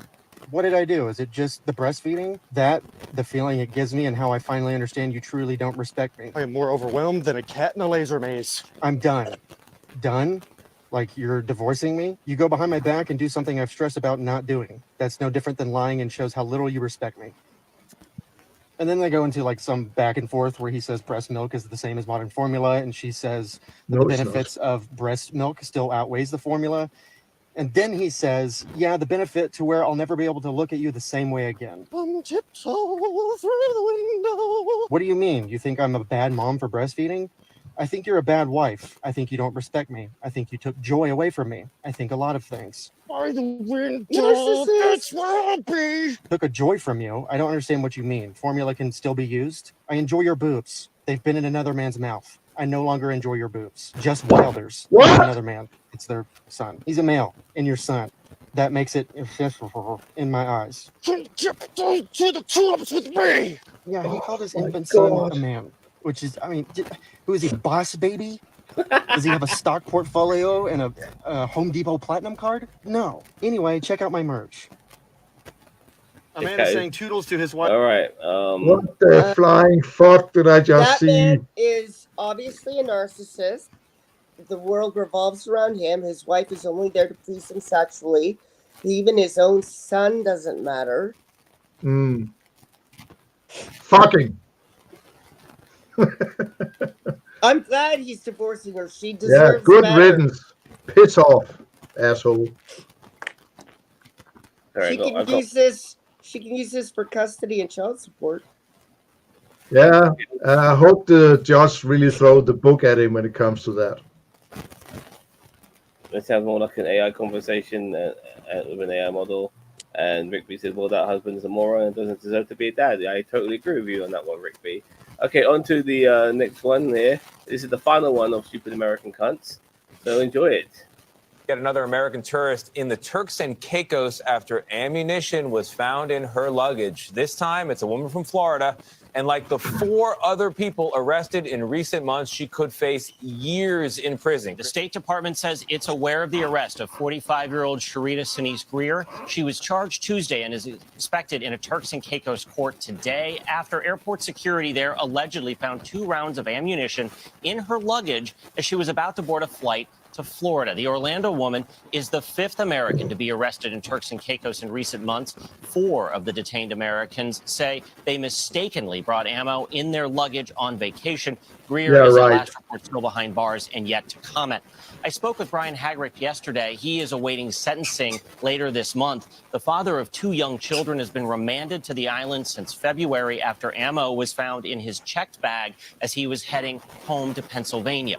S18: What did I do? Is it just the breastfeeding? That, the feeling it gives me, and how I finally understand you truly don't respect me? I am more overwhelmed than a cat in a laser maze. I'm done. Done? Like you're divorcing me? You go behind my back and do something I've stressed about not doing. That's no different than lying and shows how little you respect me. And then they go into like some back and forth where he says breast milk is the same as modern formula, and she says that
S3: No,
S18: the
S3: it's not.
S18: benefits of breast milk still outweighs the formula. And then he says, yeah, the benefit to where I'll never be able to look at you the same way again. Tiptoe through the window. What do you mean? You think I'm a bad mom for breastfeeding? I think you're a bad wife. I think you don't respect me. I think you took joy away from me. I think a lot of things. By the window, that's where I'll be. Took a joy from you. I don't understand what you mean. Formula can still be used. I enjoy your boobs. They've been in another man's mouth. I no longer enjoy your boobs. Just Wilder's.
S3: What?
S18: Not another man. It's their son. He's a male and your son. That makes it in my eyes. Tiptoe to the tulips with me. Yeah, he called his infant son a man, which is, I mean, who is he, Boss Baby? Does he have a stock portfolio and a Home Depot Platinum card? No. Anyway, check out my merch. Amanda's
S1: Okay.
S18: saying toodles to his wife.
S1: All right.
S3: What the flying fuck did I just
S4: That
S3: see?
S4: man is obviously a narcissist. The world revolves around him. His wife is only there to please him sexually. Even his own son doesn't matter.
S3: Fucking.
S4: I'm glad he's divorcing her. She
S3: Yeah,
S4: deserves
S3: good
S4: better.
S3: riddance. Piss off, asshole.
S1: All right,
S4: She
S1: go-
S4: can
S1: I've got-
S4: use this. She can use this for custody and child support.
S3: Yeah, I hope the judge really throw the book at him when it comes to that.
S1: It sounds more like an AI conversation with an AI model. And Rick said, well, that husband is a moron and doesn't deserve to be a dad. I totally agree with you on that one, Rick B. Okay, on to the next one here. This is the final one of Stupid American Cunts. So enjoy it.
S19: Yet another American tourist in the Turks and Caicos after ammunition was found in her luggage. This time, it's a woman from Florida. And like the 4 other people arrested in recent months, she could face years in prison.
S20: The State Department says it's aware of the arrest of 45-year-old Sharita Sinise Greer. She was charged Tuesday and is expected in a Turks and Caicos court today after airport security there allegedly found 2 rounds of ammunition in her luggage as she was about to board a flight to Florida. The Orlando woman is the 5th American to be arrested in Turks and Caicos in recent months. 4 of the detained Americans say they mistakenly brought ammo in their luggage on vacation. Greer is
S3: right.
S20: the last report still behind bars and yet to comment. I spoke with Brian Hagrick yesterday. He is awaiting sentencing later this month. The father of 2 young children has been remanded to the island since February after ammo was found in his checked bag as he was heading home to Pennsylvania.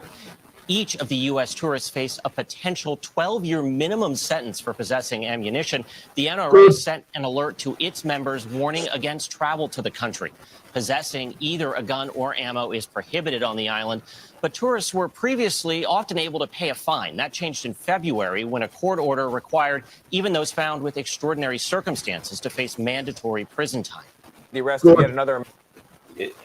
S20: Each of the U.S. tourists face a potential 12-year minimum sentence for possessing ammunition. The NRA sent an alert to its members warning against travel to the country. Possessing either a gun or ammo is prohibited on the island, but tourists were previously often able to pay a fine. That changed in February when a court order required even those found with extraordinary circumstances to face mandatory prison time.
S19: The arrest of yet another.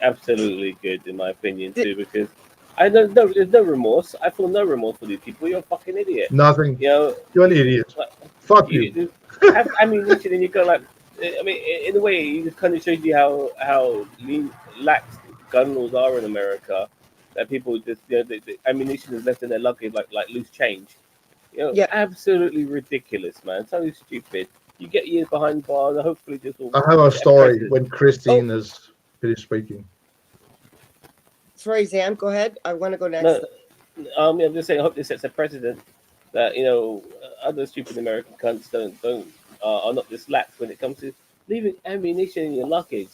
S1: Absolutely good, in my opinion, too, because I don't know. There's no remorse. I feel no remorse for these people. You're a fucking idiot.
S3: Nothing.
S1: You know,
S3: You're an idiot. Fuck you.
S1: Have ammunition, and you go like. I mean, in a way, it just kind of shows you how lax gun laws are in America. That people just, you know, the ammunition is left in their luggage like loose change. You know, absolutely ridiculous, man. So stupid. You get years behind bars. And hopefully, this will.
S3: I have a story when Christine is finished speaking.
S4: Sorry, Zam, go ahead. I want to go next.
S1: No, I'm just saying. I hope this sets a precedent that other stupid American cunts are not this lax when it comes to leaving ammunition in your luggage.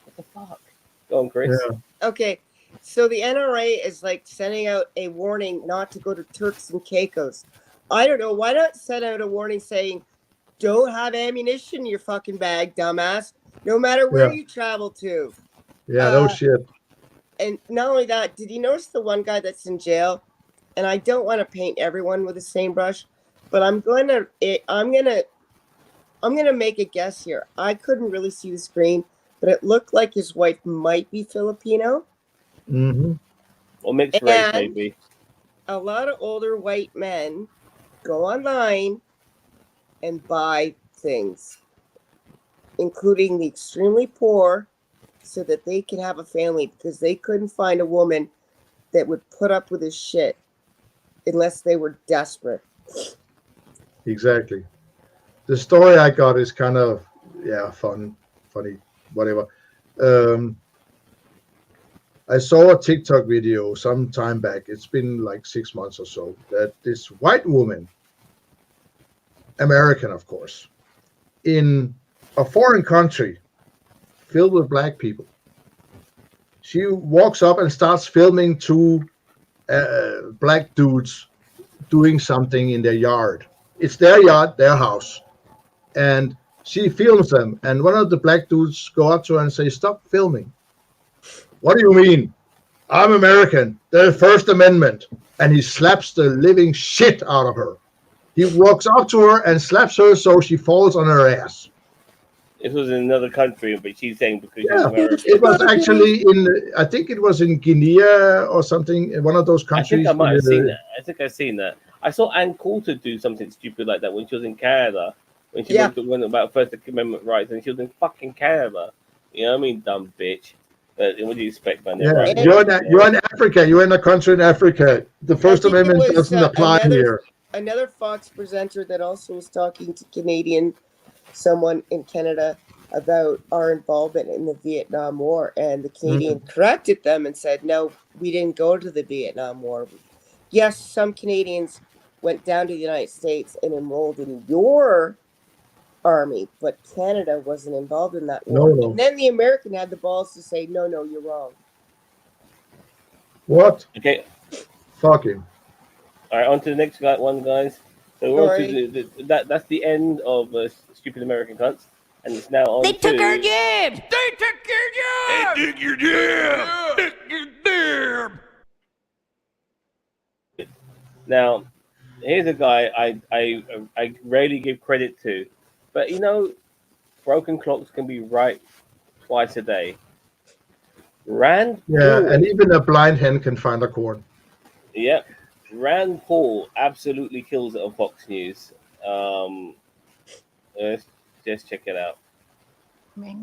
S1: What the fuck? Go on, Chris.
S4: Okay, So the NRA is like sending out a warning not to go to Turks and Caicos. I don't know. Why not send out a warning saying, don't have ammunition in your fucking bag, dumbass, no matter where you travel to.
S3: Yeah, no shit.
S4: And not only that, did you notice the one guy that's in jail? And I don't want to paint everyone with the same brush, but I'm gonna make a guess here. I couldn't really see the screen, but it looked like his wife might be Filipino.
S3: Mm-hmm.
S1: Or mixed race, maybe.
S4: A lot of older white men go online and buy things, including the extremely poor, so that they can have a family, because they couldn't find a woman that would put up with his shit unless they were desperate.
S3: Exactly. The story I got is kind of, funny, whatever. I saw a TikTok video some time back. It's been like 6 months or so, that this white woman, American, of course, in a foreign country filled with black people, she walks up and starts filming two black dudes doing something in their yard. It's their yard, their house. And she films them. And one of the black dudes go up to her and say, "Stop filming." "What do you mean? I'm American. The First Amendment." And he slaps the living shit out of her. He walks up to her and slaps her so she falls on her ass.
S1: It was in another country, but she's saying because she's American.
S3: It was actually I think it was in Guinea or something, in one of those countries.
S1: I think I might have seen that. I think I've seen that. I saw Ann Coulter do something stupid like that when she was in Canada, when she went about First Amendment rights, and she was in fucking Canada. You know what I mean, dumb bitch. What do you expect, man?
S3: Yeah, you're in Africa. You're in a country in Africa. The First Amendment doesn't apply here.
S4: Another Fox presenter that also was talking to someone in Canada about our involvement in the Vietnam War, and the Canadian corrected them and said, "No, we didn't go to the Vietnam War. Yes, some Canadians went down to the United States and enrolled in your army, but Canada wasn't involved in that war."
S3: No.
S4: And then the American had the balls to say, "No, you're wrong."
S3: What?
S1: Okay.
S3: Fuck him.
S1: All right, on to the next one, guys. So we're on to that's the end of Stupid American Cunts, and it's now on
S17: They
S1: to...
S17: took our jobs!
S7: They took your job! They took your job! They took your job!
S1: Now, here's a guy I rarely give credit to, but you know, broken clocks can be right twice a day. Rand Paul,
S3: and even a blind hen can find a corn.
S1: Yep. Rand Paul absolutely kills it on Fox News. Let's just check it out.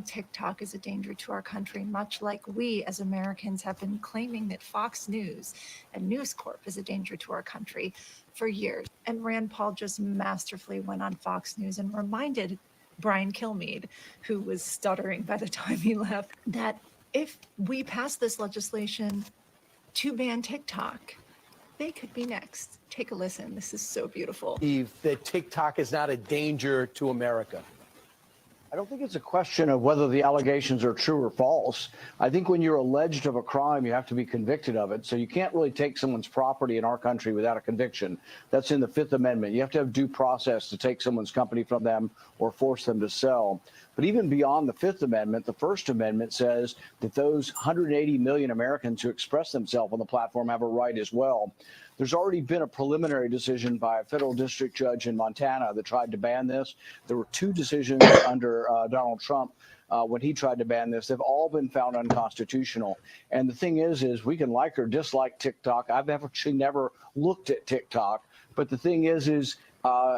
S21: TikTok is a danger to our country, much like we as Americans have been claiming that Fox News and News Corp is a danger to our country for years. And Rand Paul just masterfully went on Fox News and reminded Brian Kilmeade, who was stuttering by the time he left, that if we pass this legislation to ban TikTok, they could be next. Take a listen. This is so beautiful.
S22: That TikTok is not a danger to America. I don't think it's a question of whether the allegations are true or false. I think when you're alleged of a crime, you have to be convicted of it. So you can't really take someone's property in our country without a conviction. That's in the Fifth Amendment. You have to have due process to take someone's company from them or force them to sell. But even beyond the Fifth Amendment, the First Amendment says that those 180 million Americans who express themselves on the platform have a right as well. There's already been a preliminary decision by a federal district judge in Montana that tried to ban this. There were two decisions under Donald Trump when he tried to ban this. They've all been found unconstitutional. And the thing is we can like or dislike TikTok. I've actually never looked at TikTok. But the thing is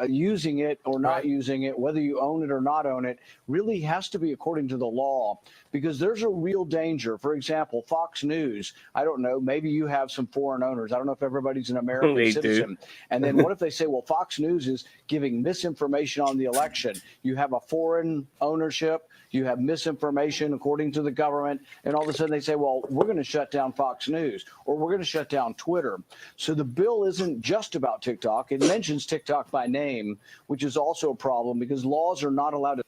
S22: using it or not using it, whether you own it or not own it, really has to be according to the law, because there's a real danger. For example, Fox News, I don't know, maybe you have some foreign owners. I don't know if everybody's an American citizen. And then what if they say, well, Fox News is giving misinformation on the election? You have a foreign ownership, you have misinformation according to the government, and all of a sudden they say, well, we're going to shut down Fox News, or we're going to shut down Twitter. So the bill isn't just about TikTok. It mentions TikTok by name, which is also a problem because laws are not allowed to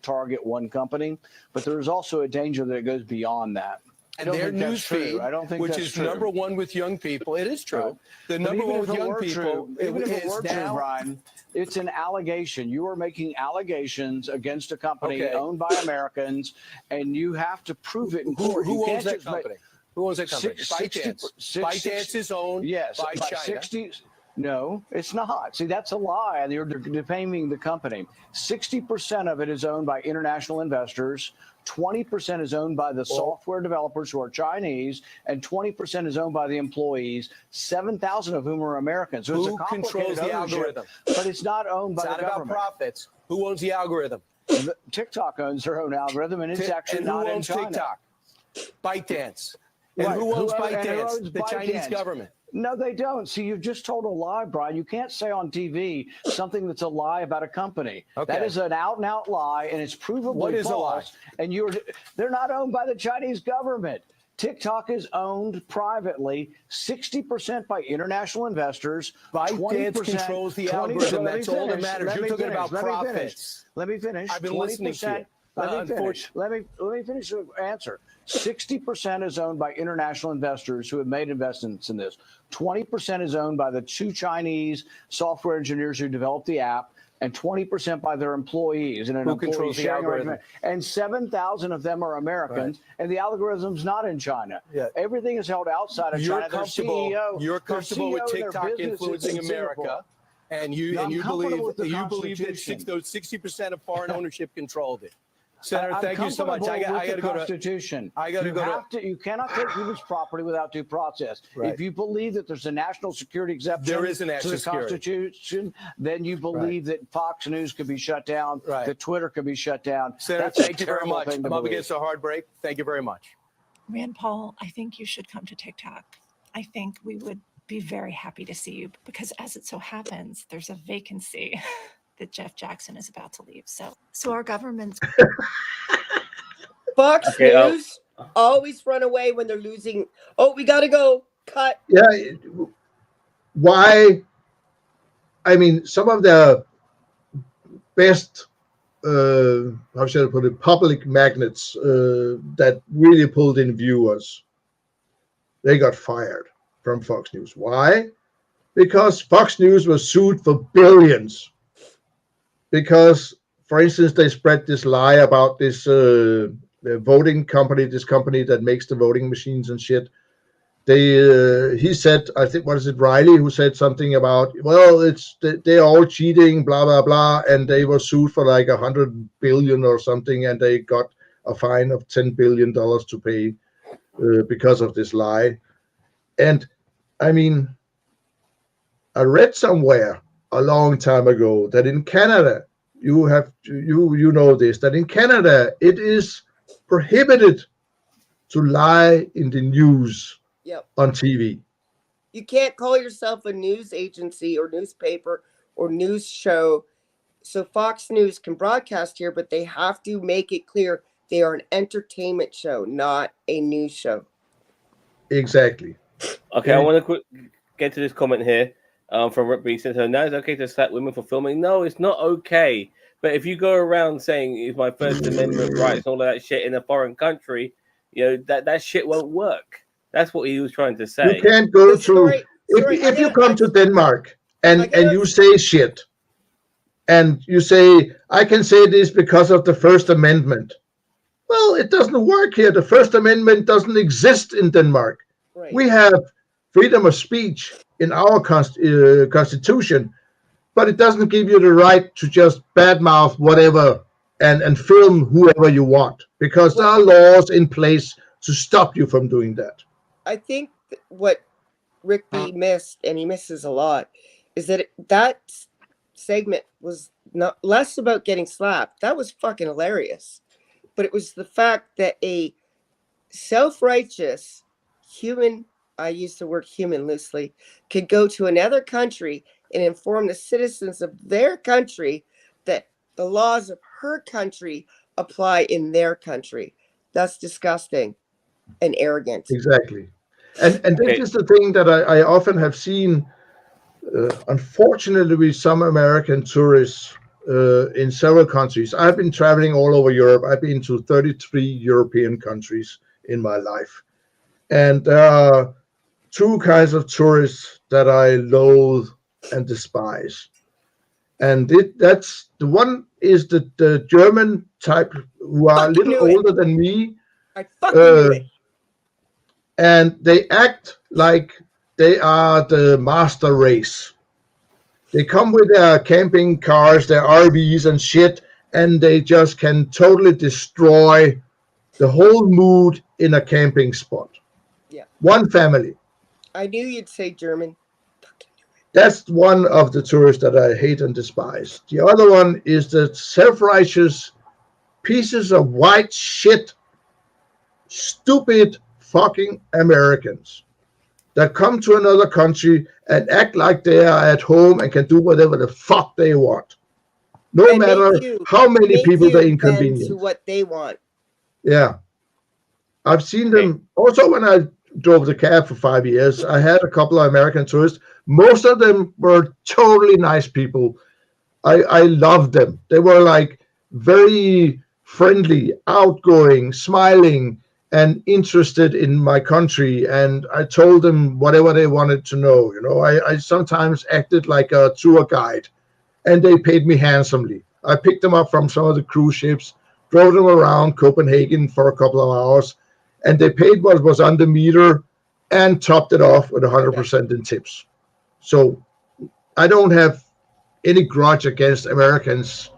S22: target one company, but there is also a danger that it goes beyond that. don't
S2: their
S22: think that's
S2: news
S22: true.
S2: feed,
S22: I don't think
S2: which
S22: that's
S2: is
S22: true.
S2: number one with young people. It is true.
S22: Right.
S2: The
S22: But
S2: number
S22: even
S2: one
S22: if
S2: with
S22: it
S2: young
S22: were
S2: people
S22: true, even if it
S2: is
S22: were true,
S2: now.
S22: Brian, it's an allegation. You are making allegations against a company
S2: Okay.
S22: owned by Americans, and you have to prove it in court.
S2: Who
S22: You can't
S2: owns that
S22: just make-
S2: company? Who owns that company? ByteDance. ByteDance is owned by China.
S22: 60. No, it's not. See, that's a lie. You're defaming the company. 60% of it is owned by international investors. 20% is owned by the software developers who are Chinese, and 20% is owned by the employees, 7,000 of whom are Americans. So it's a
S2: Who
S22: complicated
S2: controls the
S22: ownership,
S2: algorithm?
S22: but it's not owned by
S2: It's
S22: the
S2: not about
S22: government.
S2: profits. Who owns the algorithm?
S22: TikTok owns their own algorithm, and it's actually
S2: and who
S22: not in
S2: owns
S22: China.
S2: TikTok? ByteDance. And
S22: Right.
S2: who owns
S22: and who
S2: ByteDance?
S22: owns
S2: The Chinese
S22: ByteDance?
S2: government.
S22: No, they don't. See, you've just told a lie, Brian. You can't say on TV something that's a lie about a company.
S2: Okay.
S22: That is an out-and-out lie, and it's provably
S2: What is a
S22: false. And they're not owned by the Chinese government. TikTok is owned privately, 60% by international investors.
S2: ByteDance controls the algorithm. That's all that matters. You're talking about profits.
S22: Let me finish.
S2: I've been listening to you.
S22: Let me finish the answer. 60% is owned by international investors who have made investments in this. 20% is owned by the two Chinese software engineers who developed the app, and 20% by their employees. And an
S2: Who
S22: employee
S2: controls the
S22: sharing
S2: algorithm?
S22: arrangement. And 7,000 of them are Americans, and the algorithm's not in China.
S2: Yeah.
S22: Everything is held outside of
S2: You're
S22: China. Their
S2: comfortable.
S22: CEO,
S2: You're
S22: their
S2: comfortable with
S22: CEO and their
S2: TikTok
S22: business is
S2: influencing
S22: in
S2: America,
S22: Singapore.
S2: and
S22: No,
S2: you
S22: I'm comfortable
S2: believe
S22: with the
S2: that
S22: Constitution.
S2: those 60% of foreign ownership controlled it. Senator,
S22: I'm
S2: thank you so much. I got to go to.
S22: Constitution.
S2: I got to go to.
S22: You cannot take people's property without due process.
S2: Right.
S22: If you believe that there's a national security exception
S2: There is a national
S22: to the
S2: security.
S22: Constitution, then you believe that Fox News could be shut down,
S2: Right.
S22: that Twitter could be shut down.
S2: Senator,
S22: That's a
S2: thank you very
S22: terrible
S2: much.
S22: thing to
S2: I'm up
S22: believe.
S2: against a hard break. Thank you very much.
S21: Rand Paul, I think you should come to TikTok. I think we would be very happy to see you because, as it so happens, there's a vacancy that Jeff Jackson is about to leave. So our government's
S4: Fox
S1: Okay,
S4: News always run away when they're losing. Oh, we gotta go. Cut.
S3: Yeah. Why? I mean, some of the best, how should I put it, public magnets that really pulled in viewers, they got fired from Fox News. Why? Because Fox News was sued for billions. Because, for instance, they spread this lie about this the voting company, this company that makes the voting machines and shit. He said, I think, what is it, Riley, who said something about, well, they're all cheating, blah, blah, blah, and they were sued for like 100 billion or something, and they got a fine of $10 billion to pay because of this lie. And I mean, I read somewhere a long time ago that in Canada, you know this, that in Canada it is prohibited to lie in the news on TV.
S4: You can't call yourself a news agency or newspaper or news show. So Fox News can broadcast here, but they have to make it clear they are an entertainment show, not a news show.
S3: Exactly.
S1: Okay, I want to get to this comment here from Rick B. Says, so now it's okay to slap women for filming. No, it's not okay. But if you go around saying it's my First Amendment rights and all of that shit in a foreign country, you know, that shit won't work. That's what he was trying to say.
S3: You can't go to, if you come to Denmark and you say shit, and you say, I can say this because of the First Amendment. Well, it doesn't work here. The First Amendment doesn't exist in Denmark.
S4: Right.
S3: We have freedom of speech in our constitution, but it doesn't give you the right to just badmouth whatever and film whoever you want, because there are laws in place to stop you from doing that.
S4: I think what Rick B missed, and he misses a lot, is that that segment was not less about getting slapped. That was fucking hilarious. But it was the fact that a self-righteous human, I use the word human loosely, could go to another country and inform the citizens of their country that the laws of her country apply in their country. That's disgusting and arrogant.
S3: Exactly. And this is the thing that I often have seen, unfortunately, with some American tourists in several countries. I've been traveling all over Europe. I've been to 33 European countries in my life. And there are two kinds of tourists that I loathe and despise. And that's the one is the German type who are a little older than me.
S4: I fucking knew it.
S3: And they act like they are the master race. They come with their camping cars, their RVs and shit, and they just can totally destroy the whole mood in a camping spot.
S4: Yeah.
S3: One family.
S4: I knew you'd say German.
S3: That's one of the tourists that I hate and despise. The other one is the self-righteous pieces of white shit, stupid fucking Americans that come to another country and act like they are at home and can do whatever the fuck they want. No matter how many people they inconvenience.
S4: To what they want.
S3: Yeah. I've seen them also when I drove the cab for 5 years. I had a couple of American tourists. Most of them were totally nice people. I loved them. They were like very friendly, outgoing, smiling, and interested in my country. And I told them whatever they wanted to know. You know, I sometimes acted like a tour guide, and they paid me handsomely. I picked them up from some of the cruise ships, drove them around Copenhagen for a couple of hours, and they paid what was on the meter and topped it off with 100% in tips. So I don't have any grudge against Americans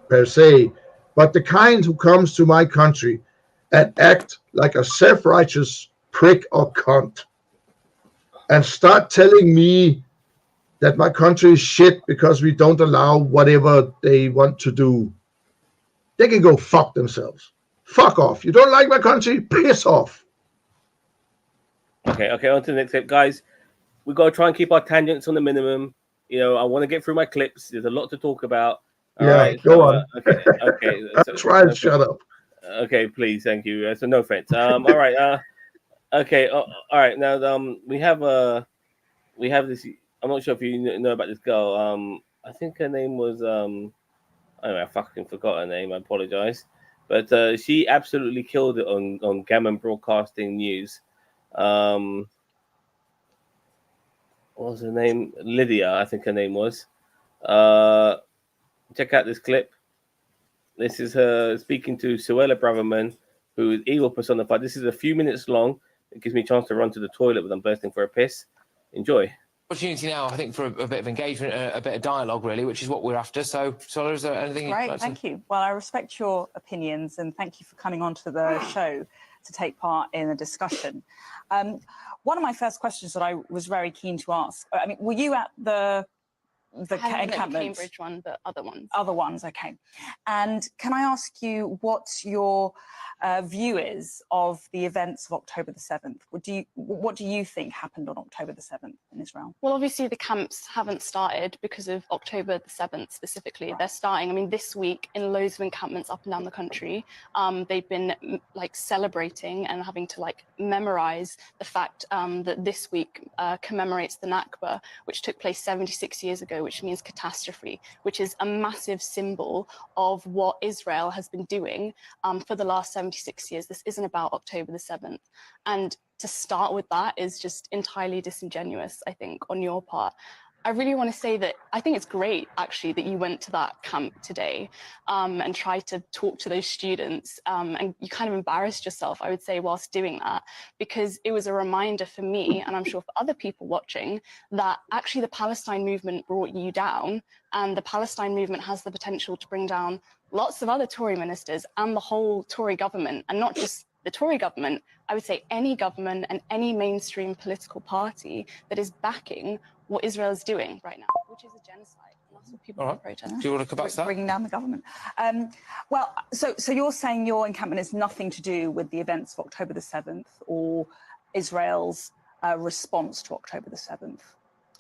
S3: per se, but the kind who comes to my country and act like a self-righteous prick or cunt and start telling me that my country is shit because we don't allow whatever they want to do, they can go fuck themselves. Fuck off. You don't like my country? Piss off.
S1: Okay, on to the next clip. Guys, we've got to try and keep our tangents on the minimum. You know, I want to get through my clips. There's a lot to talk about. All right,
S3: go on.
S1: Okay.
S3: I'll try and shut up.
S1: Okay, please, thank you. So no offense. All right. Okay. All right. Now, we have this. I'm not sure if you know about this girl. I think her name was anyway, I fucking forgot her name. I apologize, but she absolutely killed it on Gammon Broadcasting News. What was her name? Lydia, I think her name was. Check out this clip. This is her speaking to Suella Braverman, who is evil personified. This is a few minutes long. It gives me a chance to run to the toilet when I'm bursting for a piss. Enjoy.
S5: Opportunity now, I think, for a bit of engagement, a bit of dialogue, really, which is what we're after. So, Sola, is there anything?
S6: Great, thank you. Well, I respect your opinions and thank you for coming onto the show to take part in a discussion. One of my first questions that I was very keen to ask, I mean, were you at the encampment?
S23: The Cambridge one, but other ones.
S6: Other ones, okay. And can I ask you what your view is of the events of October the 7th? What do you think happened on October the 7th in Israel?
S23: Well, obviously the camps haven't started because of October the 7th specifically. They're starting, I mean, this week in loads of encampments up and down the country. They've been like celebrating and having to like memorize the fact that this week commemorates the Nakba, which took place 76 years ago, which means catastrophe, which is a massive symbol of what Israel has been doing for the last 76 years. This isn't about October the 7th. And to start with that is just entirely disingenuous, I think, on your part. I really want to say that I think it's great, actually, that you went to that camp today and tried to talk to those students. And you kind of embarrassed yourself, I would say, whilst doing that, because it was a reminder for me, and I'm sure for other people watching, that actually the Palestine movement brought you down, and the Palestine movement has the potential to bring down lots of other Tory ministers and the whole Tory government, and not just the Tory government, I would say any government and any mainstream political party that is backing what Israel is doing right now, which is a genocide. And that's what people are protesting.
S5: Do you want to come back to that?
S6: Bringing down the government. Well, so you're saying your encampment has nothing to do with the events of October the 7th or Israel's response to October the 7th.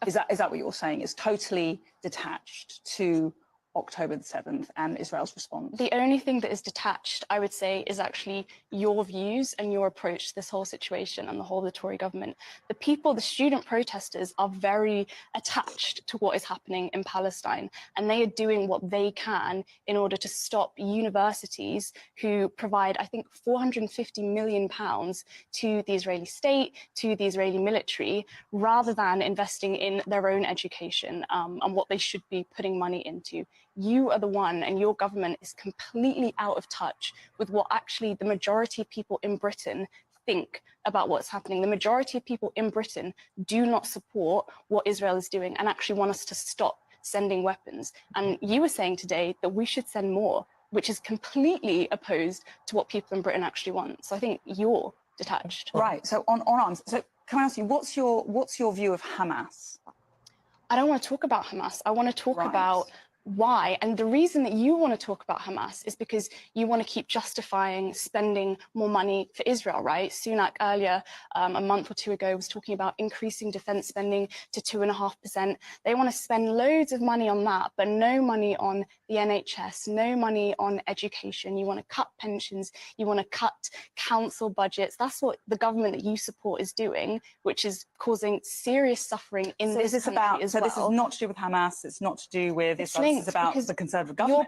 S6: Is that what you're saying? It's totally detached to October the 7th and Israel's response?
S23: The only thing that is detached, I would say, is actually your views and your approach to this whole situation and the whole of the Tory government. The people, the student protesters, are very attached to what is happening in Palestine, and they are doing what they can in order to stop universities who provide, I think, £450 million to the Israeli state, to the Israeli military, rather than investing in their own education and what they should be putting money into. You are the one, and your government is completely out of touch with what actually the majority of people in Britain think about what's happening. The majority of people in Britain do not support what Israel is doing and actually want us to stop sending weapons. And you were saying today that we should send more, which is completely opposed to what people in Britain actually want. So I think you're detached.
S6: Right. So on arms. So can I ask you, what's your view of Hamas?
S23: I don't want to talk about Hamas. I want to talk about why. And the reason that you want to talk about Hamas is because you want to keep justifying spending more money for Israel, right? Sunak earlier, a month or two ago, was talking about increasing defense spending to 2.5%. They want to spend loads of money on that, but no money on the NHS, no money on education. You want to cut pensions. You want to cut council budgets. That's what the government that you support is doing, which is causing serious suffering in this country as well.
S6: So this is not to do with Hamas. It's not to do with Israel. This is about the Conservative government.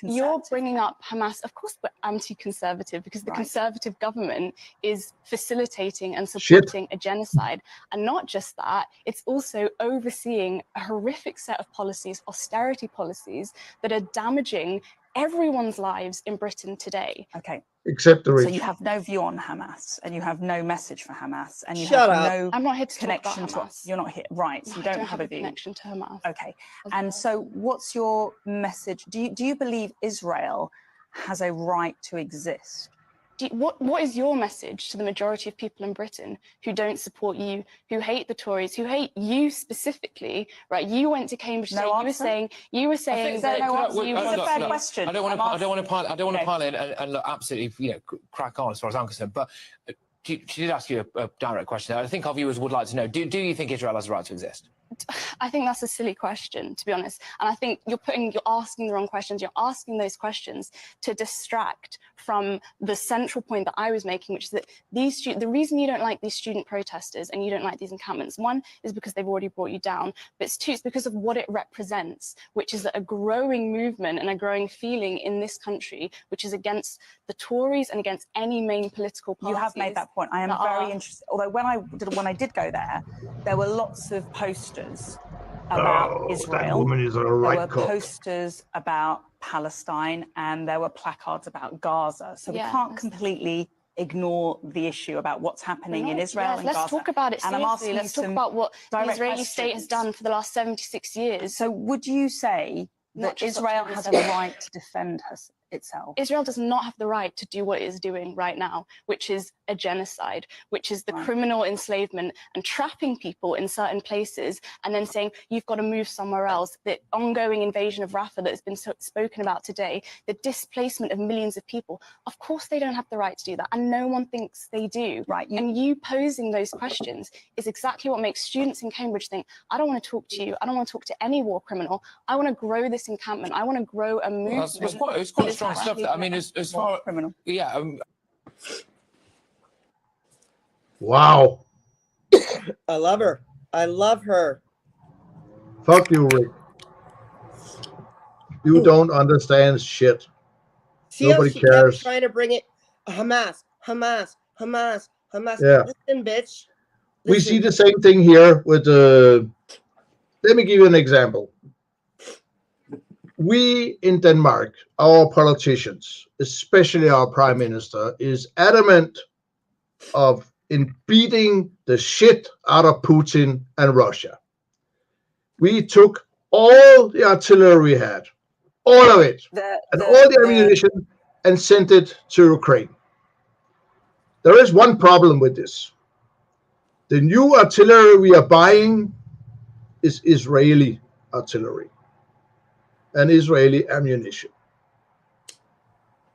S23: You're bringing up Hamas. Of course, we're anti-conservative because the Conservative government is facilitating and supporting a genocide. And not just that, it's also overseeing a horrific set of policies, austerity policies, that are damaging everyone's lives in Britain today.
S6: Okay.
S3: Except the rich.
S6: So you have no view on Hamas, and you have no message for Hamas, and you
S23: Shut
S6: have
S23: up.
S6: no
S23: I'm not here to
S6: connection
S23: talk about
S6: to. You're not here, right? So you don't have a view.
S23: connection to Hamas.
S6: Okay. And so, what's your message? Do you believe Israel has a right to exist?
S23: What is your message to the majority of people in Britain who don't support you, who hate the Tories, who hate you specifically? Right? You went to Cambridge.
S6: No answer?
S23: You were saying that
S6: It's a fair question.
S5: I don't want to pile in and look, absolutely, crack on as far as I'm concerned. But she did ask you a direct question. I think our viewers would like to know: Do you think Israel has a right to exist?
S23: I think that's a silly question, to be honest. And I think you're asking the wrong questions. You're asking those questions to distract from the central point that I was making, which is that the reason you don't like these student protesters and you don't like these encampments, one is because they've already brought you down, but two, it's because of what it represents, which is that a growing movement and a growing feeling in this country, which is against the Tories and against any main political parties.
S6: You have made that point. I am very interested. Although when I did go there were lots of posters about Israel.
S3: That woman is a right
S6: there were
S3: cook.
S6: posters about Palestine, and there were placards about Gaza. So we can't completely ignore the issue about what's happening in Israel and
S23: let's
S6: Gaza.
S23: talk about it seriously. Let's talk about what the Israeli state has done for the last 76 years.
S6: So would you say that Israel has a right to defend itself?
S23: Israel does not have the right to do what it is doing right now, which is a genocide, which is the criminal enslavement and trapping people in certain places and then saying you've got to move somewhere else. The ongoing invasion of Rafah that has been spoken about today, the displacement of millions of people. Of course they don't have the right to do that, and no one thinks they do.
S6: Right.
S23: And you posing those questions is exactly what makes students in Cambridge think, I don't want to talk to you. I don't want to talk to any war criminal. I want to grow this encampment. I want to grow a movement.
S5: It's quite strong stuff. I mean, as far
S6: criminal.
S5: Yeah.
S3: Wow.
S4: I love her. I love her.
S3: Fuck you, Rick. You don't understand shit.
S4: See
S3: Nobody
S4: how she
S3: cares.
S4: kept trying to bring it Hamas.
S3: Yeah.
S4: Listen, bitch.
S3: We see the same thing here with let me give you an example. We in Denmark, our politicians, especially our prime minister, is adamant in beating the shit out of Putin and Russia. We took all the artillery we had, all of it, and all the ammunition, and sent it to Ukraine. There is one problem with this. The new artillery we are buying is Israeli artillery and Israeli ammunition.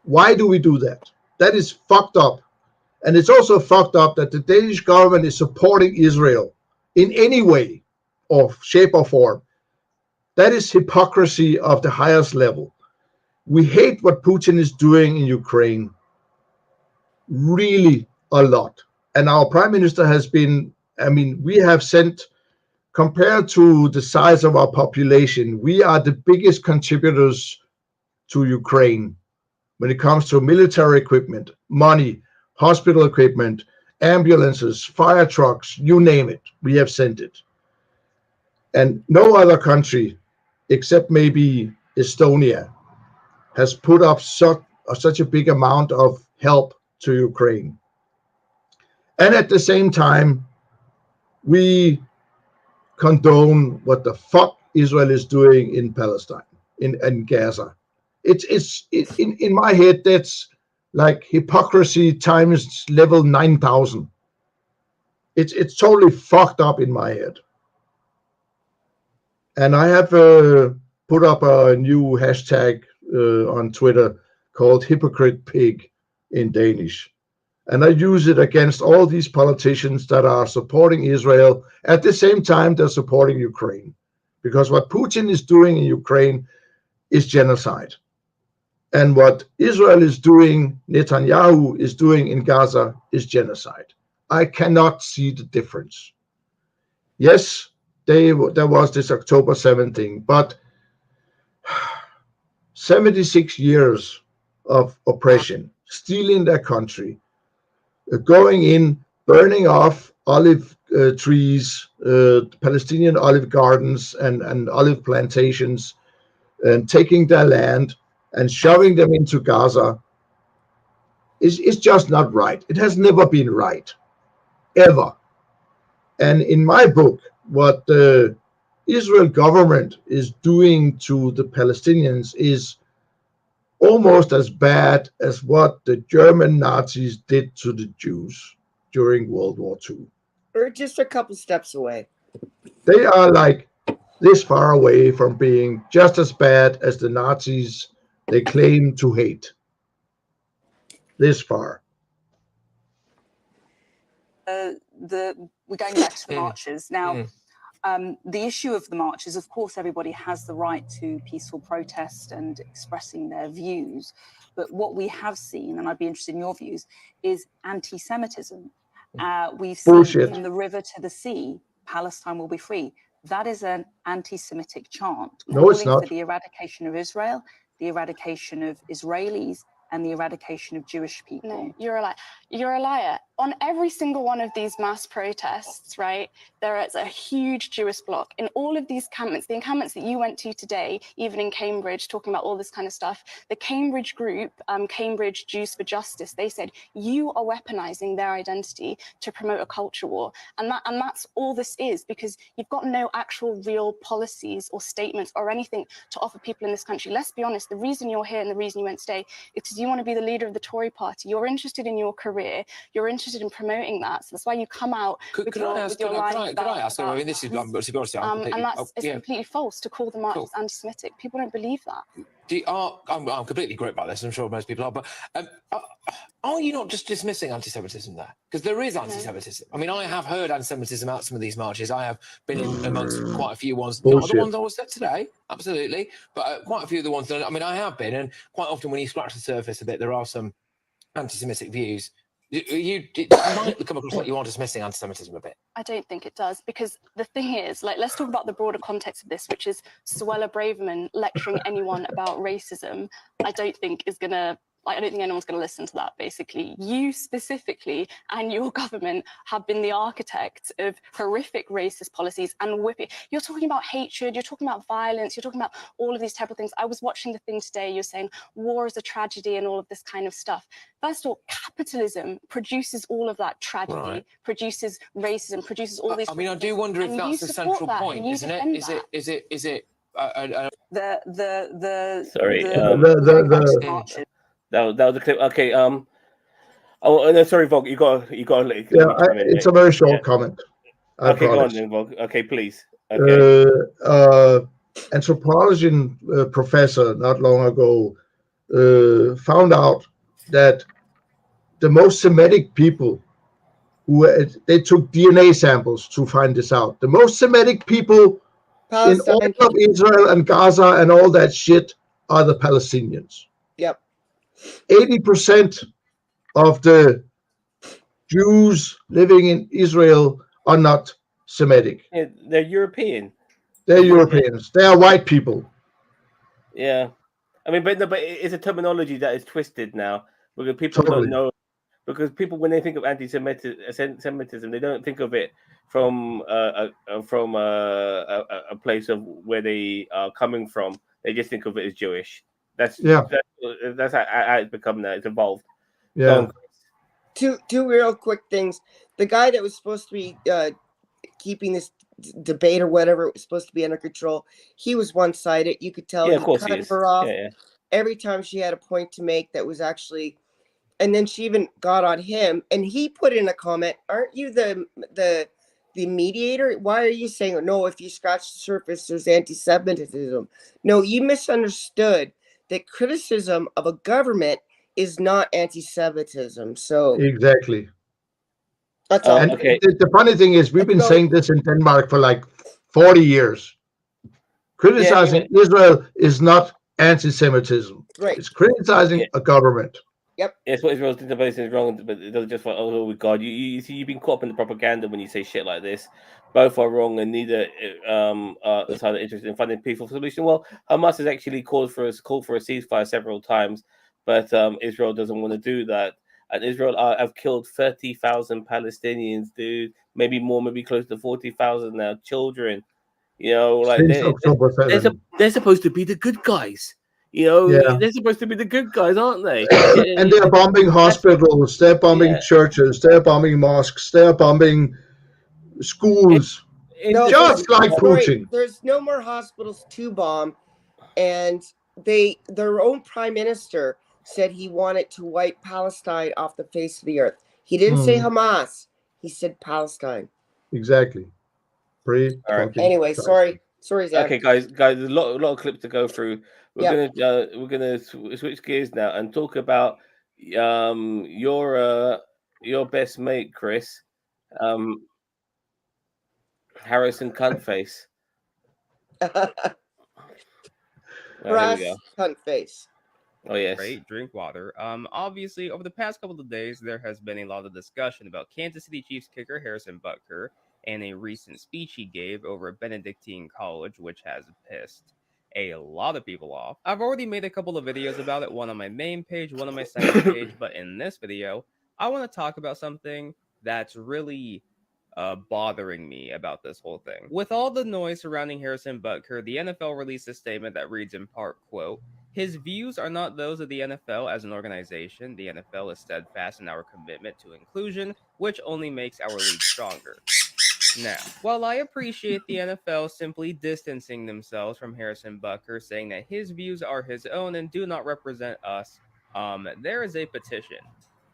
S3: Why do we do that? That is fucked up. And it's also fucked up that the Danish government is supporting Israel in any way or shape or form. That is hypocrisy of the highest level. We hate what Putin is doing in Ukraine really a lot. And our prime minister has been, I mean, we have sent, compared to the size of our population, we are the biggest contributors to Ukraine when it comes to military equipment, money, hospital equipment, ambulances, fire trucks, you name it, we have sent it. And no other country, except maybe Estonia, has put up such a big amount of help to Ukraine. And at the same time, we condone what the fuck Israel is doing in Palestine, in Gaza. It's in my head, that's like hypocrisy times level 9,000. It's totally fucked up in my head. And I have put up a new hashtag on Twitter called Hypocrite Pig in Danish. And I use it against all these politicians that are supporting Israel. At the same time, they're supporting Ukraine. Because what Putin is doing in Ukraine is genocide. And what Israel is doing, Netanyahu is doing in Gaza, is genocide. I cannot see the difference. Yes, there was this October 7th thing, but 76 years of oppression, stealing their country, going in, burning off olive trees, Palestinian olive gardens and olive plantations, and taking their land and shoving them into Gaza is just not right. It has never been right, ever. And in my book, what the Israel government is doing to the Palestinians is almost as bad as what the German Nazis did to the Jews during World War II.
S4: Or just a couple steps away.
S3: They are like this far away from being just as bad as the Nazis they claim to hate. This far.
S6: We're going back to the marches now. The issue of the marches, of course, everybody has the right to peaceful protest and expressing their views. But what we have seen, and I'd be interested in your views, is anti-Semitism. We've seen from the river to the sea, Palestine will be free. That is an anti-Semitic chant.
S3: No, it's not.
S6: For the eradication of Israel, the eradication of Israelis, and the eradication of Jewish people.
S23: No, you're a liar. You're a liar. On every single one of these mass protests, right, there is a huge Jewish bloc. In all of these encampments, the encampments that you went to today, even in Cambridge, talking about all this kind of stuff, the Cambridge group, Cambridge Jews for Justice, they said, you are weaponizing their identity to promote a culture war. And that's all this is, because you've got no actual real policies or statements or anything to offer people in this country. Let's be honest, the reason you're here and the reason you went today is because you want to be the leader of the Tory party. You're interested in your career. You're interested in promoting that. So that's why you come out with your life.
S5: Could I ask? I mean, this is, to be honest,
S23: and that's completely false to call the marches anti-Semitic. People don't believe that.
S5: I'm completely great about this. I'm sure most people are. But are you not just dismissing anti-Semitism there? Because there is anti-Semitism. I mean, I have heard anti-Semitism out some of these marches. I have been in amongst quite a few ones. Not the ones I was at today, absolutely, but quite a few of the ones that I mean, I have been, and quite often when you scratch the surface a bit, there are some anti-Semitic views. You might come across like you are dismissing anti-Semitism a bit.
S23: I don't think it does, because the thing is, like, let's talk about the broader context of this, which is Suella Braverman lecturing anyone about racism. I don't think anyone's going to listen to that, basically. You specifically and your government have been the architects of horrific racist policies and whipping. You're talking about hatred, you're talking about violence, you're talking about all of these terrible things. I was watching the thing today, you're saying war is a tragedy and all of this kind of stuff. First of all, capitalism produces all of that tragedy, produces racism, produces all this.
S5: I mean, I do wonder if that's the central point, isn't it? Is it?
S1: Sorry. That was a clip. Okay. Oh, no, sorry, Vogue. You got to.
S3: It's a very short comment.
S1: Okay, go on then, Vogue. Okay, please. Okay.
S3: Anthropology professor not long ago found out that the most Semitic people they took DNA samples to find this out. The most Semitic people in all of Israel and Gaza and all that shit are the Palestinians.
S4: Yep.
S3: 80% of the Jews living in Israel are not Semitic.
S1: Yeah, they're European.
S3: They're Europeans. They are white people.
S1: Yeah, I mean, but it's a terminology that is twisted now because people
S3: Totally.
S1: don't know. Because people, when they think of anti-Semitism, they don't think of it from a place of where they are coming from. They just think of it as Jewish. That's how it's become now. It's evolved.
S3: Yeah.
S4: Two real quick things. The guy that was supposed to be keeping this debate or whatever, it was supposed to be under control. He was one-sided. You could tell.
S1: Yeah, of course he
S4: cut
S1: is.
S4: her off
S1: Yeah.
S4: every time she had a point to make. That was actually, and then she even got on him, and he put in a comment. Aren't you the mediator? Why are you saying no? If you scratch the surface, there's anti-Semitism. No, you misunderstood that criticism of a government is not anti-Semitism. So
S3: Exactly.
S4: that's all.
S3: And the funny thing is, we've been saying this in Denmark for like 40 years. Criticizing Israel is not anti-Semitism.
S4: Right.
S3: It's criticizing a government.
S4: Yep.
S1: It's what Israel's doing is wrong, but it doesn't just like, oh God, you see, you've been caught up in the propaganda when you say shit like this. Both are wrong, and neither the side are interested in finding a peaceful solution. Well, Hamas has actually called for a ceasefire several times, but Israel doesn't want to do that. And Israel have killed 30,000 Palestinians, dude. Maybe more, maybe close to 40,000 now. Children, you know, like
S3: Since October 7.
S1: they're supposed to be the good guys. You know,
S3: Yeah.
S1: they're supposed to be the good guys, aren't they?
S3: And they're bombing hospitals, they're bombing churches, they're bombing mosques, they're bombing schools. Just like Putin.
S4: There's no more hospitals to bomb, and their own prime minister said he wanted to wipe Palestine off the face of the earth. He didn't say Hamas. He said Palestine.
S3: Exactly.
S4: Anyway, sorry, Zach.
S1: Okay, guys, there's a lot of clips to go through. We're gonna switch gears now and talk about your best mate, Chris, Harrison Cuntface.
S4: Brass Cuntface.
S1: Oh yes.
S8: Great, drink water. Obviously, over the past couple of days, there has been a lot of discussion about Kansas City Chiefs kicker Harrison Butker and a recent speech he gave over at Benedictine College, which has pissed a lot of people off. I've already made a couple of videos about it, one on my main page, one on my second page, but in this video, I want to talk about something that's really bothering me about this whole thing. With all the noise surrounding Harrison Butker, the NFL released a statement that reads in part, quote, "His views are not those of the NFL as an organization. The NFL is steadfast in our commitment to inclusion, which only makes our league stronger." Now, while I appreciate the NFL simply distancing themselves from Harrison Butker, saying that his views are his own and do not represent us, there is a petition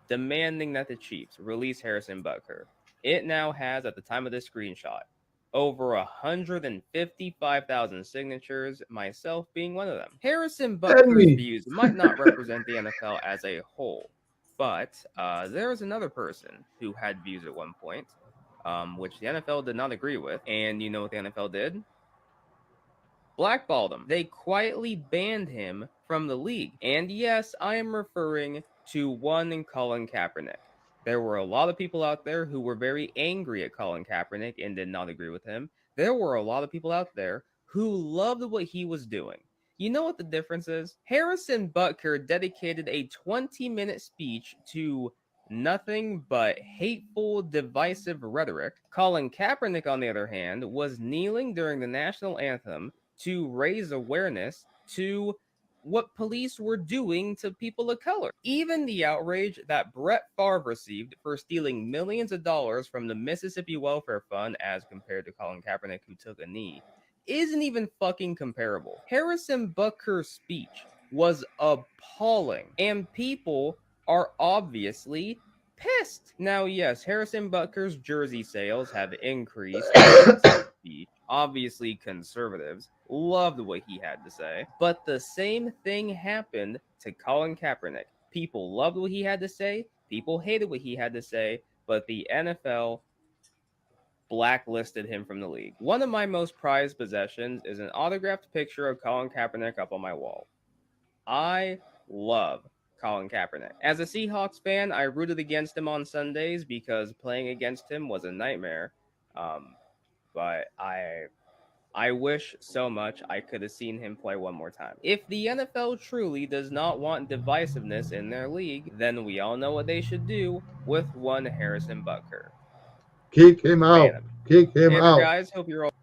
S8: demanding that the Chiefs release Harrison Butker. It now has, at the time of this screenshot, over 155,000 signatures, myself being one of them. Harrison Butker's views might not represent the NFL as a whole, but there is another person who had views at one point, which the NFL did not agree with. And you know what the NFL did? Blackballed him. They quietly banned him from the league. And yes, I am referring to one Colin Kaepernick. There were a lot of people out there who were very angry at Colin Kaepernick and did not agree with him. There were a lot of people out there who loved what he was doing. You know what the difference is? Harrison Butker dedicated a 20-minute speech to nothing but hateful, divisive rhetoric. Colin Kaepernick, on the other hand, was kneeling during the national anthem to raise awareness to what police were doing to people of color. Even the outrage that Brett Favre received for stealing millions of dollars from the Mississippi Welfare Fund as compared to Colin Kaepernick, who took a knee, isn't even fucking comparable. Harrison Butker's speech was appalling, and people are obviously pissed. Now, yes, Harrison Butker's jersey sales have increased. Obviously, conservatives loved what he had to say, but the same thing happened to Colin Kaepernick. People loved what he had to say, people hated what he had to say, but the NFL blacklisted him from the league. One of my most prized possessions is an autographed picture of Colin Kaepernick up on my wall. I love Colin Kaepernick. As a Seahawks fan, I rooted against him on Sundays because playing against him was a nightmare. But I wish so much I could have seen him play one more time. If the NFL truly does not want divisiveness in their league, then we all know what they should do with one Harrison Butker.
S3: Kick him out. Kick him out.
S8: Guys, hope you're all.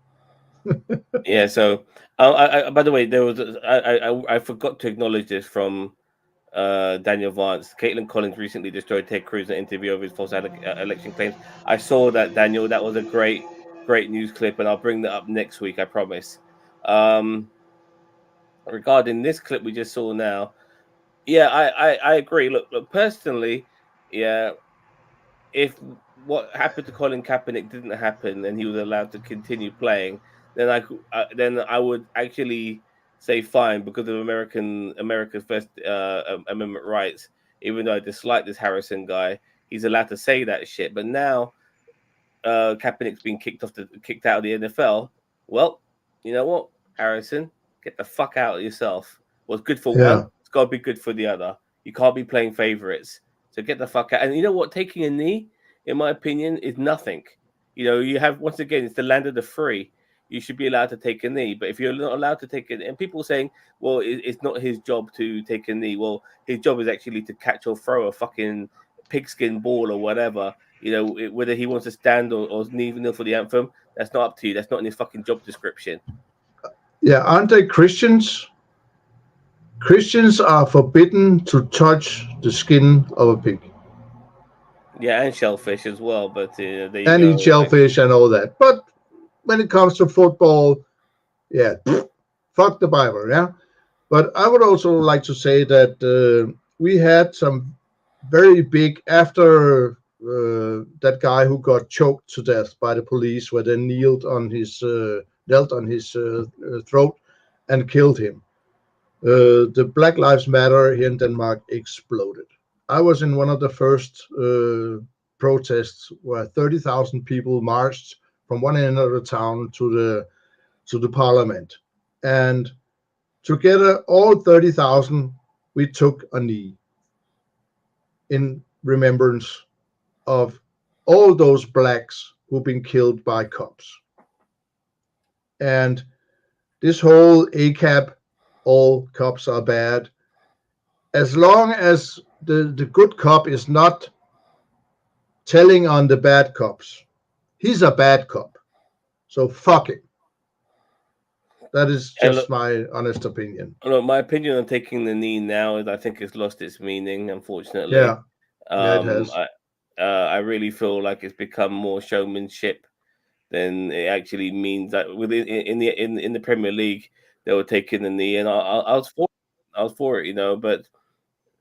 S1: Yeah. So, by the way, there was I forgot to acknowledge this from Daniel Vance. Caitlin Collins recently destroyed Ted Cruz in an interview of his false election claims. I saw that, Daniel. That was a great news clip, and I'll bring that up next week, I promise. Regarding this clip we just saw now, yeah, I agree. Look, personally, yeah, if what happened to Colin Kaepernick didn't happen and he was allowed to continue playing, then I would actually say fine, because of America's First Amendment rights. Even though I dislike this Harrison guy, he's allowed to say that shit. But now Kaepernick's been kicked out of the NFL. Well, you know what, Harrison, get the fuck out of yourself. What's good for one, it's got to be good for the other. You can't be playing favorites. So get the fuck out. And you know what? Taking a knee, in my opinion, is nothing. You know, you have, once again, it's the land of the free. You should be allowed to take a knee. But if you're not allowed to take it, and people saying, well, it's not his job to take a knee. Well, his job is actually to catch or throw a fucking pigskin ball or whatever. You know, whether he wants to stand or kneel for the anthem, that's not up to you. That's not in his fucking job description.
S3: Yeah, aren't they Christians? Christians are forbidden to touch the skin of a pig.
S1: Yeah, and shellfish as well. But there you
S3: and
S1: go.
S3: eat shellfish and all that. But when it comes to football, yeah, fuck the Bible, yeah. But I would also like to say that we had some very big, after that guy who got choked to death by the police, where they knelt on his throat and killed him. The Black Lives Matter here in Denmark exploded. I was in one of the first protests where 30,000 people marched from one end of the town to the parliament, and together, all 30,000, we took a knee in remembrance of all those blacks who've been killed by cops. And this whole ACAB, all cops are bad, as long as the good cop is not telling on the bad cops. He's a bad cop, so fuck it. That is just my honest opinion.
S1: Look, my opinion on taking the knee now is I think it's lost its meaning, unfortunately.
S3: Yeah, it has.
S1: I really feel like it's become more showmanship than it actually means. That in the Premier League, they were taking the knee, and I was for it, you know. But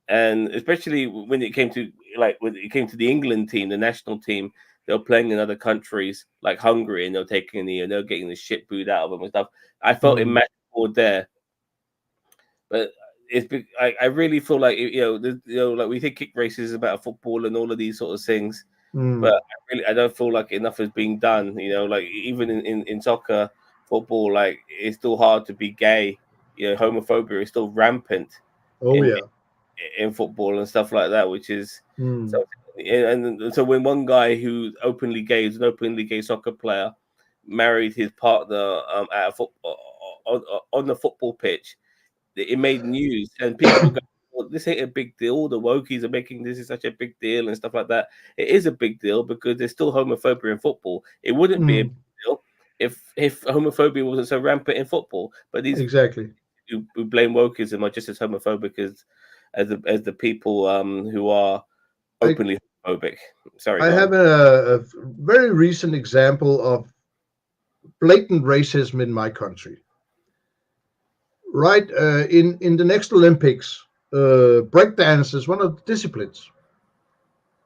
S1: and especially when it came to the England team, the national team. They were playing in other countries like Hungary, and they were taking a knee, and they were getting the shit booed out of them and stuff. I felt immature there, but I really feel like like we think kick races about football and all of these sort of things, but I don't feel like enough is being done. You know, like even in soccer, football, like it's still hard to be gay. You know, homophobia is still rampant. In football and stuff like that, which is so. And so when one guy who's openly gay, is an openly gay soccer player, married his partner at a on the football pitch, it made news, and people go, well, "This ain't a big deal. The wokies are making this is such a big deal and stuff like that." It is a big deal because there's still homophobia in football. It wouldn't be a big deal if homophobia wasn't so rampant in football. But these who blame wokeism are just as homophobic as the people who are openly homophobic. Sorry,
S3: I have a very recent example of blatant racism in my country. Right, in the next Olympics, breakdance is one of the disciplines,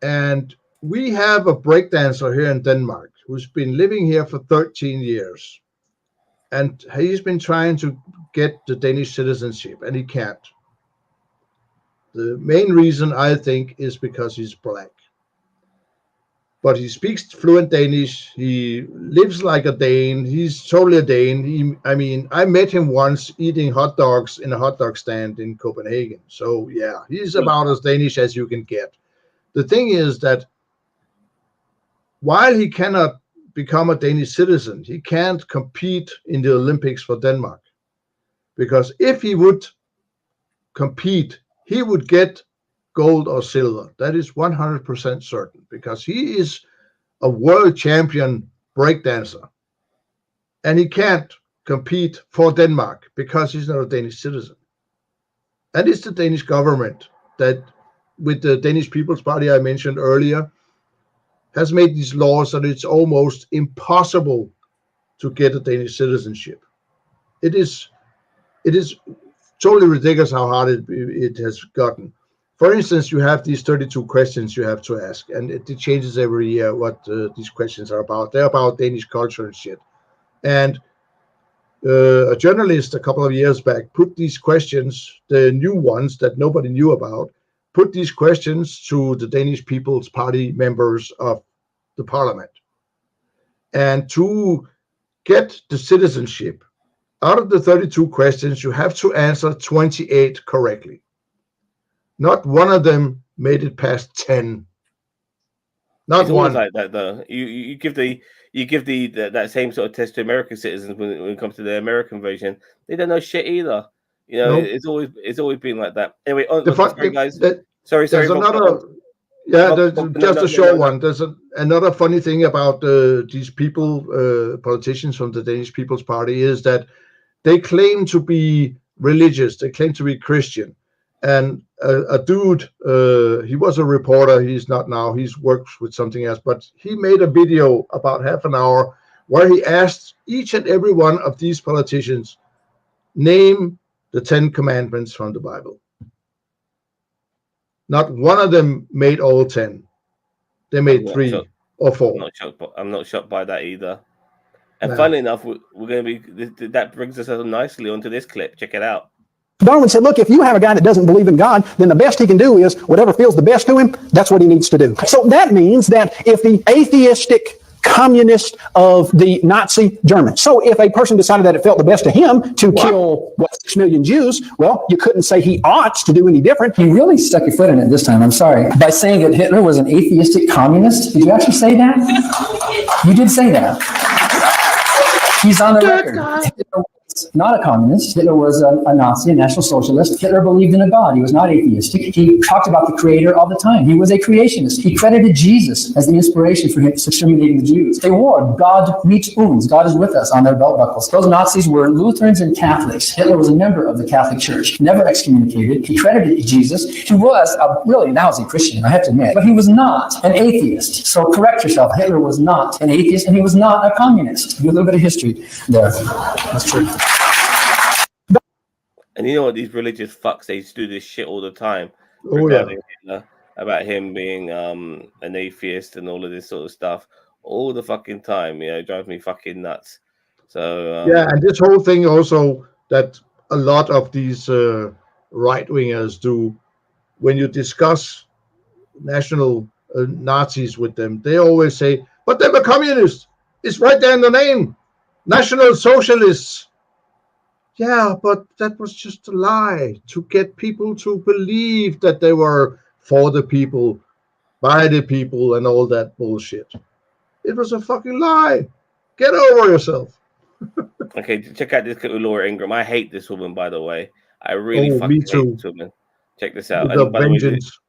S3: and we have a breakdancer here in Denmark who's been living here for 13 years, and he's been trying to get the Danish citizenship, and he can't. The main reason, I think, is because he's black. but he speaks fluent Danish. He lives like a Dane. He's totally a Dane. I met him once eating hot dogs in a hot dog stand in Copenhagen. So yeah, he's about as Danish as you can get. The thing is that while he cannot become a Danish citizen, he can't compete in the Olympics for Denmark. Because if he would compete, he would get gold or silver. That is 100% certain, because he is a world champion breakdancer. And he can't compete for Denmark because he's not a Danish citizen. And it's the Danish government that, with the Danish People's Party I mentioned earlier, has made these laws that it's almost impossible to get a Danish citizenship. It is totally ridiculous how hard it has gotten. For instance, you have these 32 questions you have to ask, and it changes every year what these questions are about. They're about Danish culture and shit. And a journalist a couple of years back put these questions, the new ones that nobody knew about, put these questions to the Danish People's Party members of the parliament. And to get the citizenship, out of the 32 questions, you have to answer 28 correctly. Not one of them made it past 10. Not
S1: It's
S3: one.
S1: always like that, though. You give that same sort of test to American citizens when it comes to the American version. They don't know shit either. You know,
S3: Nope.
S1: it's always been like that. Anyway,
S3: Sorry,
S1: guys.
S3: Sorry. There's another. Yeah, there's just a short one. There's another funny thing about these people, politicians from the Danish People's Party, is that they claim to be religious. They claim to be Christian. And a dude, he was a reporter. He's not now. He's works with something else. But he made a video about half an hour where he asked each and every one of these politicians, name the 10 commandments from the Bible. Not one of them made all 10. They made 3 or 4.
S1: I'm not shocked by that either. And
S3: No.
S1: funnily enough, we're going to be. That brings us nicely onto this clip. Check it out.
S9: Darwin said, look, if you have a guy that doesn't believe in God, then the best he can do is whatever feels the best to him, that's what he needs to do. So that means that if the atheistic communist of the Nazi Germans, so if a person decided that it felt the best to him to kill, 6 million Jews, well, you couldn't say he ought to do any different.
S10: You really stuck your foot in it this time, I'm sorry. By saying that Hitler was an atheistic communist, did you actually say that? You did say that. He's on the record. Hitler was not a communist. Hitler was a Nazi, a National Socialist. Hitler believed in a God. He was not atheistic. He talked about the Creator all the time. He was a creationist. He credited Jesus as the inspiration for him exterminating the Jews. They wore God meets uns, God is with us, on their belt buckles. Those Nazis were Lutherans and Catholics. Hitler was a member of the Catholic Church, never excommunicated. He credited Jesus. He was really now he's a Christian, I have to admit, but he was not an atheist. So correct yourself. Hitler was not an atheist, and he was not a communist. Do a little bit of history there. That's true.
S1: And you know what? These religious fucks, they do this shit all the time.
S3: Oh, yeah.
S1: Hitler, about him being an atheist and all of this sort of stuff. All the fucking time. It drives me fucking nuts. So
S3: yeah, and this whole thing also that a lot of these right-wingers do, when you discuss national Nazis with them, they always say, but they were communists. It's right there in the name. National Socialists. Yeah, but that was just a lie to get people to believe that they were for the people, by the people, and all that bullshit. It was a fucking lie. Get over yourself.
S1: Okay, check out this clip with Laura Ingraham. I hate this woman, by the way. I really fucking
S3: me too.
S1: hate this woman. Check this out.
S3: With the
S1: by the way,
S3: vengeance.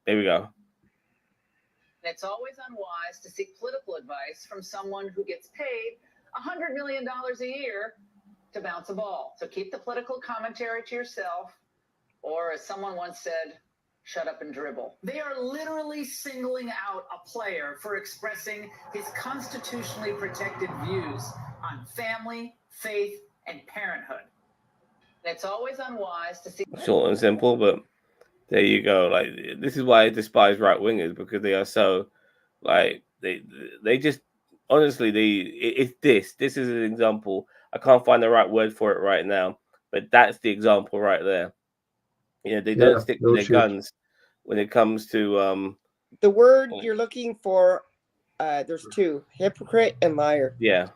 S1: there we go.
S11: It's always unwise to seek political advice from someone who gets paid $100 million a year to bounce a ball. So keep the political commentary to yourself, or as someone once said, shut up and dribble.
S24: They are literally singling out a player for expressing his constitutionally protected views on family, faith, and parenthood.
S11: It's always unwise to seek...
S1: Short and simple, but there you go. Like, this is why I despise right wingers, because they are so, like, they just, honestly, this is an example. I can't find the right word for it right now, but that's the example right there. They don't stick to their guns when it comes to
S4: the word you're looking for, there's two: hypocrite and liar.
S1: Yeah.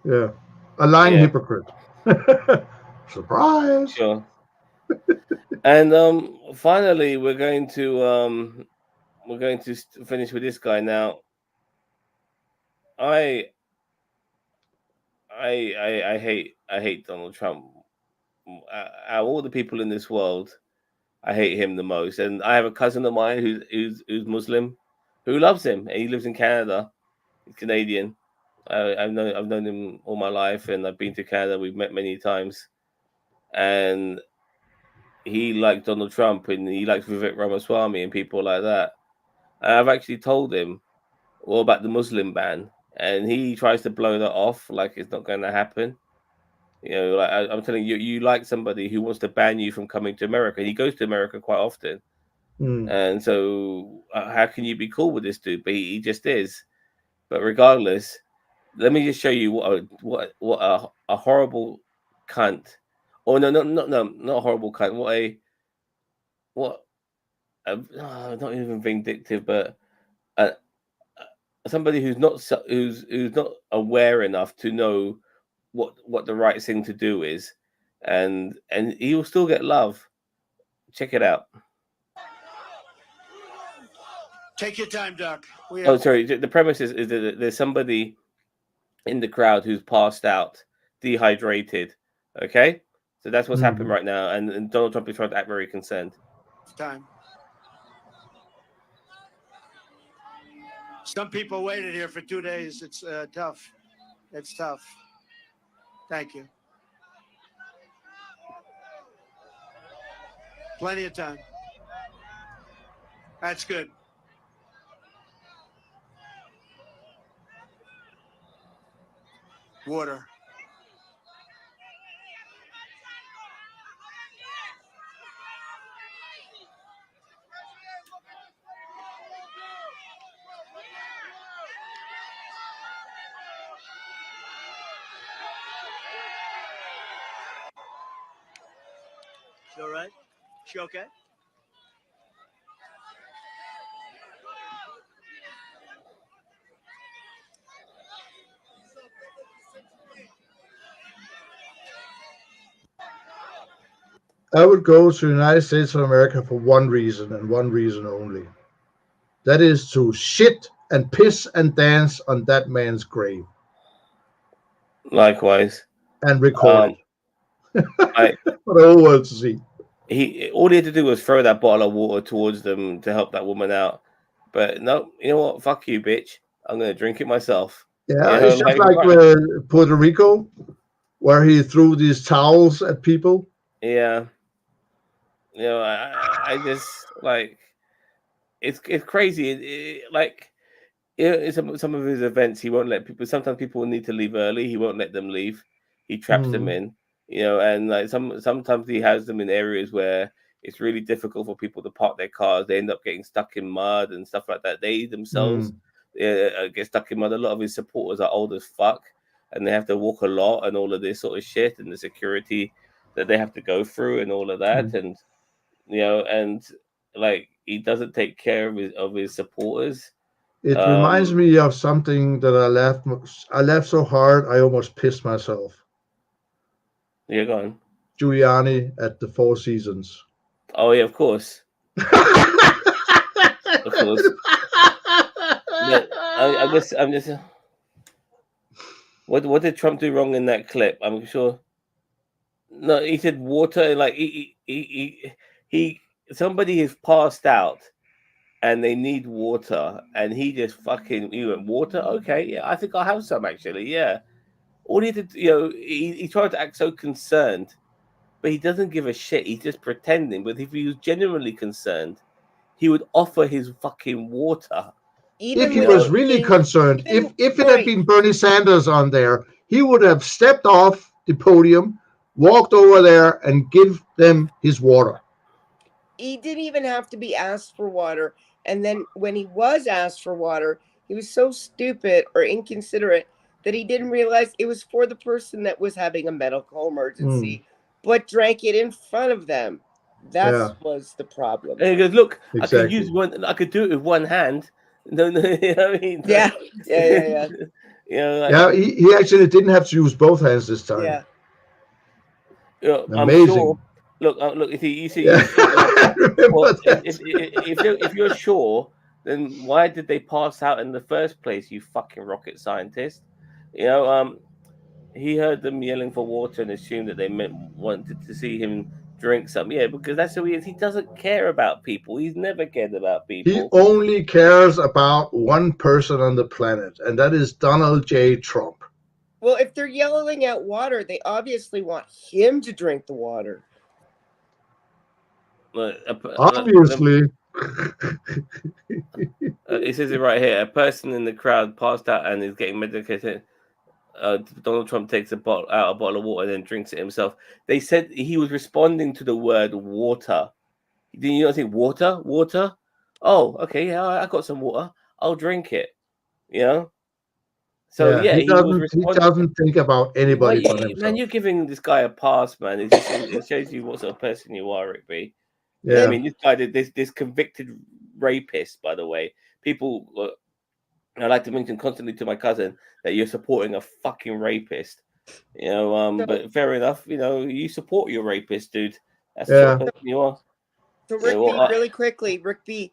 S3: Yeah. A lying
S1: Yeah.
S3: hypocrite. Surprise.
S1: Sure. And finally, we're going to finish with this guy now. I hate Donald Trump. Out of all the people in this world, I hate him the most. And I have a cousin of mine who's Muslim, who loves him. He lives in Canada. He's Canadian. I've known him all my life, and I've been to Canada. We've met many times, and he liked Donald Trump, and he likes Vivek Ramaswamy and people like that. And I've actually told him all about the Muslim ban, and he tries to blow that off like it's not going to happen. You know, like I'm telling you, you like somebody who wants to ban you from coming to America. He goes to America quite often, and so how can you be cool with this dude? But he just is. But regardless, let me just show you what a horrible cunt. Oh no, not a horrible cunt. Not even vindictive, but somebody who's not aware enough to know what the right thing to do is, and he will still get love. Check it out.
S12: Take your time, Doc.
S1: Sorry. The premise is that there's somebody in the crowd who's passed out, dehydrated. Okay, so that's what's happening right now, and Donald Trump is trying to act very concerned.
S12: It's time. Some people waited here for 2 days. It's tough. It's tough. Thank you. Plenty of time. That's good. Water. She all right? She okay?
S3: I would go to the United States of America for one reason and one reason only. That is to shit and piss and dance on that man's grave.
S1: Likewise.
S3: And record
S1: it.
S3: For the whole world to see.
S1: All he had to do was throw that bottle of water towards them to help that woman out. But no, you know what? Fuck you, bitch. I'm going to drink it myself.
S3: Yeah, it's just like Puerto Rico, where he threw these towels at people.
S1: Yeah. You know, I just like it's crazy. Some of his events, he won't let people. Sometimes people need to leave early. He won't let them leave. He traps them in. You know, and like sometimes he has them in areas where it's really difficult for people to park their cars. They end up getting stuck in mud and stuff like that. They themselves get stuck in mud. A lot of his supporters are old as fuck, and they have to walk a lot and all of this sort of shit, and the security that they have to go through and all of that. And you know, and like he doesn't take care of his supporters.
S3: It reminds me of something that I laughed so hard I almost pissed myself.
S1: Yeah, go on.
S3: Giuliani at the Four Seasons.
S1: Oh yeah, of course. Of course. I'm just. What did Trump do wrong in that clip? I'm sure. No, he said water. Like somebody is passed out, and they need water, and he just fucking went water. Okay, yeah, I think I'll have some actually. Yeah. All he did, you know, he tried to act so concerned, but he doesn't give a shit. He's just pretending. But if he was genuinely concerned, he would offer his fucking water.
S3: If he was really concerned, if it had been Bernie Sanders on there, he would have stepped off the podium, walked over there, and give them his water.
S4: He didn't even have to be asked for water. And then when he was asked for water, he was so stupid or inconsiderate that he didn't realize it was for the person that was having a medical emergency, but drank it in front of them. That was the problem.
S1: And he goes, "Look, I could
S3: Exactly.
S1: use one. I could do it with one hand." No, you know what I mean?
S4: Yeah.
S1: You know, like,
S3: Yeah, he actually didn't have to use both hands this time.
S4: Yeah.
S1: you know, I'm
S3: Amazing.
S1: sure. Look. If you see,
S3: Yeah. I remember
S1: well,
S3: that.
S1: if you're sure, then why did they pass out in the first place? You fucking rocket scientist. You know, he heard them yelling for water and assumed that they wanted to see him drink some. Yeah, because that's who he is. He doesn't care about people. He's never cared about
S3: He
S1: people.
S3: only cares about one person on the planet, and that is Donald J. Trump.
S4: Well, if they're yelling at water, they obviously want him to drink the water.
S3: Obviously.
S1: It says it right here. A person in the crowd passed out and is getting medicated. Donald Trump takes out a bottle of water and then drinks it himself. They said he was responding to the word water. Did you not think water? Water? Oh, okay. Yeah, I got some water. I'll drink it. You know? So, yeah,
S3: he doesn't think about anybody but himself.
S1: Man, you're giving this guy a pass, man. It shows you what sort of person you are, Rigby.
S3: Yeah.
S1: I mean, this guy, this convicted rapist, by the way. People, I like to mention constantly to my cousin that you're supporting a fucking rapist. You know, but fair enough. You know, you support your rapist, dude. That's the sort of person you are.
S4: So, Rick B, really quickly, Rick B,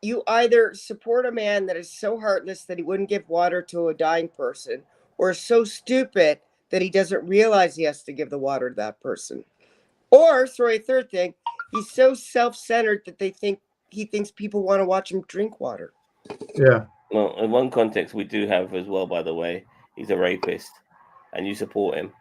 S4: you either support a man that is so heartless that he wouldn't give water to a dying person, or so stupid that he doesn't realize he has to give the water to that person. Or, sorry, third thing, he's so self-centered that he thinks people want to watch him drink water.
S3: Yeah.
S1: Well, in one context, we do have as well, by the way, he's a rapist, and you support him.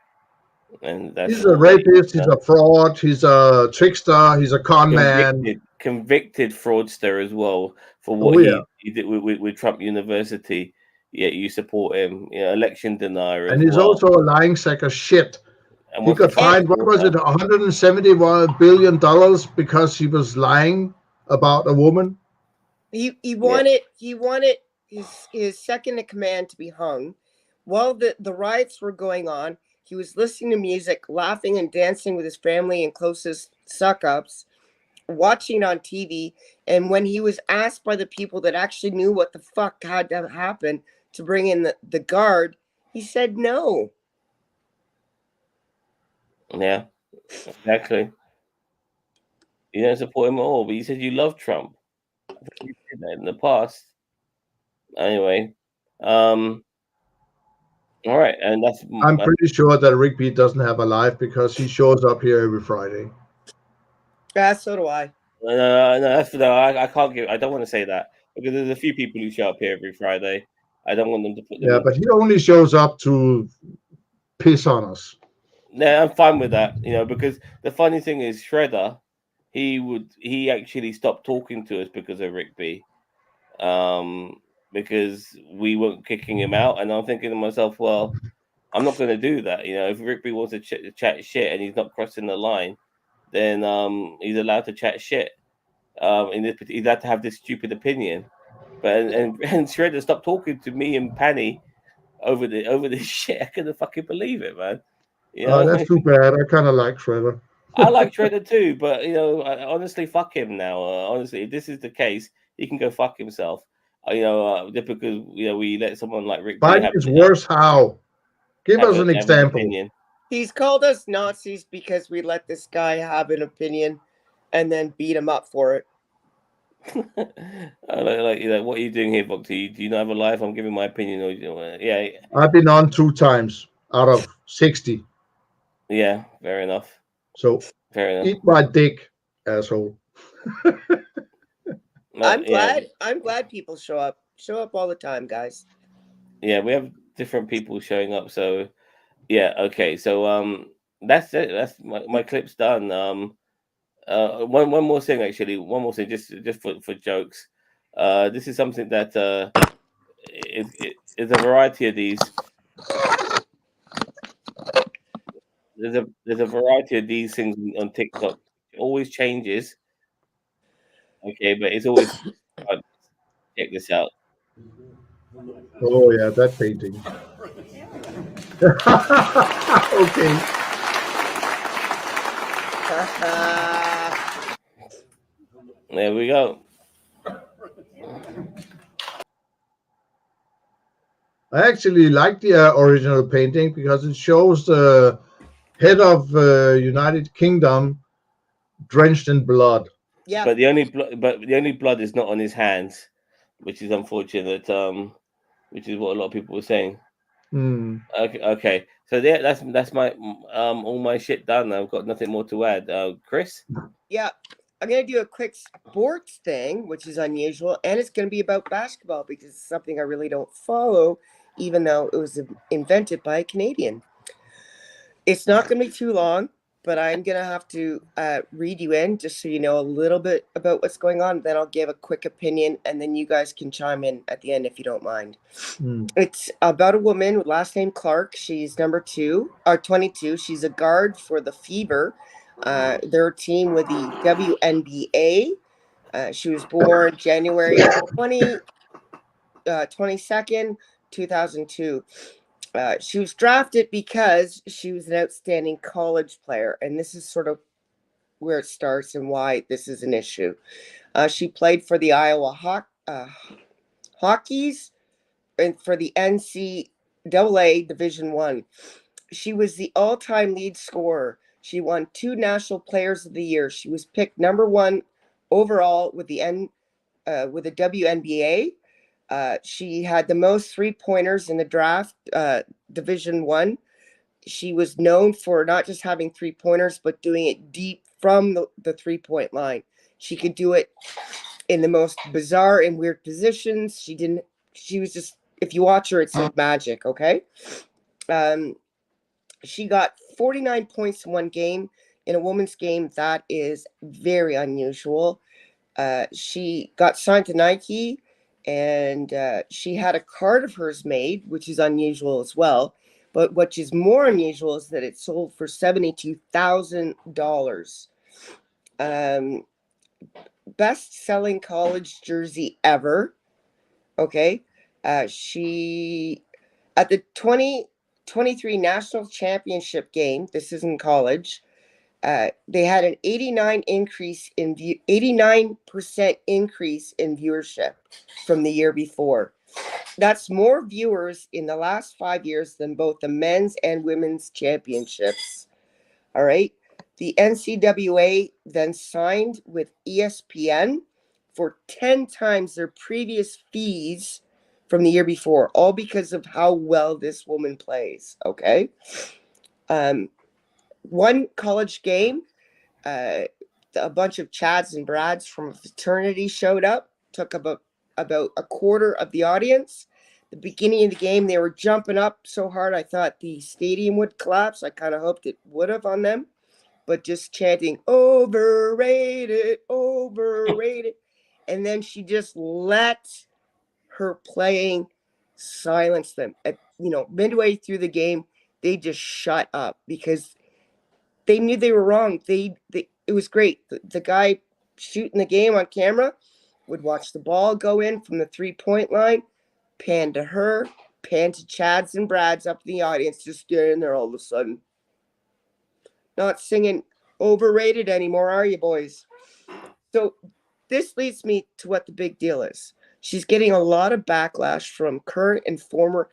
S1: And that's
S3: He's a rapist, he's a fraud, he's a trickster, he's a con man.
S1: Convicted fraudster as well for what he did with Trump University. Yet you support him. Election denier.
S3: And he's also a lying sack of shit.
S1: And
S3: he got fined, what was it, $171 billion because he was lying about a woman?
S4: He wanted his second in command to be hung. While the riots were going on, he was listening to music, laughing and dancing with his family and closest suck-ups, watching on TV. And when he was asked by the people that actually knew what the fuck had to happen to bring in the guard, he said no.
S1: Yeah, exactly. You don't support him at all, but you said you love Trump. I think you did that in the past. Anyway, all right, and
S3: I'm pretty sure that Rick B doesn't have a life because he shows up here every Friday.
S4: Yeah, so do I.
S1: No, I can't give. I don't want to say that because there's a few people who show up here every Friday. I don't want them to put them.
S3: Yeah, but he only shows up to piss on us.
S1: No, I'm fine with that. Because the funny thing is, Shredder, he actually stopped talking to us because of Rick B. Because we weren't kicking him out, and I'm thinking to myself, well, I'm not going to do that. If Rick B wants to chat shit and he's not crossing the line, then he's allowed to chat shit. He's allowed to have this stupid opinion. But and Shredder stopped talking to me and Penny over this shit. I couldn't fucking believe it, man.
S3: That's too bad. I kind of like Shredder.
S1: I like Shredder too, but honestly, fuck him now. Honestly, if this is the case, he can go fuck himself. Just because we let someone like Rick.
S3: Biden is worse. How? Give us an example.
S4: He's called us Nazis because we let this guy have an opinion, and then beat him up for it.
S1: What are you doing here, Bhakti? Do you not have a life? I'm giving my opinion. Yeah.
S3: I've been on 2 times out of 60.
S1: Yeah, fair enough.
S3: So
S1: fair enough.
S3: Eat my dick, asshole.
S4: I'm glad people show up. Show up all the time, guys.
S1: Yeah, we have different people showing up. So yeah, okay. So that's it. That's my clip's done. One more thing, actually. One more thing, just for jokes. This is something that is a variety of these. There's a variety of these things on TikTok. It always changes. Okay, but it's always check this out.
S3: Oh yeah, that painting. Okay.
S1: There we go.
S3: I actually like the original painting because it shows the head of United Kingdom drenched in blood.
S4: Yeah.
S1: But the only blood is not on his hands, which is unfortunate. Which is what a lot of people were saying. Okay. So that's my all my shit done. I've got nothing more to add. Chris?
S4: Yeah, I'm gonna do a quick sports thing, which is unusual, and it's gonna be about basketball because it's something I really don't follow, even though it was invented by a Canadian. It's not gonna be too long, but I'm gonna have to read you in just so you know a little bit about what's going on. Then I'll give a quick opinion, and then you guys can chime in at the end if you don't mind. It's about a woman with last name Clark. She's number 22. She's a guard for the Fever. They're a team with the WNBA. She was born January 22nd, 2002. She was drafted because she was an outstanding college player, and this is sort of where it starts and why this is an issue. She played for the Iowa Hawkeyes and for the NCAA Division I. She was the all-time lead scorer. She won 2 National Players of the Year. She was picked number 1 overall with the WNBA. She had the most 3-pointers in the draft, Division I. She was known for not just having 3-pointers, but doing it deep from the 3-point line. She could do it in the most bizarre and weird positions. She was just, if you watch her, it's like magic, okay? She got 49 points in one game. In a woman's game, that is very unusual. She got signed to Nike, and she had a card of hers made, which is unusual as well. But what is more unusual is that it sold for $72,000. Best-selling college jersey ever. Okay. She, at the 2023 National Championship game, this is in college, they had an 89% increase in viewership from the year before. That's more viewers in the last 5 years than both the men's and women's championships. All right. The NCAA then signed with ESPN for 10 times their previous fees from the year before, all because of how well this woman plays. Okay. One college game, a bunch of Chads and Brads from a fraternity showed up, took about a quarter of the audience. The beginning of the game, they were jumping up so hard, I thought the stadium would collapse. I kind of hoped it would have on them, but just chanting, overrated, overrated. And then she just let her playing silence them. Midway through the game, they just shut up because they knew they were wrong. It was great. The guy shooting the game on camera would watch the ball go in from the 3-point line, pan to her, pan to Chads and Brads up in the audience, just standing there all of a sudden. Not singing overrated anymore, are you, boys? So this leads me to what the big deal is. She's getting a lot of backlash from current and former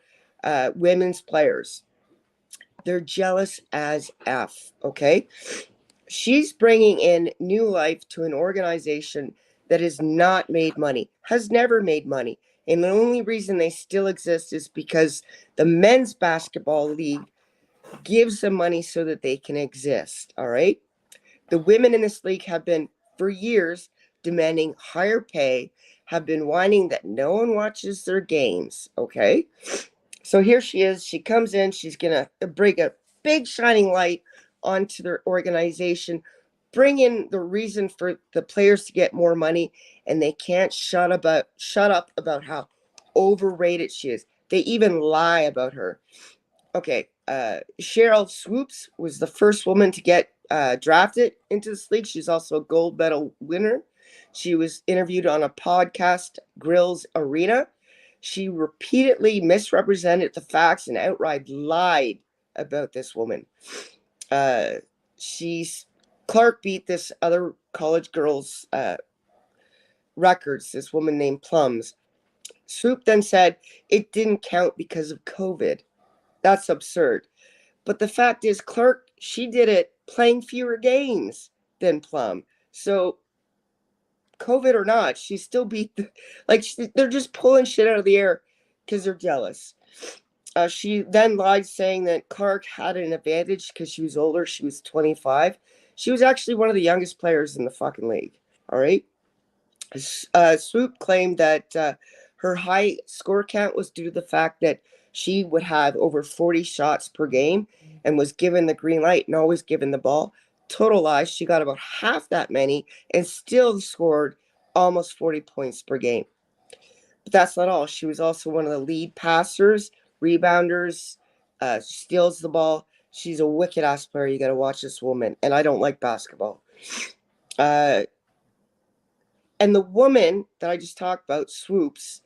S4: women's players. They're jealous as F, okay? She's bringing in new life to an organization that has not made money, has never made money. And the only reason they still exist is because the men's basketball league gives them money so that they can exist, all right? The women in this league have been, for years, demanding higher pay, have been whining that no one watches their games, okay? So here she is. She comes in. She's going to bring a big shining light onto their organization, bring in the reason for the players to get more money, and they can't shut up about how overrated she is. They even lie about her. Okay, Cheryl Swoops was the first woman to get drafted into this league. She's also a gold medal winner. She was interviewed on a podcast, Grills Arena. She repeatedly misrepresented the facts and outright lied about this woman. Clark beat this other college girl's records, this woman named Plums. Swoop then said it didn't count because of COVID. That's absurd. But the fact is, Clark, she did it playing fewer games than Plum. So, COVID or not, she still beat they're just pulling shit out of the air because they're jealous. She then lied saying that Clark had an advantage because she was older. She was 25. She was actually one of the youngest players in the fucking league. All right. Swoop claimed that her high score count was due to the fact that she would have over 40 shots per game and was given the green light and always given the ball. Total lie. She got about half that many and still scored almost 40 points per game. But that's not all. She was also one of the lead passers, rebounders, steals the ball. She's a wicked ass player. You got to watch this woman. And I don't like basketball. And the woman that I just talked about, Swoops,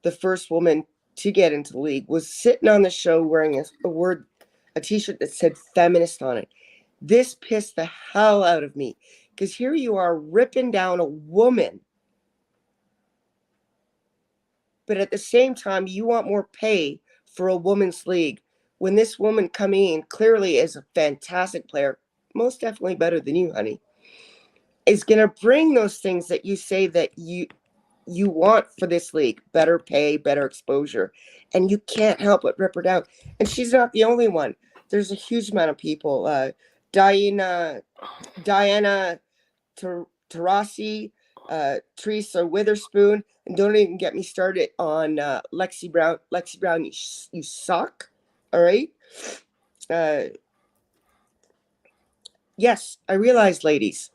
S4: the first woman to get into the league, was sitting on the show wearing a t-shirt that said feminist on it. This pissed the hell out of me because here you are ripping down a woman, but at the same time you want more pay for a women's league when this woman coming in clearly is a fantastic player, most definitely better than you, honey, is going to bring those things that you say that you want for this league: better pay, better exposure, and you can't help but rip her down. And she's not the only one. There's a huge amount of people. Diana Taurasi, Teresa Witherspoon, and don't even get me started on Lexi Brown. Lexi Brown, you suck. All right. Yes, I realize, ladies,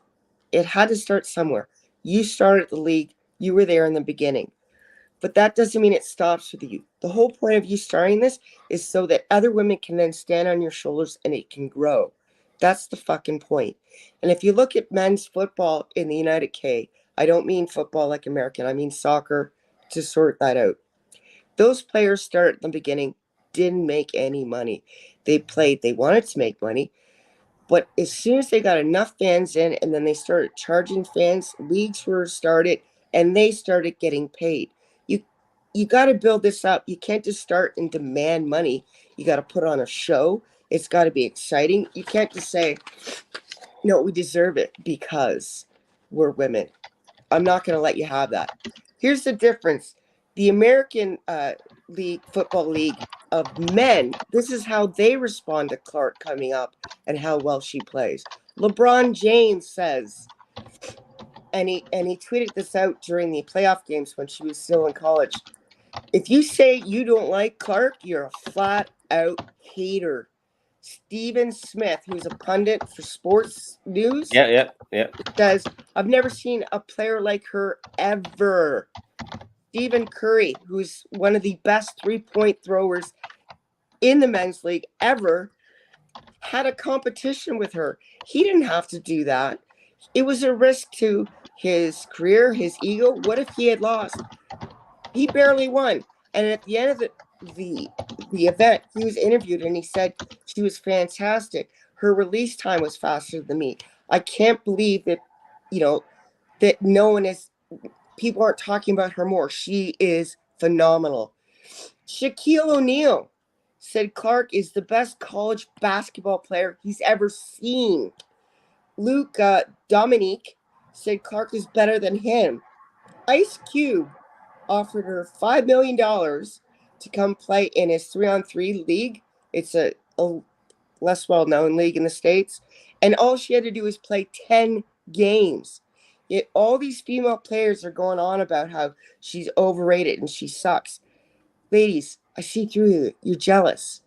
S4: it had to start somewhere. You started the league. You were there in the beginning. But that doesn't mean it stops with you. The whole point of you starting this is so that other women can then stand on your shoulders and it can grow. That's the fucking point. And if you look at men's football in the United K, I don't mean football like American. I mean soccer, to sort that out. Those players started at the beginning, didn't make any money. They played. They wanted to make money. But as soon as they got enough fans in and then they started charging fans, leagues were started and they started getting paid. You got to build this up. You can't just start and demand money. You got to put on a show. It's got to be exciting. You can't just say, no, we deserve it because we're women. I'm not going to let you have that. Here's the difference. The American Football League of men, this is how they respond to Clark coming up and how well she plays. LeBron James says, and he tweeted this out during the playoff games when she was still in college. If you say you don't like Clark, you're a flat out hater. Stephen Smith, who's a pundit for sports news, says, I've never seen a player like her ever. Stephen Curry, who's one of the best three-point throwers in the men's league ever, had a competition with her. He didn't have to do that. It was a risk to his career, his ego. What if he had lost? He barely won. And at the end of the event, he was interviewed and he said she was fantastic. Her release time was faster than me. I can't believe that, that people aren't talking about her more. She is phenomenal. Shaquille O'Neal said Clark is the best college basketball player he's ever seen. Luke Dominique said Clark is better than him. Ice Cube offered her $5 million to come play in his 3-on-3 league. It's a less well-known league in the States. And all she had to do was play 10 games. Yet all these female players are going on about how she's overrated and she sucks. Ladies, I see through you. You're jealous.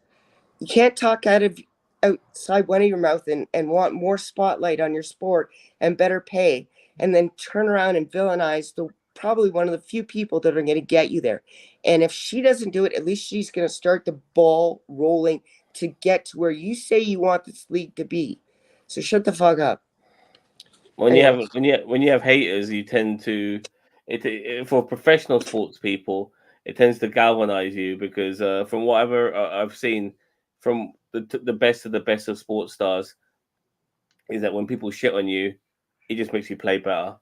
S4: You can't talk outside one of your mouth and want more spotlight on your sport and better pay, and then turn around and villainize probably one of the few people that are going to get you there. And if she doesn't do it, at least she's going to start the ball rolling to get to where you say you want this league to be. So shut the fuck up.
S1: When you have haters, you tend to for professional sports people, it tends to galvanize you because from whatever I've seen from the best of sports stars is that when people shit on you, it just makes you play better.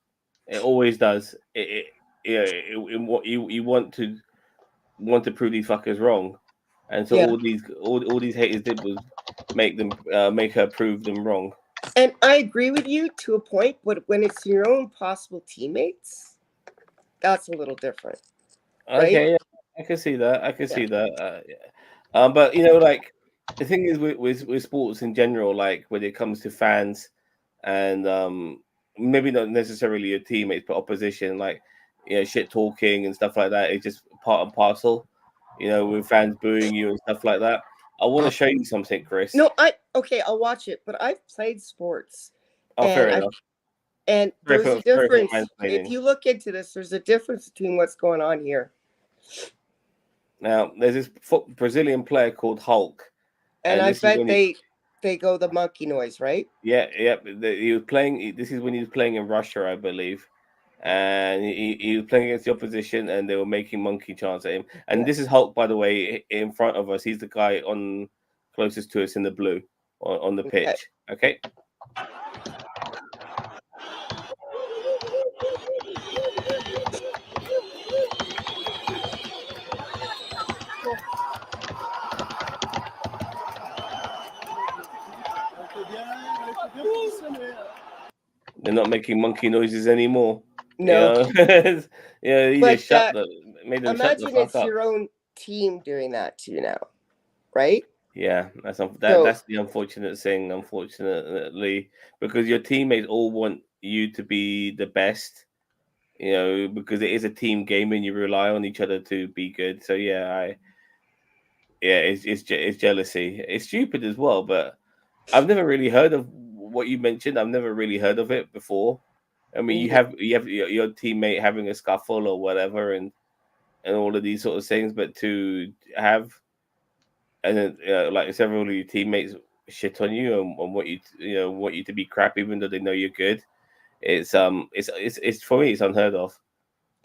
S1: It always does. You want to prove these fuckers wrong, and so
S4: Yeah.
S1: all these haters did was make her prove them wrong.
S4: And I agree with you to a point, but when it's your own possible teammates, that's a little different. Right?
S1: Okay, yeah, I can see that. I can see that. But like the thing is with sports in general, like when it comes to fans and maybe not necessarily your teammates, but opposition, like shit talking and stuff like that, it's just part and parcel. With fans booing you and stuff like that. I want to show you something, Chris.
S4: No, I'll watch it, but I've played sports.
S1: Oh, fair enough.
S4: And there's a
S1: Very
S4: difference.
S1: fascinating.
S4: If you look into this, there's a difference between what's going on here.
S1: Now, there's this Brazilian player called Hulk.
S4: And I bet they go the monkey noise, right?
S1: Yeah. He was playing. This is when he was playing in Russia, I believe. And he was playing against the opposition, and they were making monkey chants at him. And this is Hulk, by the way, in front of us. He's the guy closest to us in the blue on the pitch. Okay. They're not making monkey noises anymore.
S4: No.
S1: He
S4: But
S1: just made them shut the
S4: imagine
S1: fuck
S4: it's
S1: up.
S4: your own team doing that to you now, right?
S1: Yeah, that's the unfortunate thing, unfortunately, because your teammates all want you to be the best, because it is a team game and you rely on each other to be good. So it's jealousy. It's stupid as well, but I've never really heard of what you mentioned. I've never really heard of it before. I mean, you have your teammate having a scuffle or whatever, and all of these sort of things, but to have and then like several of your teammates shit on you and want you to be crap, even though they know you're good. It's for me, it's unheard of.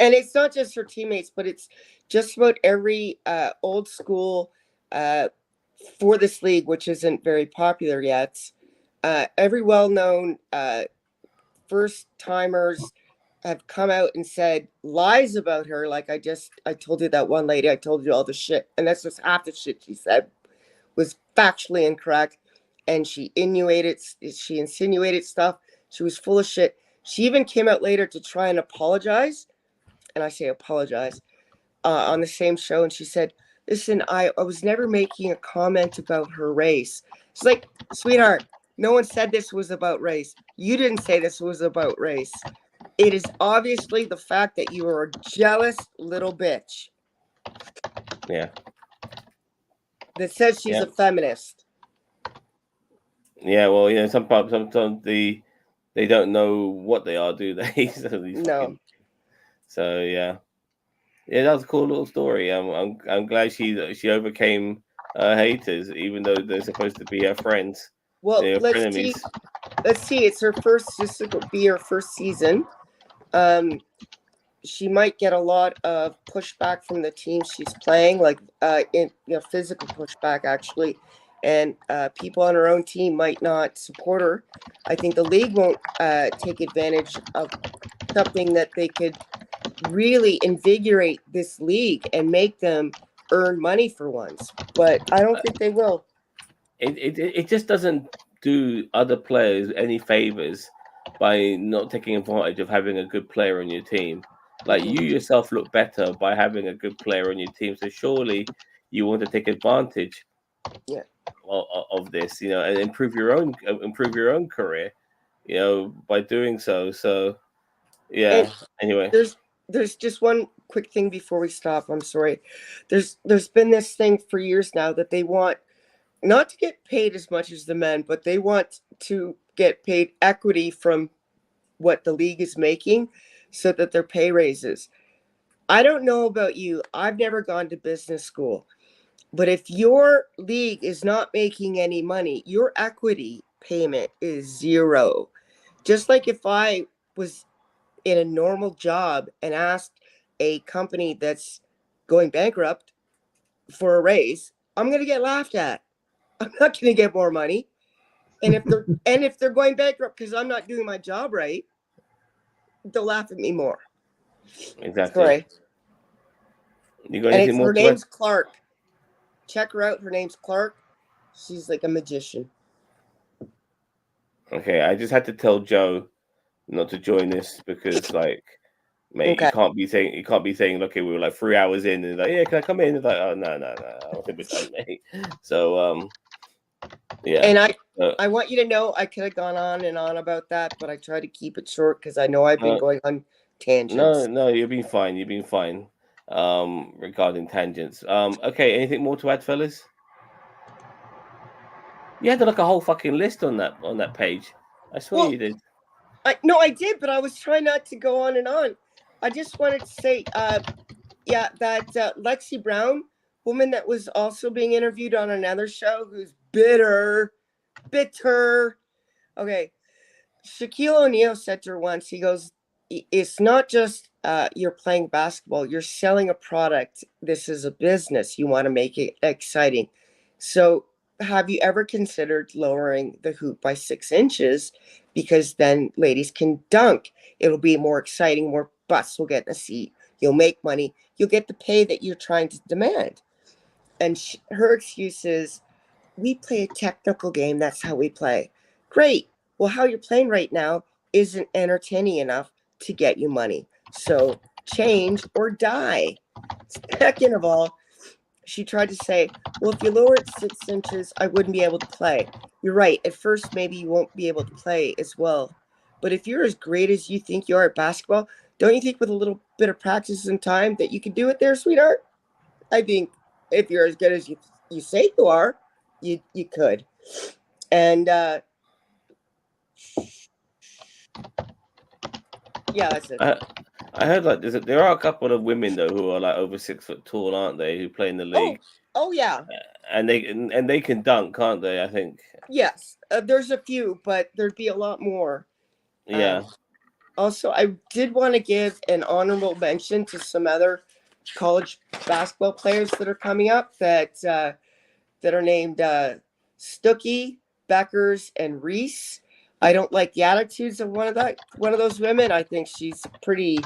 S4: And it's not just her teammates, but it's just about every old school for this league, which isn't very popular yet. Every well-known first timers have come out and said lies about her. Like I told you that one lady, I told you all the shit, and that's just half the shit she said was factually incorrect. And she insinuated stuff. She was full of shit. She even came out later to try and apologize. And I say apologize on the same show. And she said, listen, I was never making a comment about her race. It's like, sweetheart, no one said this was about race. You didn't say this was about race. It is obviously the fact that you are a jealous little bitch.
S1: Yeah.
S4: That says she's a feminist.
S1: Yeah, well, sometimes they don't know what they are, do they?
S4: No.
S1: So yeah, that was a cool little story. I'm glad she overcame her haters, even though they're supposed to be her friends.
S4: Well, let's see. It's her first. This will be her first season. She might get a lot of pushback from the team she's playing, like physical pushback actually, and people on her own team might not support her. I think the league won't take advantage of something that they could really invigorate this league and make them earn money for once. But I don't think they will.
S1: It just doesn't do other players any favors by not taking advantage of having a good player on your team. Like you yourself look better by having a good player on your team. So surely you want to take advantage of this, and improve your own career, by doing so. So yeah. Anyway,
S4: there's just one quick thing before we stop. I'm sorry. There's been this thing for years now that they want not to get paid as much as the men, but they want to get paid equity from what the league is making so that their pay raises. I don't know about you. I've never gone to business school. But if your league is not making any money, your equity payment is zero. Just like if I was in a normal job and asked a company that's going bankrupt for a raise, I'm going to get laughed at. I'm not going to get more money. And if they're going bankrupt because I'm not doing my job right, they'll laugh at me more.
S1: Exactly.
S4: Sorry.
S1: You got
S4: And
S1: anything more
S4: her
S1: to
S4: name's
S1: add?
S4: Clark. Check her out. Her name's Clark. She's like a magician.
S1: Okay, I just had to tell Joe not to join this because, like, mate,
S4: Okay.
S1: you can't be saying, okay, we were like 3 hours in, and like, yeah, can I come in? It's like, oh no, I don't think we're done, mate. So, yeah.
S4: And I want you to know I could have gone on and on about that, but I try to keep it short because I know I've been going on tangents.
S1: No, you've been fine. You've been fine. Regarding tangents. Okay, anything more to add, fellas? You had like a whole fucking list on that page. I swear you did.
S4: No, I did, but I was trying not to go on and on. I just wanted to say, that Lexi Brown, woman that was also being interviewed on another show, who's bitter. Okay, Shaquille O'Neal said to her once, he goes, it's not just you're playing basketball, you're selling a product. This is a business. You want to make it exciting. So have you ever considered lowering the hoop by 6 inches? Because then ladies can dunk. It'll be more exciting. More butts will get in a seat. You'll make money. You'll get the pay that you're trying to demand. And her excuse is, we play a technical game. That's how we play. Great. Well, how you're playing right now isn't entertaining enough to get you money. So change or die. Second of all, she tried to say, well, if you lower it 6 inches, I wouldn't be able to play. You're right. At first, maybe you won't be able to play as well. But if you're as great as you think you are at basketball, don't you think with a little bit of practice and time that you could do it there, sweetheart? I think if you're as good as you say you are, you could. And yeah, that's it.
S1: I heard like there are a couple of women though who are like over 6 foot tall, aren't they? Who play in the league.
S4: Oh yeah.
S1: And they can dunk, can't they? I think.
S4: Yes, there's a few, but there'd be a lot more.
S1: Yeah.
S4: Also, I did want to give an honorable mention to some other college basketball players that are coming up that are named Stuckey, Beckers, and Reese. I don't like the attitudes of one of those women. I think she's pretty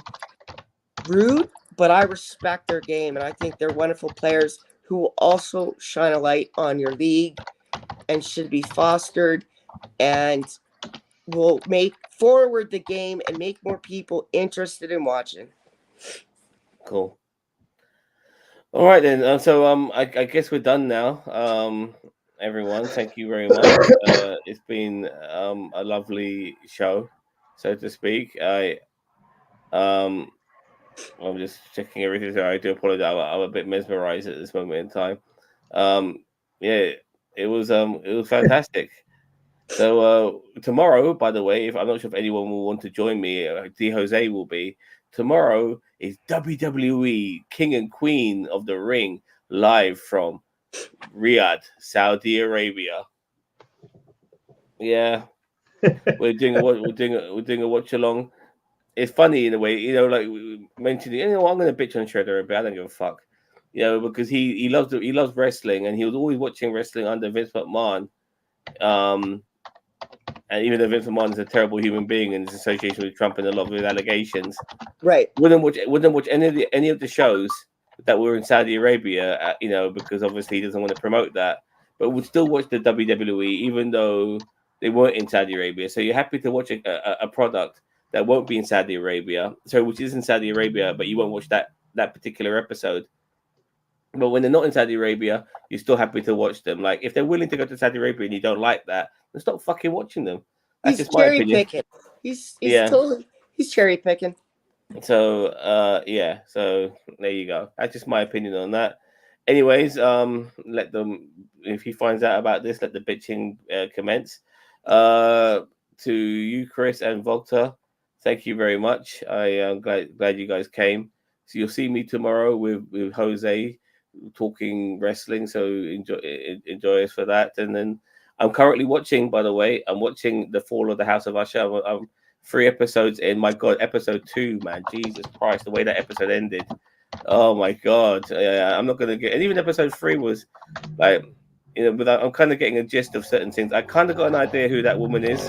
S4: rude, but I respect their game, and I think they're wonderful players who will also shine a light on your league and should be fostered and will make forward the game and make more people interested in watching.
S1: Cool. All right then. So I guess we're done now. Everyone, thank you very much. It's been a lovely show, so to speak. I'm just checking everything. So I do apologize. I'm a bit mesmerized at this moment in time. Yeah, it was fantastic. So tomorrow, by the way, if I'm not sure if anyone will want to join me, D Jose will be. Tomorrow is WWE King and Queen of the Ring live from Riyadh, Saudi Arabia. Yeah, we're doing a watch along. It's funny in a way, like we mentioned. I'm going to bitch on Shredder a bit. I don't give a fuck, because he loves wrestling, and he was always watching wrestling under Vince McMahon. And even though Vince McMahon is a terrible human being in his association with Trump and a lot of his allegations,
S4: right?
S1: Wouldn't watch any of the shows that were in Saudi Arabia, because obviously he doesn't want to promote that, but would still watch the WWE even though they weren't in Saudi Arabia. So you're happy to watch a product that won't be in Saudi Arabia, which is in Saudi Arabia, but you won't watch that particular episode. But when they're not in Saudi Arabia, you're still happy to watch them. Like if they're willing to go to Saudi Arabia and you don't like that, then stop fucking watching them. That's
S4: He's
S1: just my
S4: cherry
S1: opinion.
S4: picking. He's cherry picking.
S1: So yeah, so there you go. That's just my opinion on that. Anyways, let them, if he finds out about this, let the bitching commence. To you, Chris and Volta, thank you very much. I am glad you guys came. So you'll see me tomorrow with Jose talking wrestling. So enjoy us for that. And then I'm currently watching, by the way, The Fall of the House of Usher. I'm 3 episodes in. My God, episode 2, man. Jesus Christ, the way that episode ended. Oh my God. I'm not gonna get. And even episode 3 was like, but I'm kind of getting a gist of certain things. I kind of got an idea who that woman is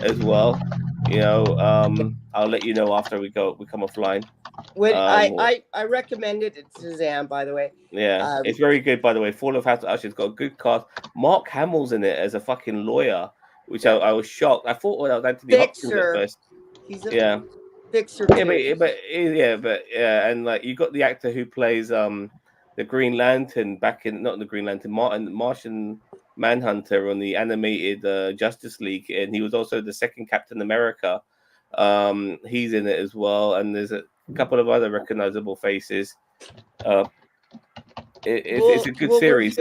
S1: as well. You know, I'll let you know after we come offline.
S4: When I recommended it to Zam, by the way.
S1: Yeah, it's very good, by the way. Fall of House of Usher has got a good cast. Mark Hamill's in it as a fucking lawyer, which I was shocked. I thought that was Anthony Hopkins at first.
S4: He's a
S1: fixer. Yeah, and like you got the actor who plays the Green Lantern not the Green Lantern, Martian Manhunter on the animated Justice League, and he was also the second Captain America. He's in it as well, and there's a couple of other recognizable faces. It's a good series.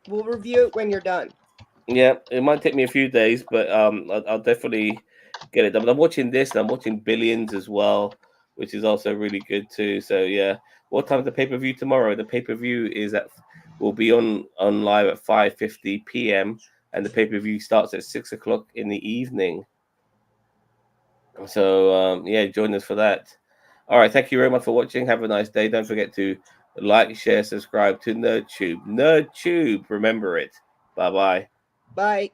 S4: We'll review it when you're done.
S1: Yeah, it might take me a few days, but I'll definitely get it done. But I'm watching this, and I'm watching Billions as well, which is also really good too. So yeah, what time is the pay-per-view tomorrow? The pay-per-view will be on live at 5:50 p.m. and the pay-per-view starts at 6 o'clock in the evening. So yeah, join us for that. All right, thank you very much for watching. Have a nice day. Don't forget to like, share, subscribe to NerdTube. NerdTube, remember it. Bye-bye.
S4: Bye.